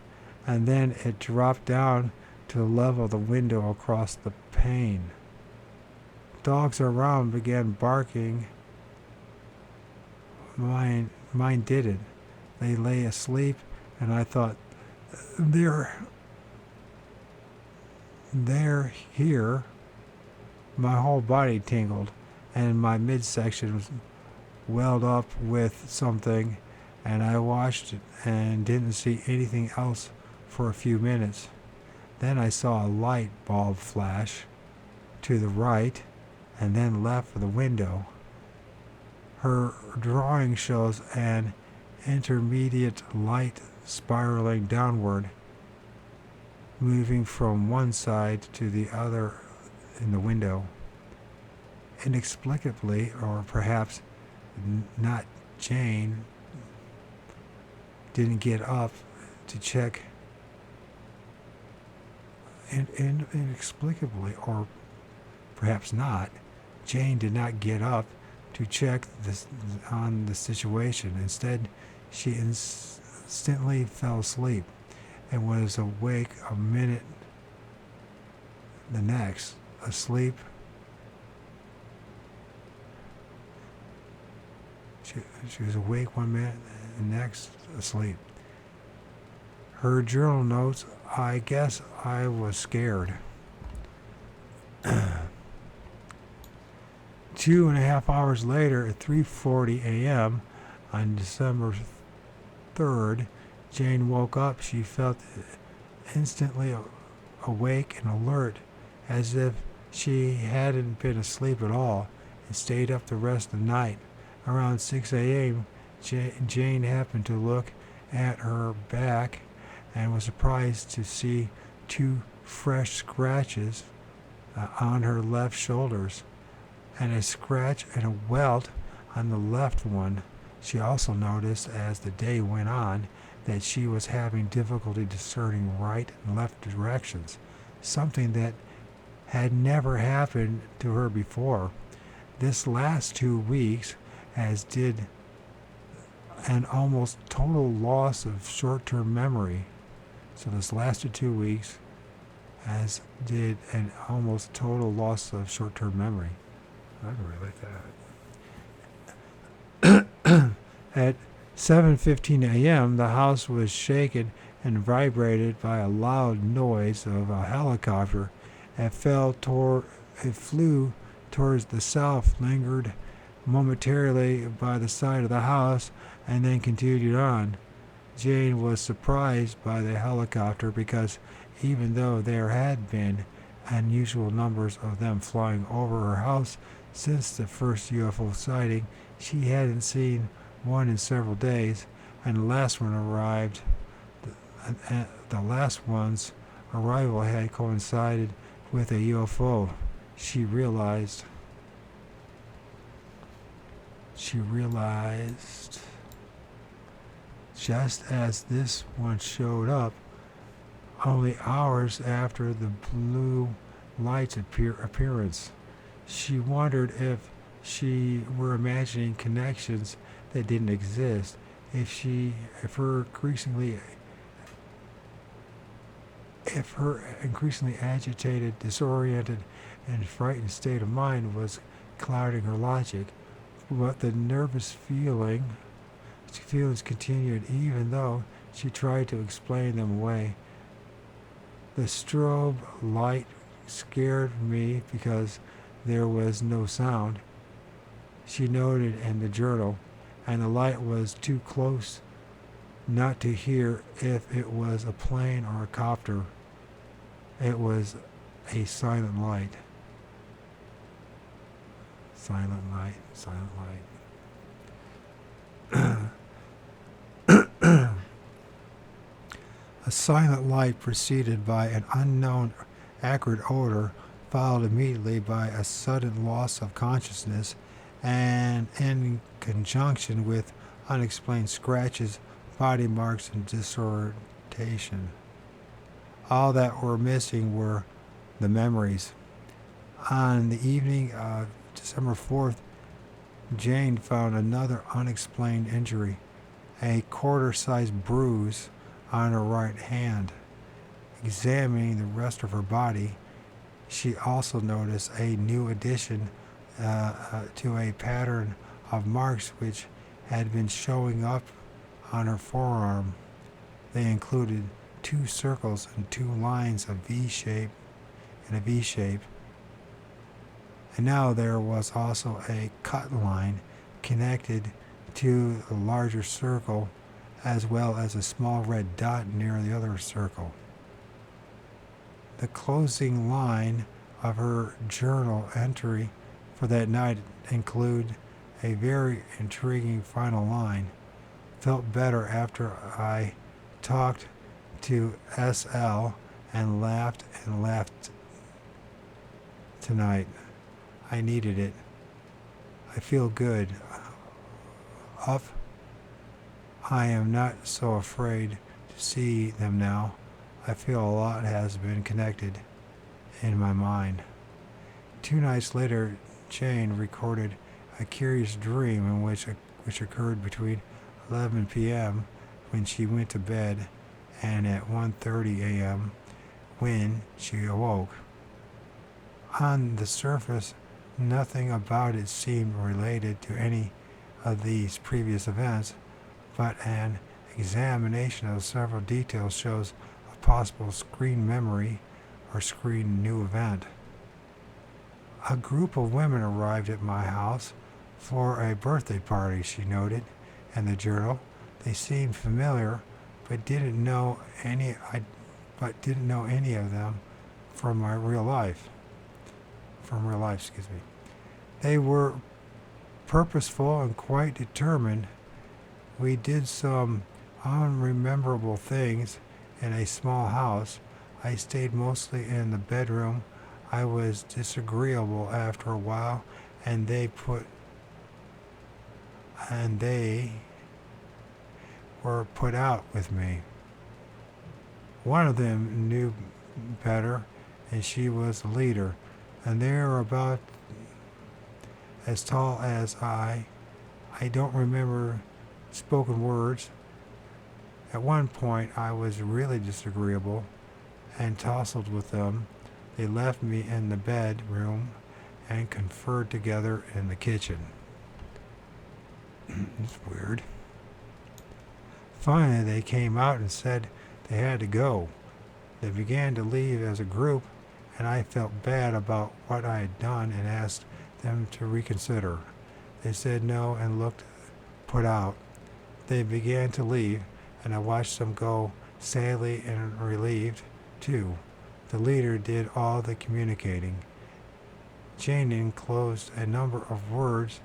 and then it dropped down to the level of the window across the pane. Dogs around began barking. Mine didn't. They lay asleep, and I thought, they're here. My whole body tingled, and my midsection was welled up with something, and I watched it and didn't see anything else for a few minutes. Then I saw a light bulb flash to the right and then left of the window. Her drawing shows an intermediate light spiraling downward, moving from one side to the other in the window. Inexplicably, or perhaps not, Jane didn't get up to check. Inexplicably, or perhaps not, Jane did not get up to check on the situation. Instead, she instantly fell asleep and was awake a minute the next, asleep. She was awake 1 minute, the next asleep. Her journal notes, I guess I was scared. 2.5 hours later, at 3:40 a.m. on December 3rd, Jane woke up. She felt instantly awake and alert, as if she hadn't been asleep at all, and stayed up the rest of the night. Around 6 a.m., Jane happened to look at her back and was surprised to see 2 fresh scratches on her left shoulders, and a scratch and a welt on the left one. She also noticed as the day went on that she was having difficulty discerning right and left directions, something that had never happened to her before. This last 2 weeks, as did an almost total loss of short-term memory. So this lasted 2 weeks, as did an almost total loss of short-term memory. I really like that. At 7:15 a.m., the house was shaken and vibrated by a loud noise of a helicopter. It flew towards the south, lingered momentarily by the side of the house, and then continued on. Jane was surprised by the helicopter because even though there had been unusual numbers of them flying over her house since the first UFO sighting, she hadn't seen one in several days, and the last one's arrival had coincided with a UFO. She realized just as this one showed up, only hours after the blue light's appearance. She wondered if she were imagining connections that didn't exist, if her increasingly agitated, disoriented, and frightened state of mind was clouding her logic. But the nervous feelings continued even though she tried to explain them away. The strobe light scared me because there was no sound, she noted in the journal, and the light was too close not to hear if it was a plane or a copter. It was a silent light. Silent light, silent light. A silent light preceded by an unknown acrid odor, followed immediately by a sudden loss of consciousness, and in conjunction with unexplained scratches, body marks, and disorientation. All that were missing were the memories. On the evening of December 4th, Jane found another unexplained injury, a quarter-sized bruise on her right hand. Examining the rest of her body, she also noticed a new addition to a pattern of marks which had been showing up on her forearm. They included 2 circles and 2 lines of V-shape in a V-shape. And now there was also a cut line connected to the larger circle, as well as a small red dot near the other circle. The closing line of her journal entry for that night included a very intriguing final line. Felt better after I talked to SL and laughed tonight. I needed it. I feel good. Up. I am not so afraid to see them now. I feel a lot has been connected in my mind. 2 nights later, Jane recorded a curious dream in which occurred between 11 p.m. when she went to bed and at 1:30 a.m. when she awoke. On the surface, nothing about it seemed related to any of these previous events, but an examination of several details shows a possible screen memory or screen new event. A group of women arrived at my house for a birthday party, she noted in the journal. They seemed familiar, but didn't know any of them from real life. They were purposeful and quite determined. We did some unrememberable things in a small house. I stayed mostly in the bedroom. I was disagreeable after a while, and they were put out with me. One of them knew better, and she was the leader, and they were about as tall as I don't remember spoken words. At one point, I was really disagreeable and tussled with them. They left me in the bedroom and conferred together in the kitchen. It's weird. Finally, they came out and said they had to go. They began to leave as a group, and I felt bad about what I had done and asked them to reconsider. They said no and looked put out. They began to leave, and I watched them go, sadly and relieved, too. The leader did all the communicating. Jane enclosed a number of words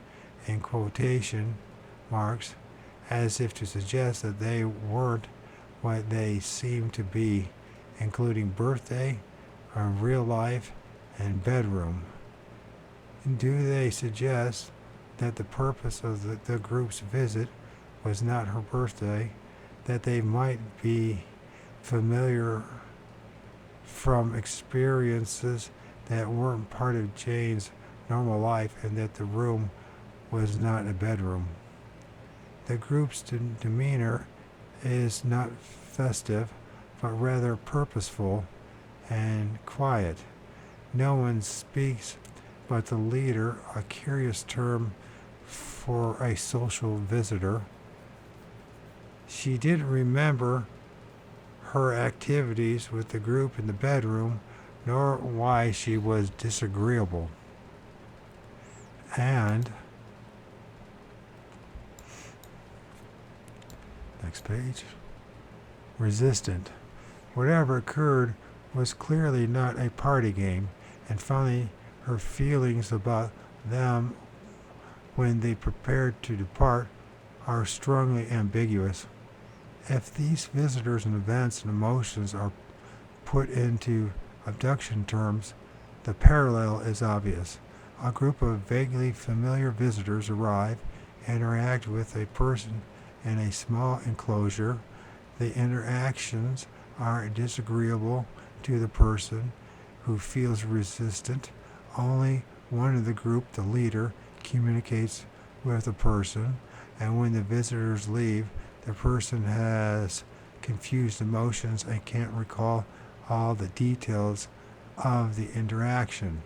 in quotation marks as if to suggest that they weren't what they seemed to be, including birthday, real life, and bedroom. Do they suggest that the purpose of the group's visit was not her birthday, that they might be familiar from experiences that weren't part of Jane's normal life, and that the room was not a bedroom? The group's demeanor is not festive, but rather purposeful and quiet. No one speaks but the leader, a curious term for a social visitor. She didn't remember her activities with the group in the bedroom, nor why she was disagreeable. And next page. Resistant. Whatever occurred was clearly not a party game, and finally her feelings about them when they prepared to depart are strongly ambiguous. If these visitors and events and emotions are put into abduction terms, the parallel is obvious. A group of vaguely familiar visitors arrive, interact with a person in a small enclosure. The interactions are disagreeable to the person, who feels resistant. Only one of the group, the leader, communicates with the person, and when the visitors leave, the person has confused emotions and can't recall all the details of the interaction.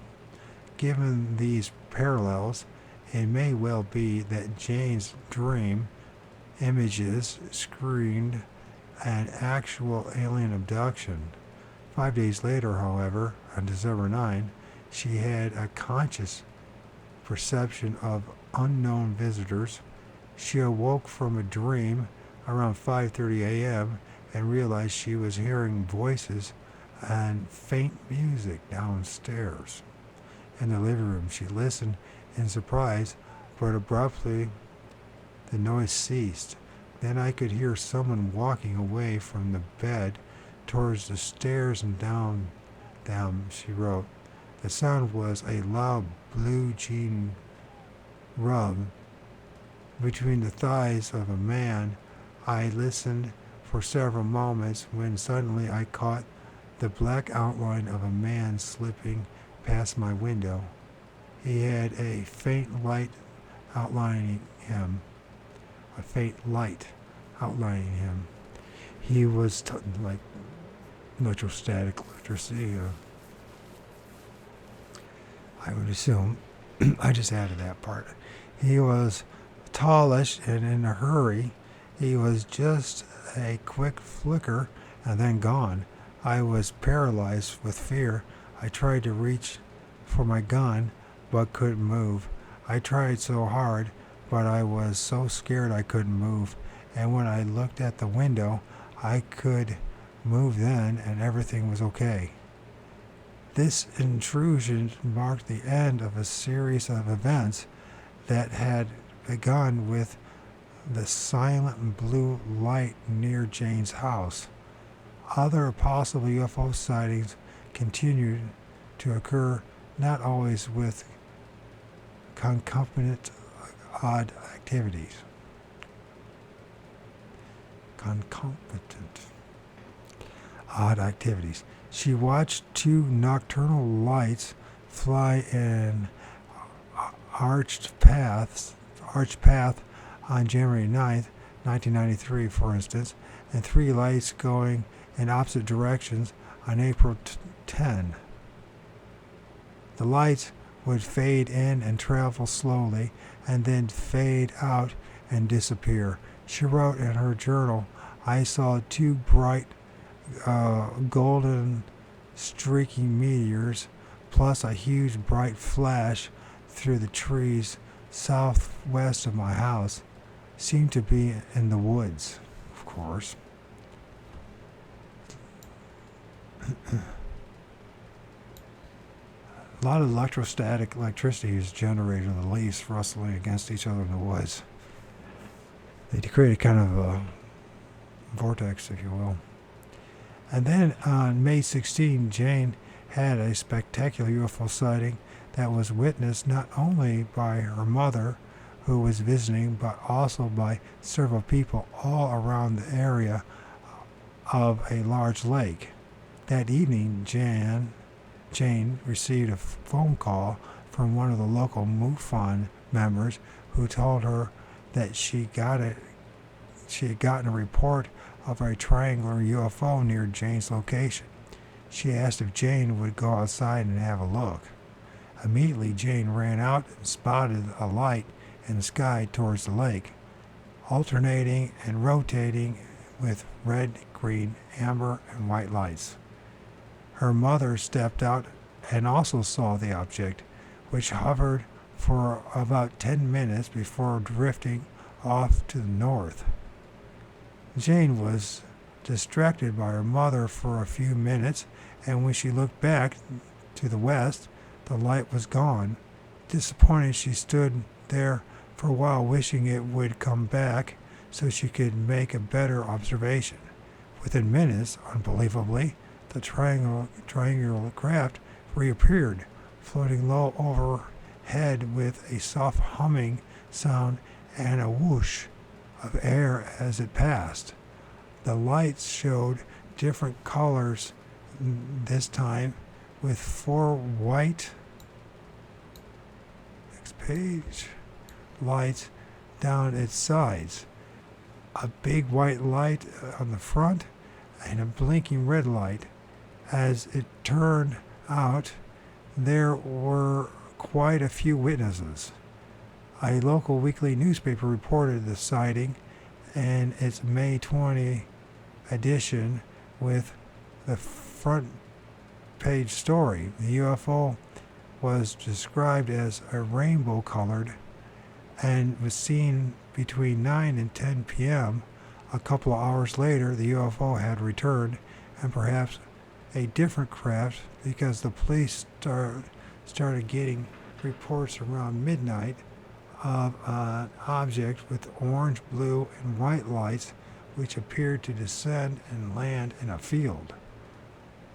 Given these parallels, it may well be that Jane's dream images screened an actual alien abduction. 5 days later, however, on December 9, she had a conscious perception of unknown visitors. She awoke from a dream around 5:30 a.m. and realized she was hearing voices and faint music downstairs. In the living room, she listened in surprise, but abruptly the noise ceased. Then I could hear someone walking away from the bed towards the stairs and down them, she wrote. The sound was a loud blue jean rub between the thighs of a man. I listened for several moments when suddenly I caught the black outline of a man slipping past my window. He had a faint light outlining him. A faint light outlining him. He was like electrostatic electricity. I would assume. I just added that part. He was tallish and in a hurry. He was just a quick flicker and then gone. I was paralyzed with fear. I tried to reach for my gun, but couldn't move. I tried so hard, but I was so scared I couldn't move. And when I looked at the window, I could move then, and everything was okay. This intrusion marked the end of a series of events that had begun with the silent blue light near Jane's house. Other possible UFO sightings continued to occur, not always with concomitant odd activities. Concomitant odd activities. She watched two nocturnal lights fly in arched path on January 9th, 1993, for instance, and three lights going in opposite directions on April 10. The lights would fade in and travel slowly, and then fade out and disappear. She wrote in her journal, I saw two bright golden streaking meteors, plus a huge bright flash through the trees southwest of my house. Seemed to be in the woods, of course. A lot of electrostatic electricity is generated in the leaves rustling against each other in the woods. They create kind of a vortex, if you will. And then on May 16, Jane had a spectacular UFO sighting that was witnessed not only by her mother, who was visiting, but also by several people all around the area of a large lake. That evening, Jane received a phone call from one of the local MUFON members who told her that she had gotten a report of a triangular UFO near Jane's location. She asked if Jane would go outside and have a look. Immediately, Jane ran out and spotted a light in the sky towards the lake, alternating and rotating with red, green, amber, and white lights. Her mother stepped out and also saw the object, which hovered for about 10 minutes before drifting off to the north. Jane was distracted by her mother for a few minutes, and when she looked back to the west, the light was gone. Disappointed, she stood there for a while, wishing it would come back so she could make a better observation. Within minutes, unbelievably, the triangular craft reappeared, floating low overhead with a soft humming sound and a whoosh of air as it passed. The lights showed different colors this time, with 4 white, next page, lights down its sides. A big white light on the front and a blinking red light. As it turned out, there were quite a few witnesses. A local weekly newspaper reported the sighting in its May 20 edition with the front page story. The UFO was described as a rainbow colored and was seen between 9 and 10 p.m. A couple of hours later, the UFO had returned, and perhaps a different craft, because the police started getting reports around midnight of an object with orange, blue, and white lights which appeared to descend and land in a field.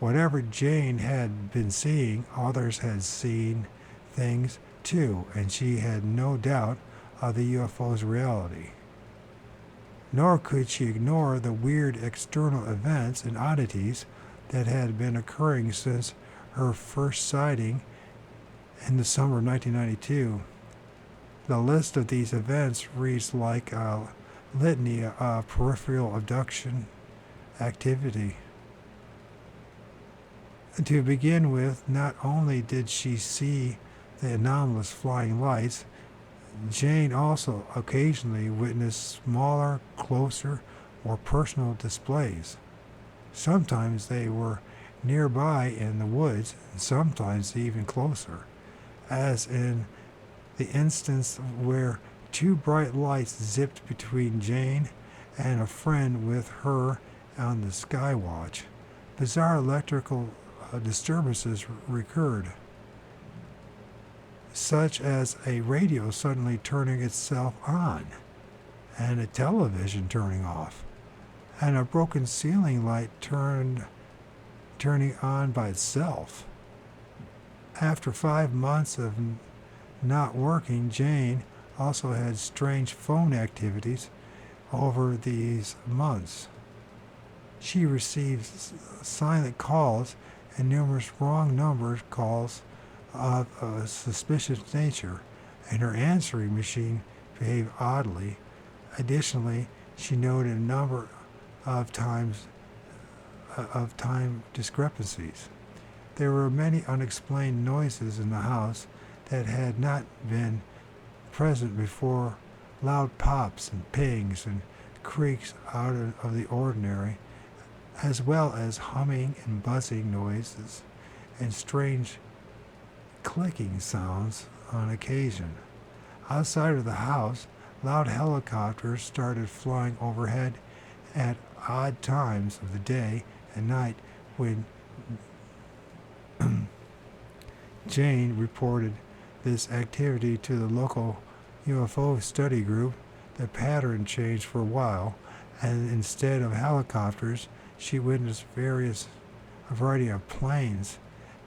Whatever Jane had been seeing, others had seen things too, and she had no doubt of the UFO's reality. Nor could she ignore the weird external events and oddities that had been occurring since her first sighting in the summer of 1992. The list of these events reads like a litany of peripheral abduction activity. To begin with, not only did she see the anomalous flying lights, Jane also occasionally witnessed smaller, closer, more personal displays. Sometimes they were nearby in the woods, and sometimes even closer, as in the instance where two bright lights zipped between Jane and a friend with her on the skywatch. Bizarre electrical disturbances recurred, such as a radio suddenly turning itself on, and a television turning off, and a broken ceiling light turning on by itself. After 5 months of not working, Jane also had strange phone activities over these months. She received silent calls and numerous wrong number calls of a suspicious nature, and her answering machine behaved oddly. Additionally, she noted a number of time discrepancies. There were many unexplained noises in the house that had not been present before, loud pops and pings and creaks out of the ordinary, as well as humming and buzzing noises and strange clicking sounds on occasion. Outside of the house, loud helicopters started flying overhead at odd times of the day and night. When Jane reported this activity to the local UFO study group, the pattern changed for a while, and instead of helicopters, she witnessed a variety of planes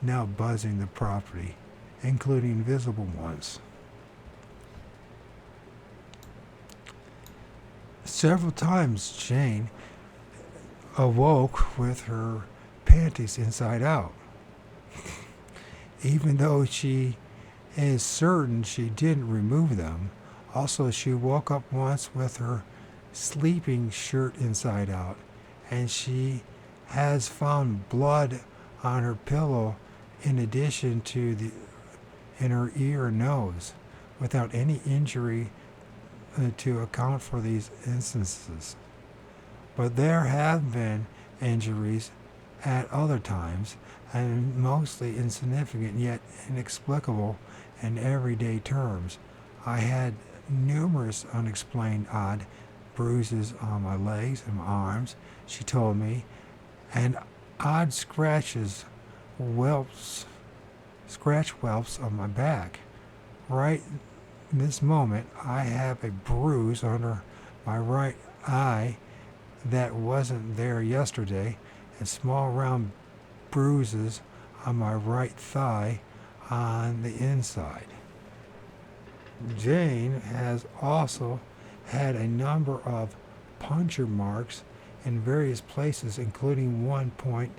now buzzing the property, including visible ones. Several times Jane awoke with her panties inside out, even though she is certain she didn't remove them. Also, she woke up once with her sleeping shirt inside out, and she has found blood on her pillow in addition to in her ear and nose, without any injury to account for these instances. But there have been injuries at other times, and mostly insignificant yet inexplicable in everyday terms. I had numerous unexplained odd bruises on my legs and my arms, she told me, and odd scratch whelps on my back. Right in this moment, I have a bruise under my right eye that wasn't there yesterday, and small round bruises on my right thigh on the inside. Jane has also had a number of puncture marks in various places, including one point,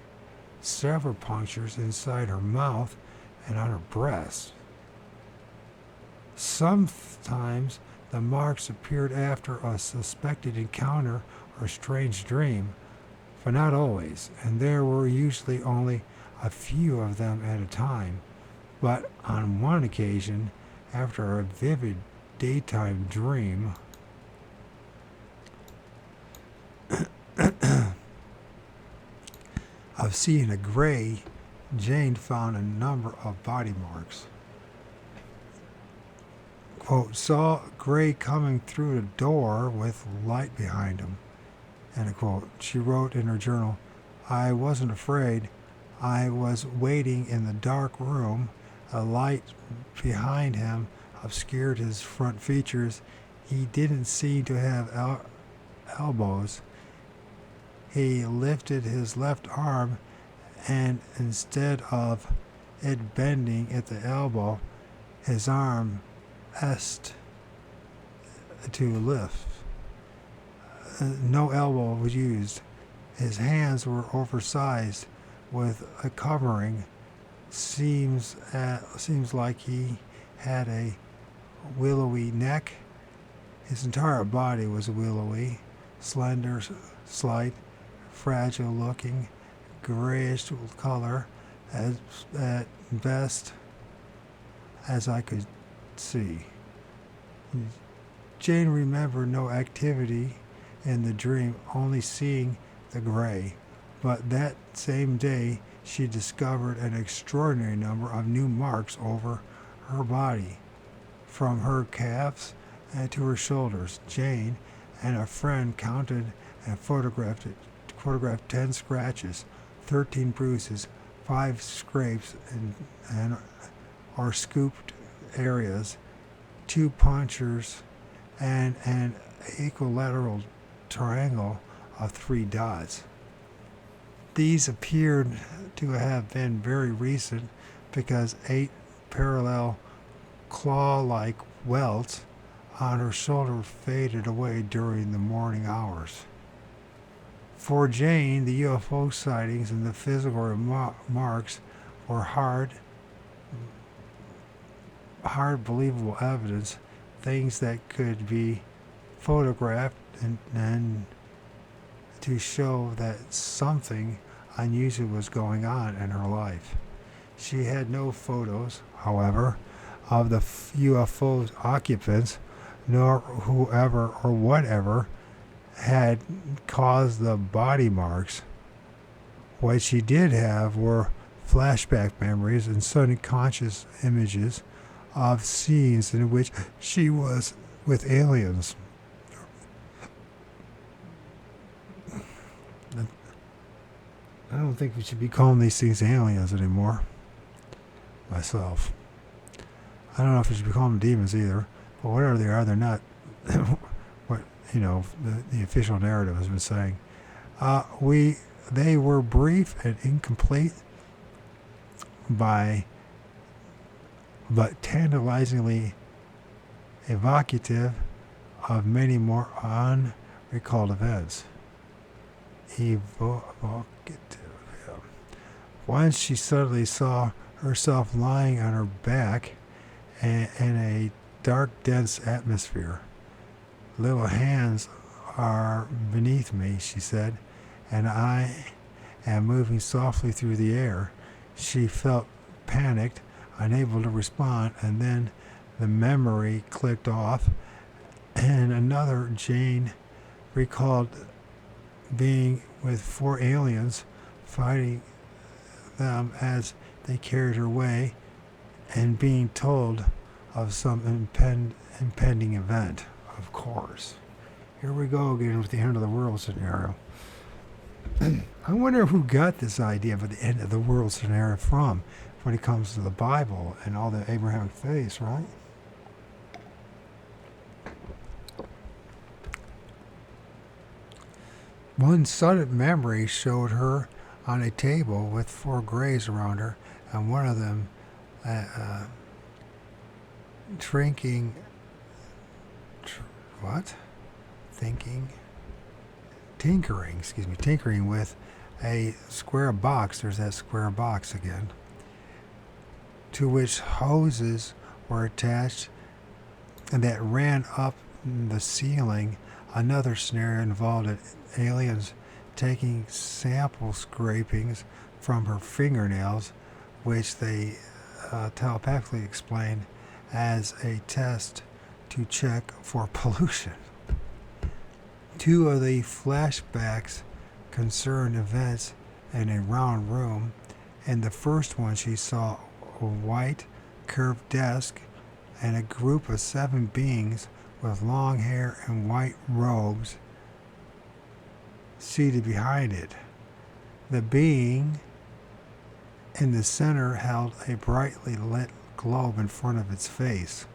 several punctures inside her mouth and on her breast. Sometimes the marks appeared after a suspected encounter or strange dream, but not always, and there were usually only a few of them at a time. But on one occasion, after a vivid daytime dream, of seeing a gray, Jane found a number of body marks. Quote, saw Gray coming through the door with light behind him. End quote. She wrote in her journal, I wasn't afraid. I was waiting in the dark room. A light behind him obscured his front features. He didn't seem to have elbows. He lifted his left arm, and instead of it bending at the elbow, his arm asked to lift. No elbow was used. His hands were oversized with a covering. Seems like he had a willowy neck. His entire body was willowy, slender, slight, fragile-looking, grayish color, at best as I could see. Jane remembered no activity in the dream, only seeing the gray. But that same day, she discovered an extraordinary number of new marks over her body, from her calves and to her shoulders. Jane and a friend counted and photographed 10 scratches, 13 bruises, 5 scrapes or scooped areas, 2 punctures, and an equilateral triangle of 3 dots. These appeared to have been very recent because 8 parallel claw-like welts on her shoulder faded away during the morning hours. For Jane, the UFO sightings and the physical marks were hard believable evidence, things that could be photographed and to show that something unusual was going on in her life. She had no photos, however, of the UFO's occupants, nor whoever or whatever had caused the body marks. What she did have were flashback memories and subconscious images of scenes in which she was with aliens. I don't think we should be calling these things aliens anymore. Myself. I don't know if we should be calling them demons either, but whatever they are, they're not what the official narrative has been saying. They were brief and incomplete, but tantalizingly evocative of many more unrecalled events. Evocative. Once she suddenly saw herself lying on her back in a dark, dense atmosphere. Little hands are beneath me, she said, and I am moving softly through the air. She felt panicked, unable to respond, and then the memory clicked off, and another Jane recalled being with 4 aliens, fighting them as they carried her away, and being told of some impending event. Of course. Here we go again with the end of the world scenario. I wonder who got this idea of the end of the world scenario from when it comes to the Bible and all the Abrahamic faiths, right? One sudden memory showed her on a table with 4 grays around her, and one of them tinkering with a square box. There's that square box again, to which hoses were attached and that ran up the ceiling. Another scenario involved aliens taking sample scrapings from her fingernails, which they telepathically explained as a test to check for pollution. Two of the flashbacks concerned events in a round room. In the first one, she saw a white curved desk and a group of 7 beings with long hair and white robes seated behind it. The being in the center held a brightly lit globe in front of its face.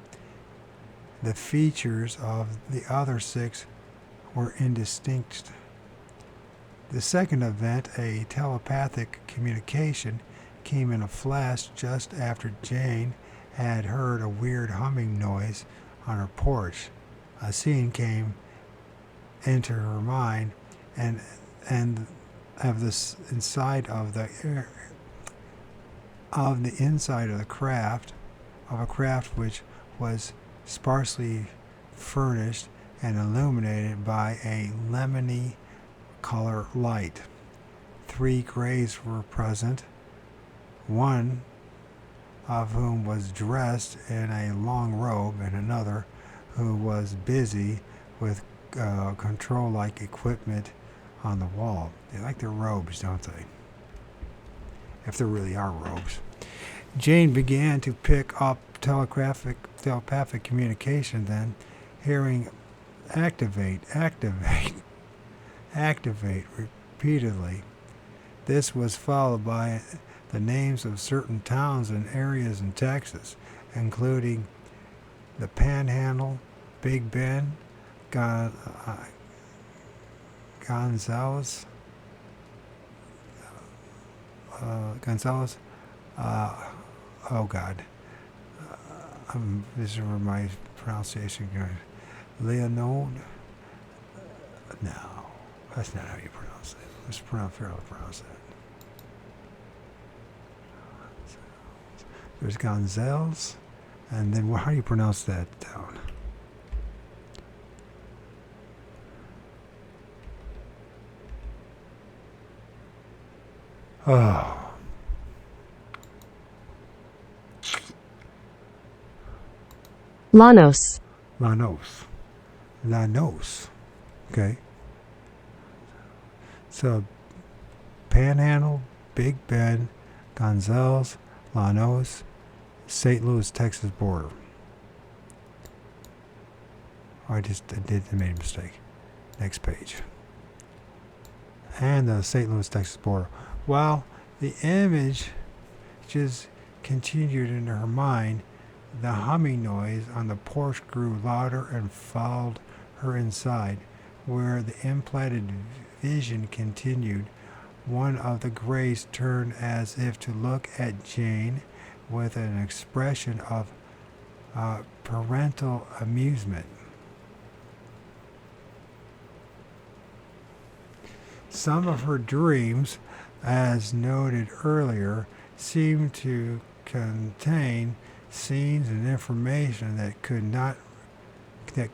The features of the other 6 were indistinct. The second event, a telepathic communication, came in a flash just after Jane had heard a weird humming noise on her porch. A scene came into her mind and of this inside of the inside of the craft of a craft which was sparsely furnished and illuminated by a lemony color light. 3 grays were present, one of whom was dressed in a long robe and another who was busy with control-like equipment on the wall. They like their robes, don't they? If there really are robes. Jane began to pick up telepathic communication then, hearing activate repeatedly. This was followed by the names of certain towns and areas in Texas, including the Panhandle, Big Bend, Gonzales, oh God, this is where my pronunciation goes. Leonode? No, that's not how you pronounce it. Let's pronounce that. There's Gonzales, and then how do you pronounce that town? Oh. Llanos. Okay. So, Panhandle, Big Bend, Gonzales, Llanos, St. Louis, Texas border. Oh, I made a mistake. Next page. And the St. Louis, Texas border. Well, the image just continued in her mind. The humming noise on the porch grew louder and followed her inside, where the implanted vision continued. One of the grays turned as if to look at Jane with an expression of parental amusement. Some of her dreams, as noted earlier, seemed to contain scenes and information that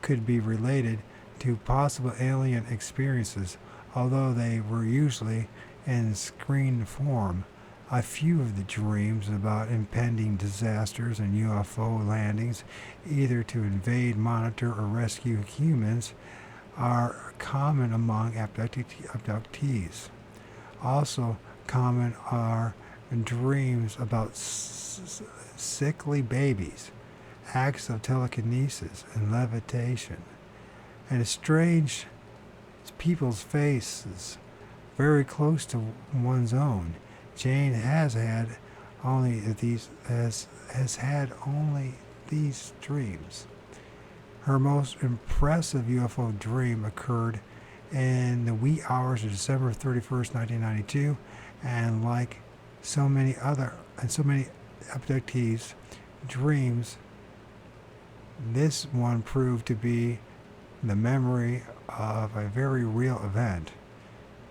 could be related to possible alien experiences, although they were usually in screen form. A few of the dreams about impending disasters and UFO landings, either to invade, monitor, or rescue humans, are common among abductees. Also common are dreams about sickly babies, acts of telekinesis and levitation, and strange people's faces very close to one's own. Jane has had only these dreams. Her most impressive UFO dream occurred in the wee hours of December 31st, 1992, and like so many abductees' dreams, this one proved to be the memory of a very real event.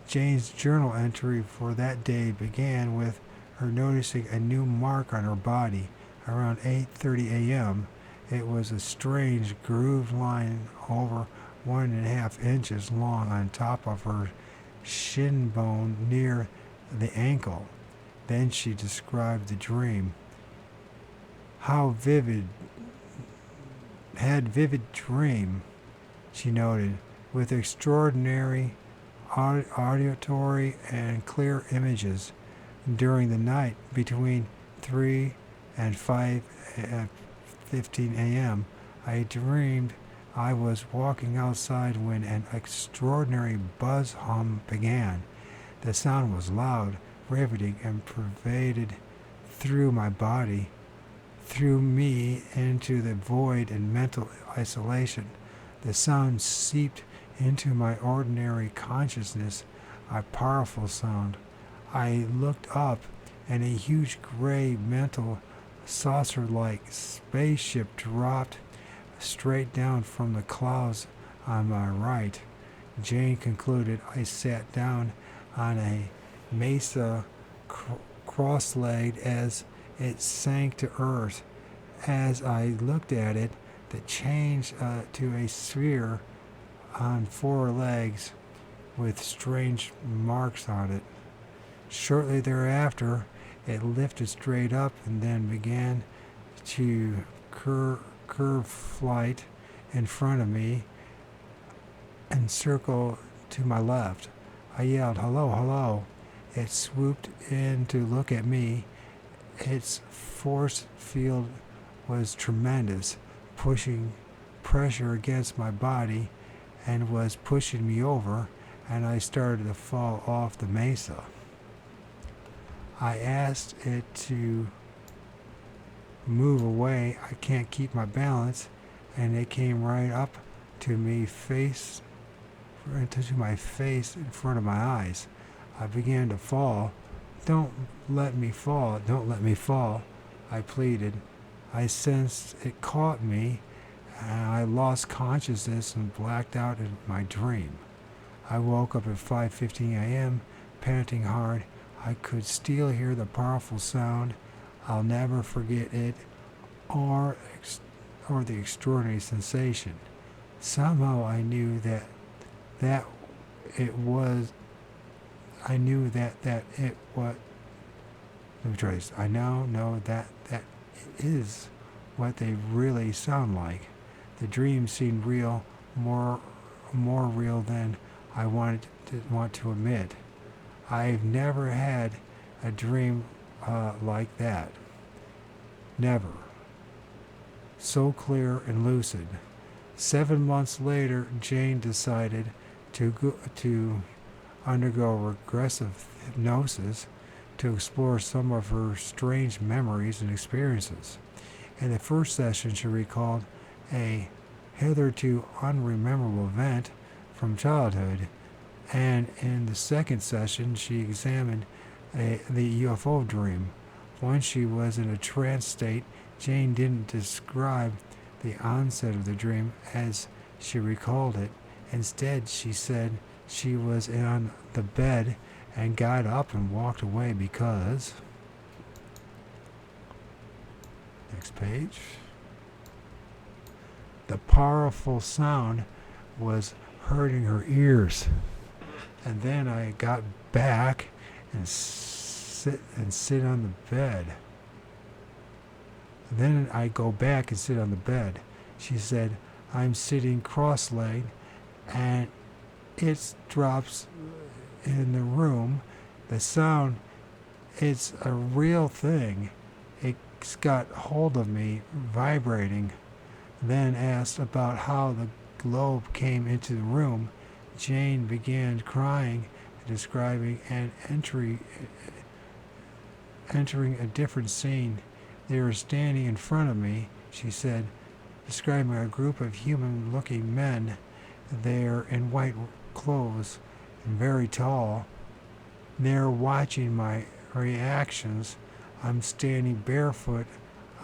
Jane's journal entry for that day began with her noticing a new mark on her body around 8:30 a.m. It was a strange grooved line over 1.5 inches long on top of her shin bone near the ankle. Then she described the dream. How vivid dream, she noted, with extraordinary auditory and clear images. During the night between 3 and 5:15 a.m., I dreamed I was walking outside when an extraordinary buzz hum began. The sound was loud, riveting, and pervaded through my body, threw me into the void and mental isolation. The sound seeped into my ordinary consciousness, a powerful sound. I looked up, and a huge gray mental saucer-like spaceship dropped straight down from the clouds on my right. Jane concluded. I sat down on a mesa, cross-legged as it sank to earth. As I looked at it, it changed to a sphere on 4 legs with strange marks on it. Shortly thereafter, it lifted straight up and then began to curve flight in front of me and circle to my left. I yelled, "Hello, hello." It swooped in to look at me. Its force field was tremendous, pushing pressure against my body and was pushing me over, and I started to fall off the mesa. I asked it to move away. I can't keep my balance, and it came right up to me, into my face in front of my eyes. I began to fall. "Don't let me fall, don't let me fall," I pleaded. I sensed it caught me, and I lost consciousness and blacked out in my dream. I woke up at 5:15 a.m., panting hard. I could still hear the powerful sound. I'll never forget it, or the extraordinary sensation. Somehow I knew that it was. I knew that it was. Let me try this. I know that it is what they really sound like. The dream seemed real, more real than I want to admit. I've never had a dream like that. Never. So clear and lucid. 7 months later, Jane decided to undergo regressive hypnosis to explore some of her strange memories and experiences. In the first session, she recalled a hitherto unrememberable event from childhood, and in the second session, she examined the UFO dream. Once she was in a trance state, Jane didn't describe the onset of the dream as she recalled it. Instead, she said she was on the bed and got up and walked away because... Next page. The powerful sound was hurting her ears. And then I got back and sit on the bed. Then I go back and sit on the bed. She said, I'm sitting cross-legged, and it drops in the room. The sound, it's a real thing. It's got hold of me, vibrating. Then asked about how the globe came into the room. Jane began crying, describing an entering a different scene. They were standing in front of me, she said, describing a group of human-looking men. They're in white clothes and very tall. They're watching my reactions. I'm standing barefoot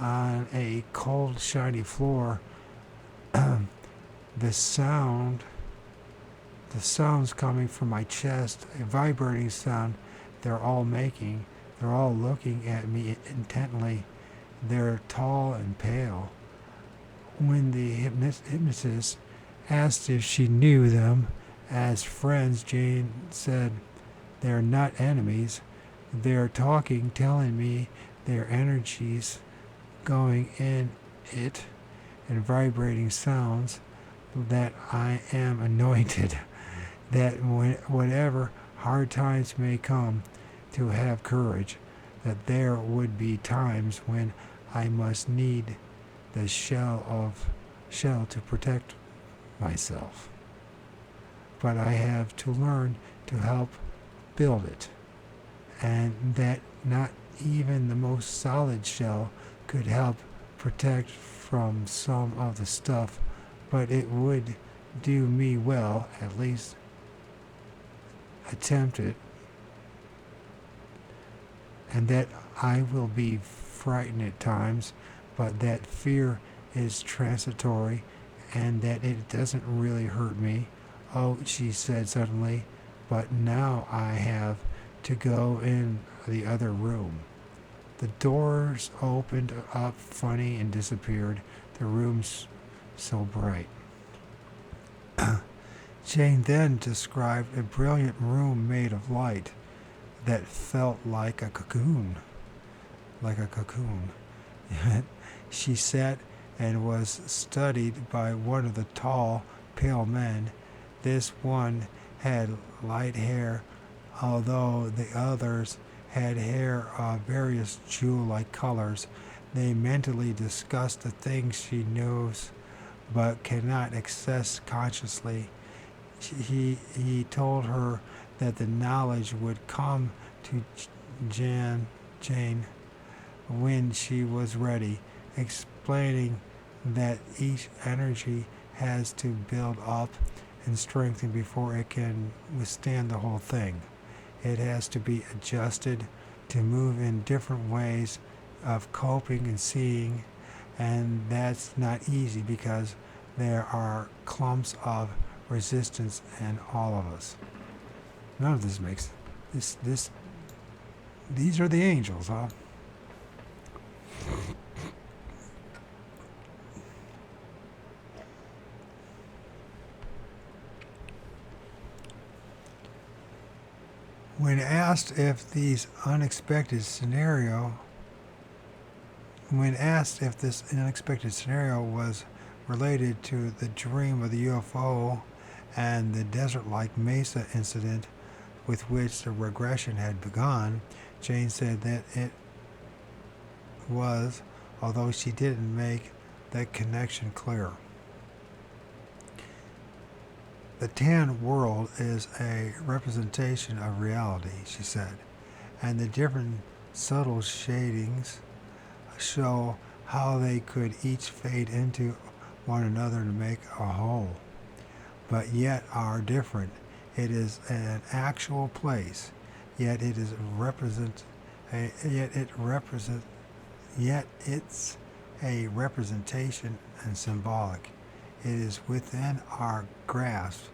on a cold, shiny floor. The sound's coming from my chest, a vibrating sound they're all making. They're all looking at me intently. They're tall and pale. When the hypnotist asked if she knew them as friends, Jane said, "They're not enemies. They're talking, telling me their energies going in it and vibrating sounds that I am anointed, that whatever hard times may come, to have courage, that there would be times when I must need the shell to protect myself. But I have to learn to help build it, and that not even the most solid shell could help protect from some of the stuff, but it would do me well, at least attempt it, and that I will be frightened at times, but that fear is transitory and that it doesn't really hurt me." "Oh," she said suddenly, "but now I have to go in the other room." The doors opened up funny and disappeared, the rooms so bright. Jane then described a brilliant room made of light that felt like a cocoon. Like a cocoon. She sat and was studied by one of the tall, pale men. This one had light hair, although the others had hair of various jewel-like colors. They mentally discussed the things she knows but cannot access consciously. He told her that the knowledge would come to Jane when she was ready, explaining that each energy has to build up and strengthen before it can withstand the whole thing. It has to be adjusted to move in different ways of coping and seeing, and that's not easy because there are clumps of resistance in all of us. None of this makes this. These are the angels, huh? When asked if this unexpected scenario was related to the dream of the UFO and the desert-like mesa incident with which the regression had begun, Jane said that it was, although she didn't make that connection clear. "The tan world is a representation of reality," she said, "and the different subtle shadings show how they could each fade into one another to make a whole, but yet are different. It is an actual place, yet it's a representation and symbolic. It is within our grasp.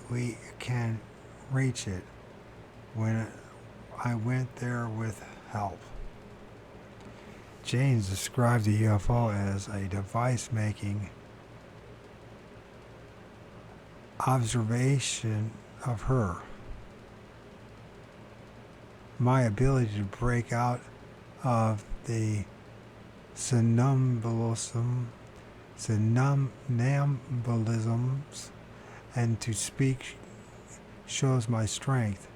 We can reach it. When I went there with help." James described the UFO as a device making observation of her. "My ability to break out of the somnambulisms and to speak shows my strength.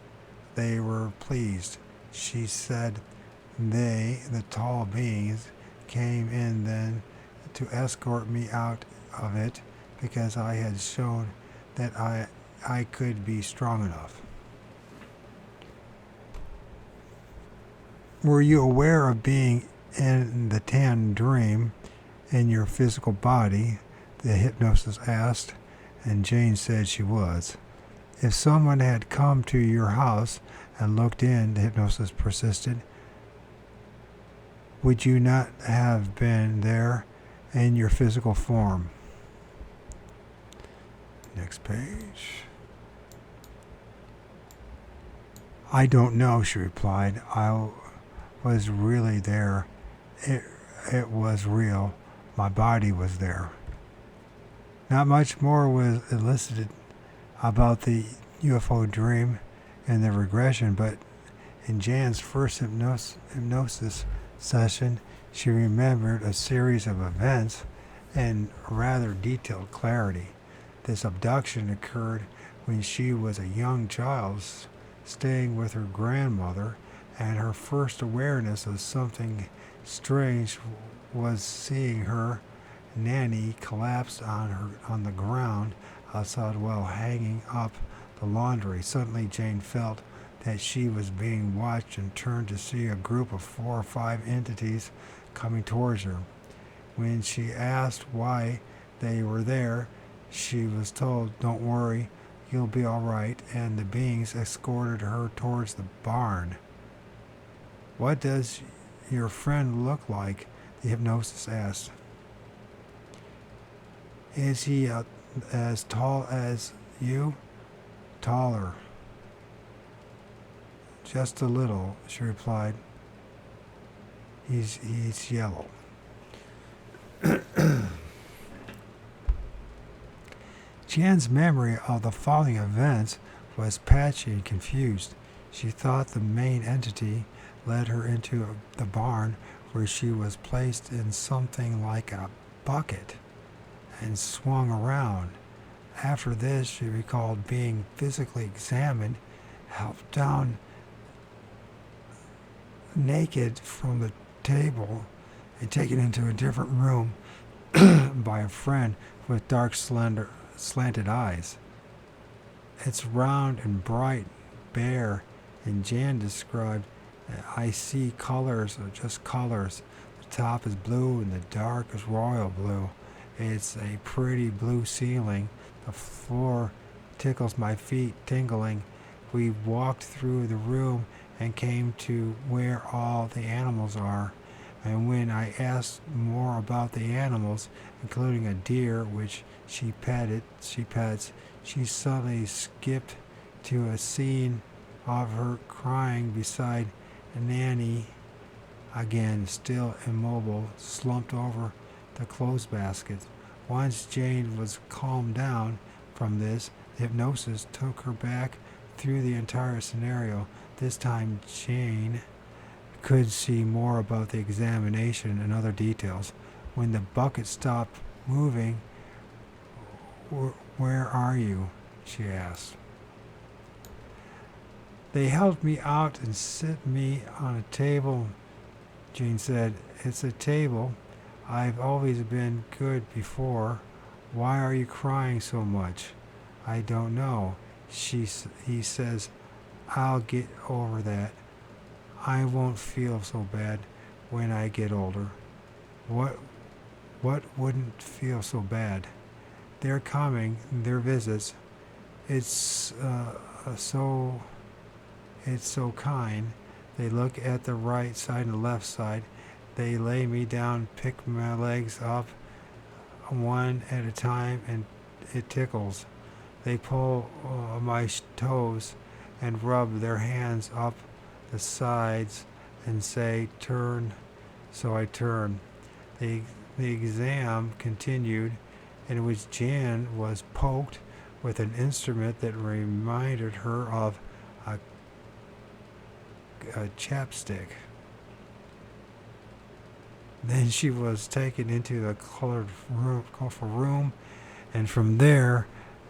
They were pleased." She said the tall beings, came in then to escort me out of it because I had shown that I could be strong enough. "Were you aware of being in the tan dream in your physical body?" the hypnotist asked, and Jane said she was. "If someone had come to your house and looked in," the hypnotist persisted, "would you not have been there in your physical form?" Next page. "I don't know," she replied. "I was really there. It was real. my body was there. Not much more was elicited about the UFO dream and the regression, but in Jan's first hypnosis session, she remembered a series of events in rather detailed clarity. This abduction occurred when she was a young child, staying with her grandmother, and her first awareness of something strange was seeing her nanny collapse on the ground outside while hanging up the laundry. Suddenly Jane felt that she was being watched and turned to see a group of 4 or 5 entities coming towards her. When she asked why they were there, she was told, "Don't worry, you'll be all right," and the beings escorted her towards the barn. "What does your friend look like?" the hypnotist asked. "Is he as tall as you?" "Taller. Just a little," she replied. He's yellow." Jan's memory of the following events was patchy and confused. She thought the main entity led her into the barn, where she was placed in something like a bucket and swung around. After this, she recalled being physically examined, helped down naked from the table, and taken into a different room by a friend with dark, slanted eyes. "It's round and bright, bare," and Jan described, "I see colors, or just colors. The top is blue and the dark is royal blue. It's a pretty blue ceiling. The floor tickles my feet, tingling. We walked through the room and came to where all the animals are. And when I asked more about the animals, including a deer which she pets, she suddenly skipped to a scene of her crying beside Nanny, again still immobile, slumped over the clothes basket. Once Jane was calmed down from this, the hypnosis took her back through the entire scenario. This time Jane could see more about the examination and other details. When the bucket stopped moving, "Where are you?" she asked. "They held me out and set me on a table," Jane said. "It's a table. I've always been good before. Why are you crying so much?" "I don't know." He says, "I'll get over that. I won't feel so bad when I get older." What wouldn't feel so bad?" "They're coming, their visits. It's so kind. They look at the right side and the left side. They lay me down, pick my legs up one at a time, and it tickles. They pull my toes and rub their hands up the sides and say, 'Turn,' so I turn." The exam continued, in which Jan was poked with an instrument that reminded her of a chapstick. Then she was taken into the colorful room, and from there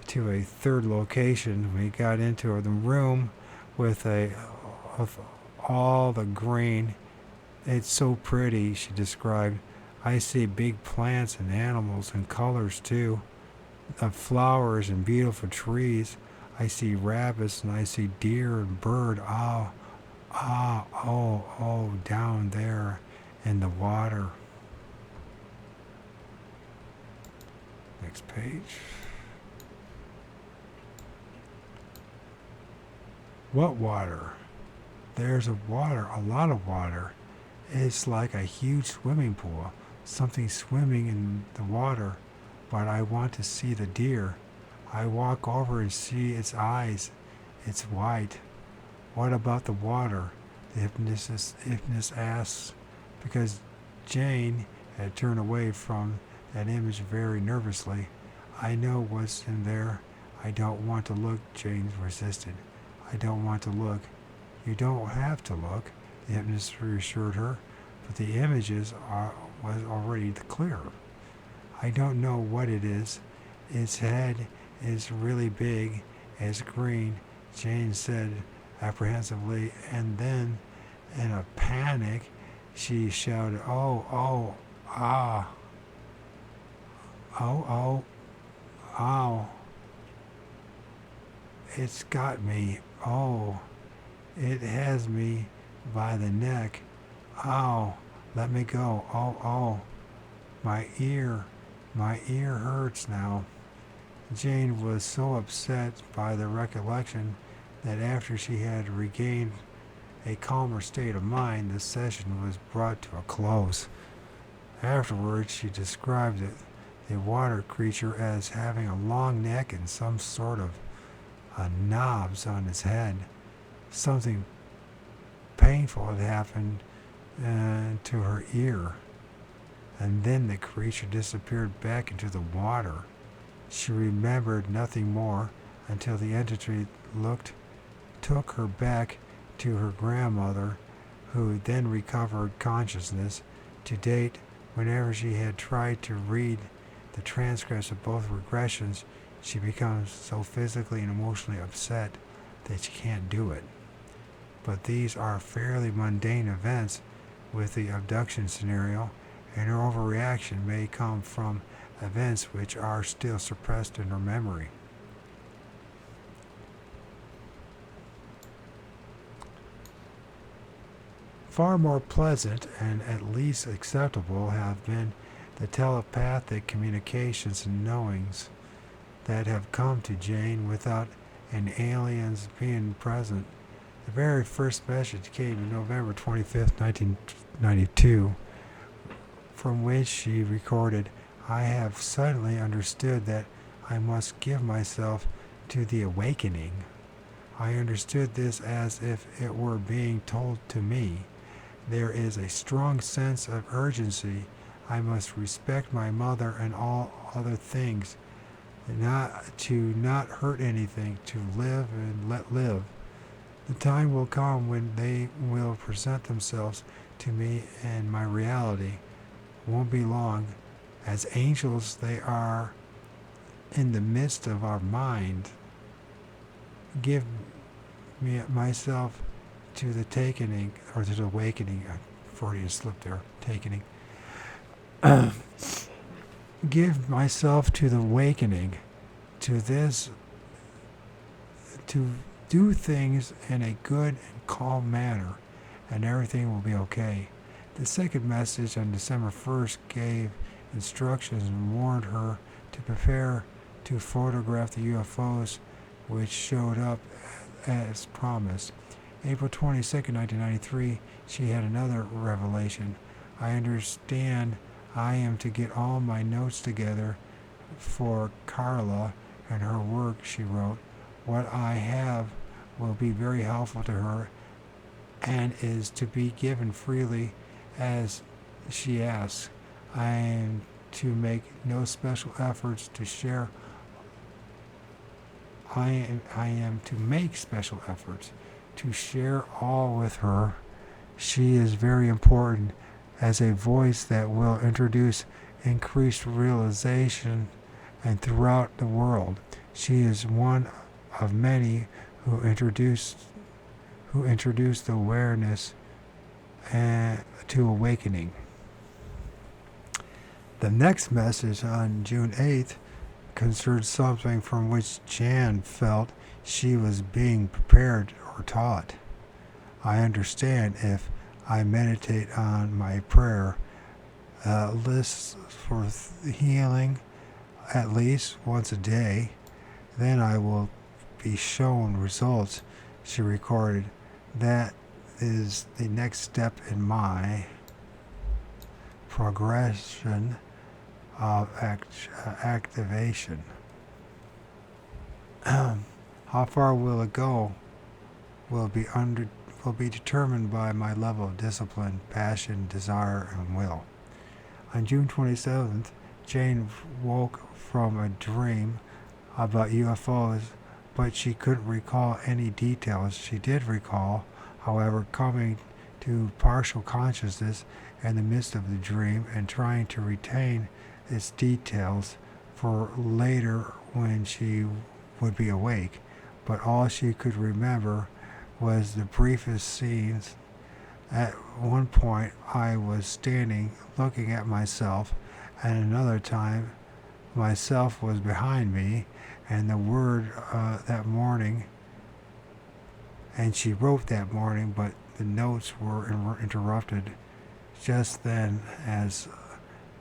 to a third location. We got into the room with all the green. "It's so pretty," she described. "I see big plants and animals and colors too, flowers and beautiful trees. I see rabbits and I see deer and bird. Oh, down there in the water." Next page. "What water?" "There's a lot of water. It's like a huge swimming pool. Something swimming in the water, but I want to see the deer. I walk over and see its eyes. It's white." "What about the water?" the hypnotist asks, because Jane had turned away from that image very nervously. I know what's in there. I don't want to look, Jane resisted. I don't want to look. You don't have to look, the hypnotist reassured her, but the images was already clear. I don't know what it is. Its head is really big. It's green, Jane said apprehensively, and then, in a panic, she shouted, oh, oh, ah, oh, oh, ow. It's got me. Oh, it has me by the neck. Ow, let me go. Oh, oh, my ear hurts now. Jane was so upset by the recollection that after she had regained a calmer state of mind, the session was brought to a close. Afterwards, she described the water creature as having a long neck and some sort of knobs on its head. Something painful had happened to her ear, and then the creature disappeared back into the water. She remembered nothing more until the entity took her back to her grandmother, who then recovered consciousness. To date, whenever she had tried to read the transcripts of both regressions, she becomes so physically and emotionally upset that she can't do it. But these are fairly mundane events with the abduction scenario, and her overreaction may come from events which are still suppressed in her memory. Far more pleasant and at least acceptable have been the telepathic communications and knowings that have come to Jane without an alien's being present. The very first message came on November 25th, 1992, from which she recorded, I have suddenly understood that I must give myself to the awakening. I understood this as if it were being told to me. There is a strong sense of urgency. I must respect my mother and all other things, not hurt anything, to live and let live. The time will come when they will present themselves to me in my reality. Won't be long. As angels, they are in the midst of our mind. Give me myself to the takening, or to the awakening. Freudian slip there. Takening. Give myself to the awakening, to this, to do things in a good and calm manner, and everything will be okay. The second message on December 1st gave instructions and warned her to prepare to photograph the UFOs, which showed up as promised. April 22nd, 1993, she had another revelation. I understand I am to get all my notes together for Karla and her work, she wrote. What I have will be very helpful to her and is to be given freely as she asks. I am to make no special efforts to share. I am to make special efforts to share all with her. She is very important as a voice that will introduce increased realization and throughout the world. She is one of many who introduced the awareness to awakening. The next message on June 8th concerned something from which Jan felt she was being prepared or taught. I understand if I meditate on my prayer lists for healing at least once a day, then I will be shown results, she recorded. That is the next step in my progression of activation. How far will it go will be determined by my level of discipline, passion, desire, and will. On June 27th, Jane woke from a dream about UFOs, but she couldn't recall any details. She did recall, however, coming to partial consciousness in the midst of the dream and trying to retain its details for later when she would be awake. But all she could remember was the briefest scenes. At one point, I was standing looking at myself, and another time, myself was behind me, and the word that morning, and she wrote that morning, but the notes were interrupted just then as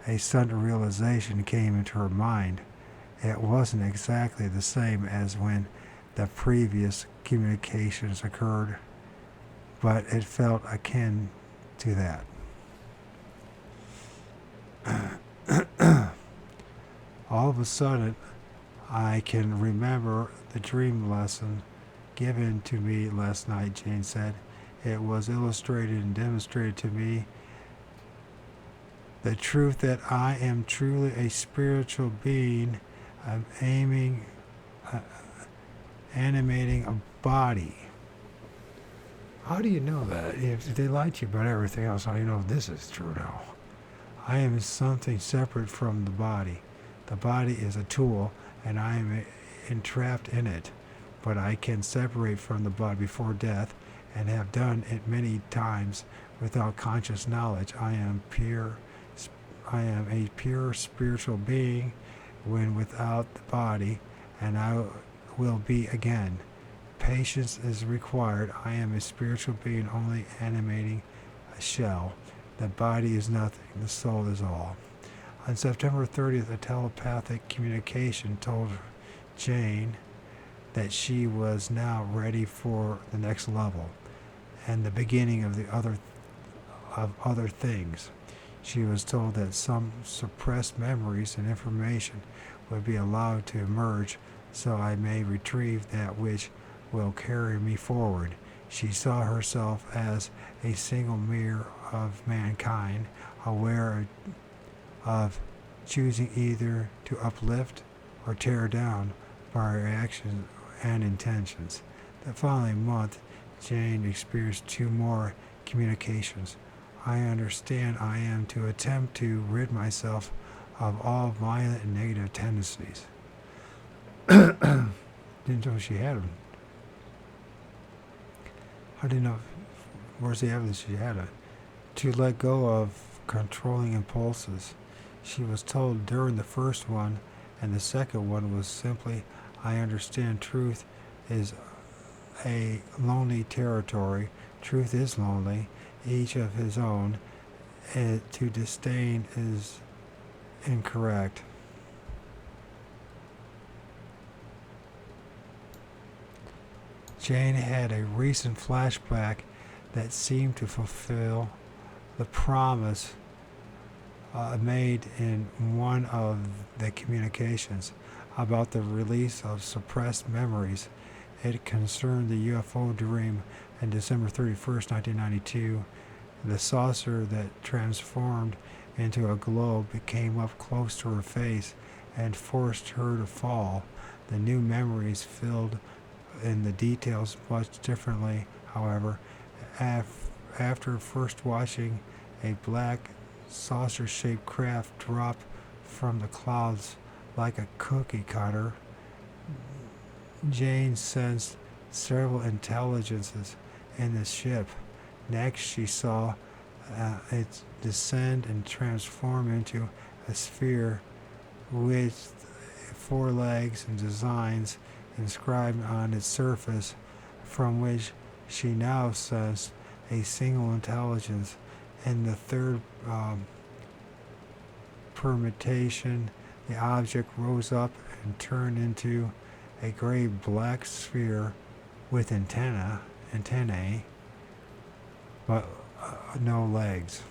a sudden realization came into her mind. It wasn't exactly the same as when the previous communications occurred, but it felt akin to that. All of a sudden, I can remember the dream lesson given to me last night, Jane said. It was illustrated and demonstrated to me the truth that I am truly a spiritual being. I'm animating a body. How do you know that? If they lied to you about everything else, how do you know this is true now? I am something separate from the body. The body is a tool, and I am entrapped in it. But I can separate from the body before death, and have done it many times without conscious knowledge. I am a pure spiritual being when without the body, and I will be again. Patience is required. I am a spiritual being only animating a shell. The body is nothing. The soul is all. On September 30th, a telepathic communication told Jane that she was now ready for the next level and the beginning of other things. She was told that some suppressed memories and information would be allowed to emerge, so I may retrieve that which will carry me forward. She saw herself as a single mirror of mankind, aware of choosing either to uplift or tear down by her actions and intentions. The following month, Jane experienced 2 more communications. I understand I am to attempt to rid myself of all violent and negative tendencies. Didn't know she had them. I didn't know. Where's the evidence she had it? To let go of controlling impulses. She was told during the first one, and the second one was simply, I understand truth is a lonely territory. Truth is lonely, each of his own. To disdain is incorrect. Jane had a recent flashback that seemed to fulfill the promise made in one of the communications about the release of suppressed memories. It concerned the UFO dream on December 31st, 1992. The saucer that transformed into a globe came up close to her face and forced her to fall. The new memories filled in the details much differently, however. After first watching a black saucer-shaped craft drop from the clouds like a cookie cutter, Jane sensed several intelligences in the ship. Next, she saw it descend and transform into a sphere with 4 legs and designs inscribed on its surface, from which she now sensed a single intelligence. In the third permutation, the object rose up and turned into a gray-black sphere with antennae, but no legs.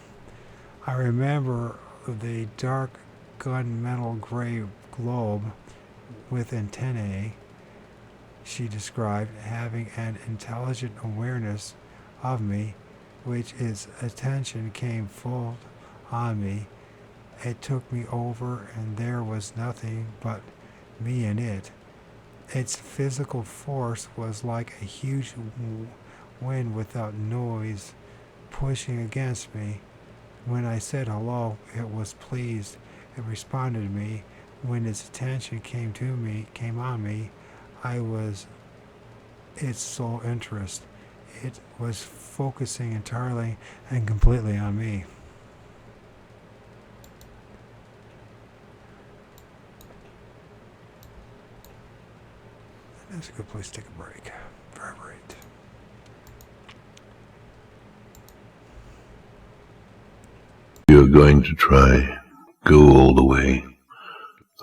I remember the dark gunmetal gray globe with antennae, she described, having an intelligent awareness of me, which its attention came full on me. It took me over, and there was nothing but me and it. Its physical force was like a huge wind without noise pushing against me. When I said hello, it was pleased. It responded to me. When its attention came on me, I was its sole interest. It was focusing entirely and completely on me. That's a good place to take a break. Forever 8. You're going to try, go all the way.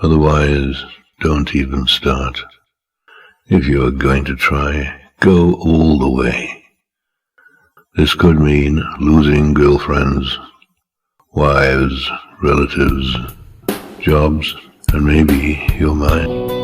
Otherwise, don't even start. If you're going to try, go all the way. This could mean losing girlfriends, wives, relatives, jobs, and maybe your mind.